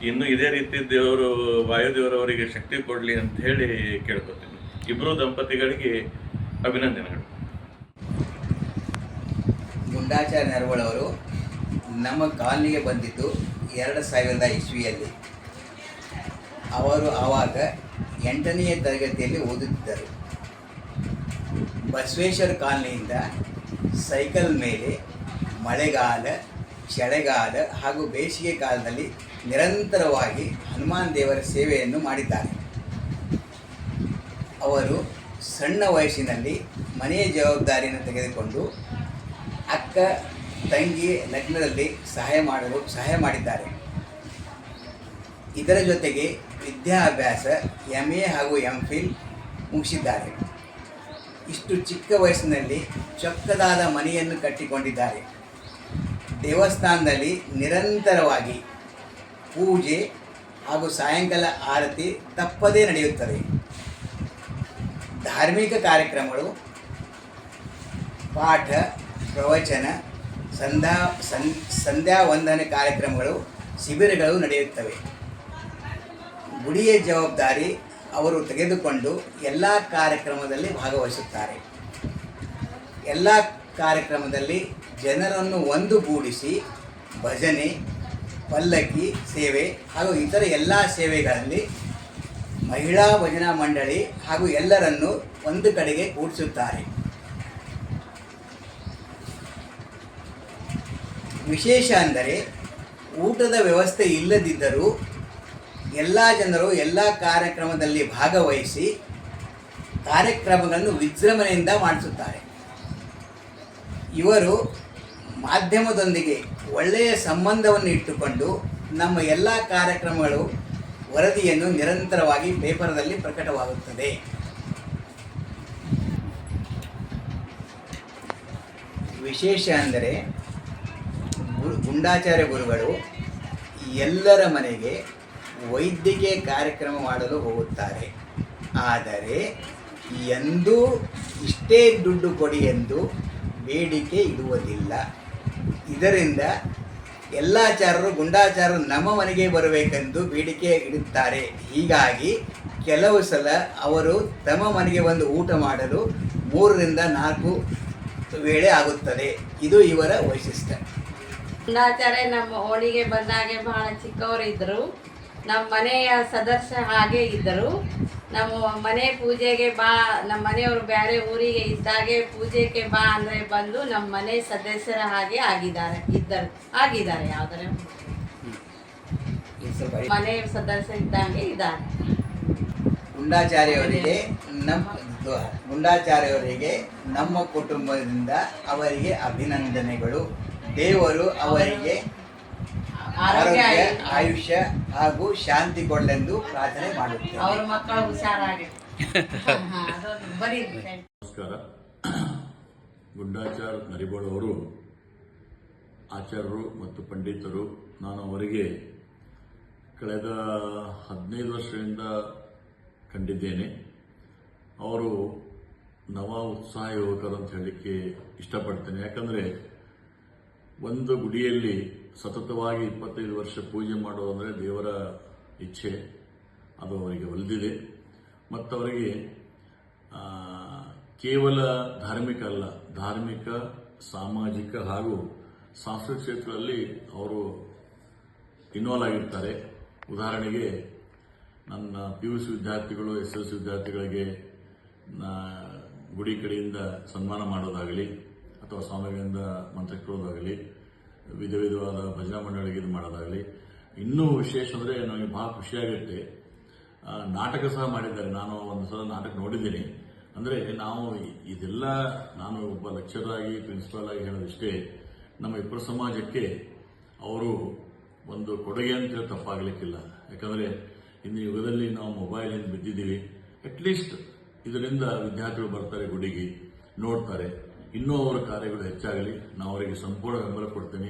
[SPEAKER 18] ಇನ್ನೂ ಇದೇ ರೀತಿ ದೇವರು ವಾಯುದೇವರವರಿಗೆ ಶಕ್ತಿ ಕೊಡಲಿ ಅಂತ ಹೇಳಿ ಕೇಳ್ಕೊತೀನಿ. ಇಬ್ಬರು ದಂಪತಿಗಳಿಗೆ ಅಭಿನಂದನೆಗಳು.
[SPEAKER 23] ಗುಂಡಾಚಾರ್ಯ ನರಬೋಳ್ ಅವರು ನಮ್ಮ ಕಾಲನಿಗೆ ಬಂದಿದ್ದು 2000 ಇಸ್ವಿಯಲ್ಲಿ. ಅವರು ಆವಾಗ 8ನೇ ತರಗತಿಯಲ್ಲಿ ಓದುತ್ತಿದ್ದರು. ಬಸವೇಶ್ವರ ಕಾಲನಿಯಿಂದ ಸೈಕಲ್ ಮೇಲೆ ಮಳೆಗಾಲ, ಚಳಿಗಾಲ ಹಾಗೂ ಬೇಸಿಗೆ ಕಾಲದಲ್ಲಿ ನಿರಂತರವಾಗಿ ಹನುಮಾನ್ ದೇವರ ಸೇವೆಯನ್ನು ಮಾಡಿದ್ದಾರೆ. ಅವರು ಸಣ್ಣ ವಯಸ್ಸಿನಲ್ಲಿ ಮನೆಯ ಜವಾಬ್ದಾರಿಯನ್ನು ತೆಗೆದುಕೊಂಡು ಅಕ್ಕ ತಂಗಿ ಲಗ್ನದಲ್ಲಿ ಸಹಾಯ ಮಾಡಿದ್ದಾರೆ. ಇದರ ಜೊತೆಗೆ ವಿದ್ಯಾಭ್ಯಾಸ MA ಹಾಗೂ MPhil ಮುಗಿಸಿದ್ದಾರೆ. ಇಷ್ಟು ಚಿಕ್ಕ ವಯಸ್ಸಿನಲ್ಲಿ ಚೊಕ್ಕದಾದ ಮನೆಯನ್ನು ಕಟ್ಟಿಕೊಂಡಿದ್ದಾರೆ. ದೇವಸ್ಥಾನದಲ್ಲಿ ನಿರಂತರವಾಗಿ ಪೂಜೆ ಹಾಗೂ ಸಾಯಂಕಾಲ ಆರತಿ ತಪ್ಪದೇ ನಡೆಯುತ್ತದೆ. ಧಾರ್ಮಿಕ ಕಾರ್ಯಕ್ರಮಗಳು, ಪಾಠ, ಪ್ರವಚನ, ಸಂಧ್ಯಾ ವಂದನೆ ಕಾರ್ಯಕ್ರಮಗಳು ಶಿಬಿರಗಳು ನಡೆಯುತ್ತವೆ. ಗುಡಿಯ ಜವಾಬ್ದಾರಿ ಅವರು ತೆಗೆದುಕೊಂಡು ಎಲ್ಲ ಕಾರ್ಯಕ್ರಮದಲ್ಲಿ ಭಾಗವಹಿಸುತ್ತಾರೆ. ಎಲ್ಲ ಕಾರ್ಯಕ್ರಮದಲ್ಲಿ ಜನರನ್ನು ಒಂದುಗೂಡಿಸಿ ಭಜನೆ, ಪಲ್ಲಕ್ಕಿ ಸೇವೆ ಹಾಗೂ ಇತರ ಎಲ್ಲ ಸೇವೆಗಳಲ್ಲಿ ಮಹಿಳಾ ಭಜನಾ ಮಂಡಳಿ ಹಾಗೂ ಎಲ್ಲರನ್ನು ಒಂದು ಕಡೆಗೆ ಕೂಡಿಸುತ್ತಾರೆ. ವಿಶೇಷ ಅಂದರೆ ಊಟದ ವ್ಯವಸ್ಥೆ ಇಲ್ಲದಿದ್ದರೂ ಎಲ್ಲ ಜನರು ಎಲ್ಲ ಕಾರ್ಯಕ್ರಮದಲ್ಲಿ ಭಾಗವಹಿಸಿ ಕಾರ್ಯಕ್ರಮಗಳನ್ನು ವಿಜೃಂಭಣೆಯಿಂದ ಮಾಡಿಸುತ್ತಾರೆ. ಇವರು ಮಾಧ್ಯಮದೊಂದಿಗೆ ಒಳ್ಳೆಯ ಸಂಬಂಧವನ್ನು ಇಟ್ಟುಕೊಂಡು ನಮ್ಮ ಎಲ್ಲ ಕಾರ್ಯಕ್ರಮಗಳು ವರದಿಯನ್ನು ನಿರಂತರವಾಗಿ ಪೇಪರ್ನಲ್ಲಿ ಪ್ರಕಟವಾಗುತ್ತದೆ. ವಿಶೇಷ ಅಂದರೆ ಗುಂಡಾಚಾರ್ಯ ಗುರುಗಳು ಎಲ್ಲರ ಮನೆಗೆ ವೈದ್ಯಕೀಯ ಕಾರ್ಯಕ್ರಮ ಮಾಡಲು ಹೋಗುತ್ತಾರೆ. ಆದರೆ ಎಂದೂ ಇಷ್ಟೇ ದುಡ್ಡು ಕೊಡಿ ಎಂದು ಬೇಡಿಕೆ ಇಡುವುದಿಲ್ಲ. ಇದರಿಂದ ಎಲ್ಲ ಆಚಾರ್ಯರು ಗುಂಡಾಚಾರ್ಯರು ನಮ್ಮ ಮನೆಗೆ ಬರಬೇಕೆಂದು ಬೇಡಿಕೆ ಇಡುತ್ತಾರೆ. ಹೀಗಾಗಿ ಕೆಲವು ಸಲ ಅವರು ತಮ್ಮ ಮನೆಗೆ ಬಂದು ಊಟ ಮಾಡಲು 3 ರಿಂದ 4 ವೇಳೆ ಆಗುತ್ತದೆ. ಇದು ಇವರ ವೈಶಿಷ್ಟ್ಯ.
[SPEAKER 2] ಗುಂಡಾಚಾರ್ಯ ನಮ್ಮ ಓಣಿಗೆ ಬಂದಾಗೆ ಬಹಳ ಚಿಕ್ಕವರಿದ್ದರು. ನಮ್ಮ ಮನೆಯ ಸದಸ್ಯ ಹಾಗೆ ಇದ್ದರು. ನಮ್ಮ ಮನೆ ಪೂಜೆಗೆ ಬಾ, ನಮ್ಮ ಮನೆಯವರು ಬೇರೆ ಊರಿಗೆ ಇದ್ದಾಗೆ ಪೂಜೆಗೆ ಬಾ ಅಂದರೆ ಬಂದು ನಮ್ಮ ಮನೆ ಸದಸ್ಯರ ಹಾಗೆ ಆಗಿದ್ದಾರೆ ಯಾವುದರ ಮನೆ ಸದಸ್ಯ ಇದ್ದಂಗೆ ಇದ್ದಾರೆ.
[SPEAKER 23] ಗುಂಡಾಚಾರ್ಯವರಿಗೆ ನಮ್ಮ ಕುಟುಂಬದಿಂದ ಅವರಿಗೆ ಅಭಿನಂದನೆಗಳು. ದೇವರು ಅವರಿಗೆ ಆರೋಗ್ಯ, ಆಯುಷ್ಯ ಹಾಗೂ ಶಾಂತಿ ಕೊಡಲೆಂದು ಪ್ರಾರ್ಥನೆ ಮಾಡುತ್ತೇವೆ.
[SPEAKER 2] ಅವ್ರ ಮಕ್ಕಳು ಹುಷಾರಾಗಿ
[SPEAKER 18] ನಮಸ್ಕಾರ. ಗುಂಡಾಚಾರ್ ನರಿಬೋಳ್ ಅವರು ಆಚಾರ್ಯರು ಮತ್ತು ಪಂಡಿತರು. ನಾನು ಅವರಿಗೆ ಕಳೆದ 15 ವರ್ಷದಿಂದ ಕಂಡಿದ್ದೇನೆ. ಅವರು ನವ ಉತ್ಸಾಹ ಯುವಕರು ಅಂತ ಹೇಳಲಿಕ್ಕೆ ಇಷ್ಟಪಡ್ತೇನೆ. ಯಾಕಂದರೆ ಒಂದು ಗುಡಿಯಲ್ಲಿ ಸತತವಾಗಿ 25 ವರ್ಷ ಪೂಜೆ ಮಾಡೋದಂದರೆ ದೇವರ ಇಚ್ಛೆ, ಅದು ಅವರಿಗೆ ಒಲಿದಿದೆ. ಮತ್ತು ಅವರಿಗೆ ಕೇವಲ ಧಾರ್ಮಿಕ ಅಲ್ಲ, ಧಾರ್ಮಿಕ, ಸಾಮಾಜಿಕ ಹಾಗೂ ಸಾಂಸ್ಕೃತಿಕ ಕ್ಷೇತ್ರದಲ್ಲಿ ಅವರು ಇನ್ವಾಲ್ವ್ ಆಗಿರ್ತಾರೆ. ಉದಾಹರಣೆಗೆ ನನ್ನ PUC ವಿದ್ಯಾರ್ಥಿಗಳು, SLC ವಿದ್ಯಾರ್ಥಿಗಳಿಗೆ ಗುಡಿ ಕಡೆಯಿಂದ ಸನ್ಮಾನ ಮಾಡೋದಾಗಲಿ ಅಥವಾ ಸ್ವಾಮಿಗಳಿಂದ ಮಂತ್ರ ಕೇಳೋದಾಗಲಿ, ವಿಧ ವಿಧವಾದ ಭಜನಾ ಮಂಡಳಿಗೆ ಇದು ಮಾಡೋದಾಗಲಿ. ಇನ್ನೂ ವಿಶೇಷ ಅಂದರೆ ನನಗೆ ಭಾಳ ಖುಷಿಯಾಗುತ್ತೆ, ನಾಟಕ ಸಹ ಮಾಡಿದ್ದಾರೆ. ನಾನು ಒಂದು ಸಲ ನಾಟಕ ನೋಡಿದ್ದೀನಿ. ಅಂದರೆ ನಾವು ಇದೆಲ್ಲ, ನಾನು ಒಬ್ಬ ಲೆಕ್ಚರರ್ ಆಗಿ ಪ್ರಿನ್ಸಿಪಾಲ್ ಆಗಿ ಹೇಳೋದಿಷ್ಟೇ, ನಮ್ಮ ವಿಪ್ರ ಸಮಾಜಕ್ಕೆ ಅವರು ಒಂದು ಕೊಡುಗೆ ಅಂತ ತಪ್ಪಾಗಲಿಕ್ಕಿಲ್ಲ. ಯಾಕಂದರೆ ಇಂದಿನ ಯುಗದಲ್ಲಿ ನಾವು ಮೊಬೈಲಿಂದ ಬಿದ್ದಿದ್ದೀವಿ. ಅಟ್ಲೀಸ್ಟ್ ಇದರಿಂದ ವಿದ್ಯಾರ್ಥಿಗಳು ಬರ್ತಾರೆ, ಗುಡಿಗೆ ನೋಡ್ತಾರೆ. ಇನ್ನೂ ಅವರ ಕಾರ್ಯಗಳು ಹೆಚ್ಚಾಗಲಿ, ನಾವು ಅವರಿಗೆ ಸಂಪೂರ್ಣ ಬೆಂಬಲ ಕೊಡ್ತೀನಿ.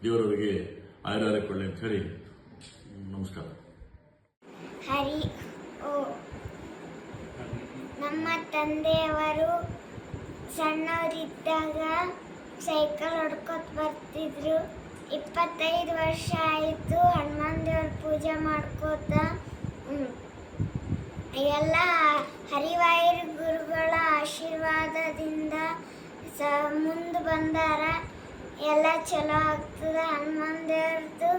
[SPEAKER 18] ದೇವರವರಿಗೆ ಆಯುರಾರೋಗ್ಯ ಕೊಡಲಿ ಅಂತ ಹೇಳಿ ನಮಸ್ಕಾರ.
[SPEAKER 3] ಹರಿ ಓ. ನಮ್ಮ ತಂದೆಯವರು ಸಣ್ಣವರಿದ್ದಾಗ ಸೈಕಲ್ ಹೊಡ್ಕೊತ ಬರ್ತಿದ್ರು. 25 ವರ್ಷ ಆಯಿತು ಹನುಮಾನ್ ದೇವ್ರ ಪೂಜೆ ಮಾಡ್ಕೋತ. ಎಲ್ಲ ಹರಿವಾಯರ ಗುರುಗಳ ಆಶೀರ್ವಾದದಿಂದ ಮುಂದೆ ಬಂದಾರ. ಎಲ್ಲ ಚಲೋ ಆಗ್ತದೆ. ಹನುಮಾನ್ ದೇವ್ರದ್ದು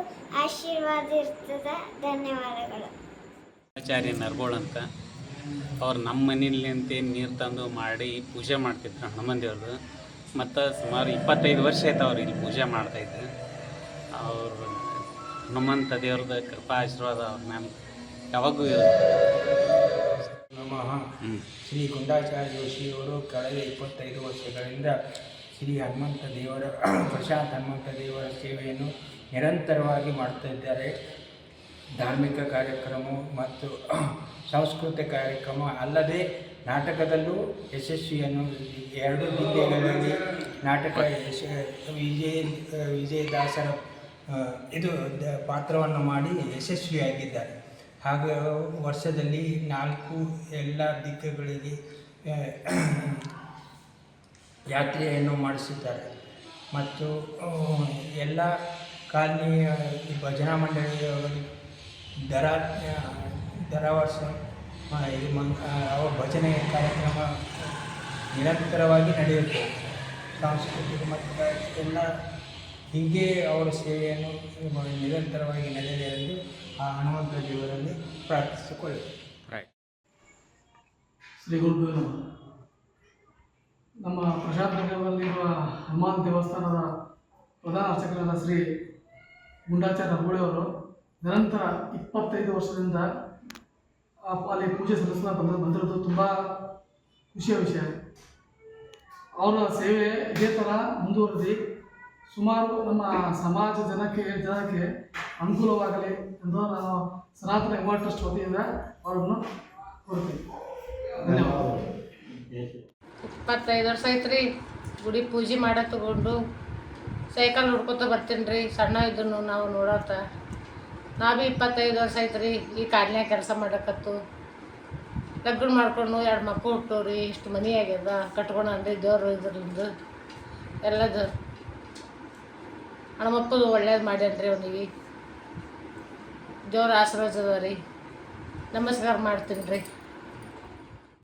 [SPEAKER 3] ಆಶೀರ್ವಾದ ಇರ್ತದೆ. ಧನ್ಯವಾದಗಳು.
[SPEAKER 5] ಆಚಾರ್ಯ ನರ್ಗೋಳ್ ಅಂತ ಅವ್ರು ನಮ್ಮ ಮನೇಲಿ ಅಂತ ನೀರು ತಂದು ಮಾಡಿ ಪೂಜೆ ಮಾಡ್ತಿದ್ರು ಹನುಮಾನ್ ದೇವ್ರದ್ದು. ಮತ್ತು ಸುಮಾರು 25 ವರ್ಷ ಆಯ್ತು ಅವ್ರು ಇಲ್ಲಿ ಪೂಜೆ ಮಾಡ್ತಾಯಿದ್ರು. ಅವರು ಹನುಮಂತ ದೇವ್ರದ ಕೃಪಾ ಆಶೀರ್ವಾದ ಅವ್ರ ಮ್ಯಾಮ್ ಯಾವಾಗೂ ಇರುತ್ತೆ.
[SPEAKER 24] ನಮಃ. ಶ್ರೀ ಗುಂಡಾಚಾರ್ಯ ಜೋಶಿಯವರು ಕಳೆದ 25 ವರ್ಷಗಳಿಂದ ಶ್ರೀ ಹನುಮಂತ ದೇವರ ಪ್ರಶಾಂತ್ ಹನುಮಂತ ದೇವರ ಸೇವೆಯನ್ನು ನಿರಂತರವಾಗಿ ಮಾಡ್ತಾ ಇದ್ದಾರೆ. ಧಾರ್ಮಿಕ ಕಾರ್ಯಕ್ರಮ ಮತ್ತು ಸಾಂಸ್ಕೃತಿಕ ಕಾರ್ಯಕ್ರಮ ಅಲ್ಲದೆ ನಾಟಕದಲ್ಲೂ ಯಶಸ್ವಿಯನ್ನು 2 ಜಿಲ್ಲೆಗಳಲ್ಲಿ ನಾಟಕ ವಿಜಯದಾಸರ ಪಾತ್ರವನ್ನು ಮಾಡಿ ಯಶಸ್ವಿಯಾಗಿದ್ದಾರೆ. ಹಾಗೂ ವರ್ಷದಲ್ಲಿ 4 ಎಲ್ಲ ದಿಕ್ಕುಗಳಿಗೆ ಯಾತ್ರೆಯನ್ನು ಮಾಡಿಸಿದ್ದಾರೆ. ಮತ್ತು ಎಲ್ಲ ಕಾಲನಿ ಈ ಭಜನಾ ಮಂಡಳಿಯವರು ದರ ವರ್ಷ ಇದು ಅವರ ಭಜನೆ ಕಾರ್ಯಕ್ರಮ ನಿರಂತರವಾಗಿ ನಡೆಯುತ್ತೆ. ಸಾಂಸ್ಕೃತಿಕ ಮತ್ತು ಎಲ್ಲ ಹೀಗೆ ಅವರ ಸೇವೆಯನ್ನು ನಿರಂತರವಾಗಿ ನಡೆಯಲಿ ಎಂದು ಆ ಹನುಮಂತ ದೇವರಲ್ಲಿ ಪ್ರಾರ್ಥಿಸಿಕೊಳ್ಳುತ್ತೇವೆ.
[SPEAKER 6] ಶ್ರೀ ಗುರುಭ್ಯೋ ನಮಃ. ನಮ್ಮ ಪ್ರಶಾಂತ ನಗರದಲ್ಲಿರುವ ಹನುಮಾನ್ ದೇವಸ್ಥಾನದ ಪ್ರಧಾನ ಅರ್ಚಕರಾದ ಶ್ರೀ ಗುಂಡಾಚಾರ್ಯ ನರ್ಗೋಳಿಯವರು ನಿರಂತರ 25 ವರ್ಷದಿಂದ ಅಲ್ಲಿ ಪೂಜೆ ಸಲ್ಲಿಸ್ತಾ ಬಂದಿರೋದು ತುಂಬ ಖುಷಿಯ ವಿಷಯ. ಅವರ ಸೇವೆ ಇದೇ ಥರ ಮುಂದುವರೆದಿ ಸುಮಾರು ನಮ್ಮ ಸಮಾಜ ಜನಕ್ಕೆ ಅನುಕೂಲವಾಗಲಿ ಎಂದು ನಾನು ಸನಾತನ ಯುವ ಟ್ರಸ್ಟ್ ವತಿಯಿಂದ ಅವರನ್ನು ಕೋರ್ತೀನಿ. ಧನ್ಯವಾದ.
[SPEAKER 11] 25 ವರ್ಷ ಐತ್ರಿ ಗುಡಿ ಪೂಜೆ ಮಾಡ ತಗೊಂಡು ಸೈಕಲ್ ಹುಡ್ಕೊತ ಬರ್ತೀನಿ ರೀ. ಸಣ್ಣ ಇದ್ದನು ನಾವು ನೋಡತ್ತ ನಾ ಭೀ 25 ವರ್ಷ ಐತ್ರಿ ಈ ಕಾಡ್ನ್ಯಾಗ ಕೆಲಸ ಮಾಡಕತ್ತು. ಲಗ್ನ ಮಾಡ್ಕೊಂಡು 2 ಮಕ್ಕಳು ಹುಟ್ಟೋರಿ. ಇಷ್ಟು ಮನೆ ಆಗ್ಯದ ಕಟ್ಕೊಂಡ್ರಿ ದೇವ್ರು ಇದರಿಂದ ಎಲ್ಲದು ಹಣಮಪ್ಪದು ಒಳ್ಳೇದು ಮಾಡ್ಯಾನ್ರಿ. ಅವನಿಗೆ ದೇವ್ರ ಆಶೀರ್ವಾದ ಅದ ರೀ. ನಮಸ್ಕಾರ ಮಾಡ್ತೀನಿ ರೀ.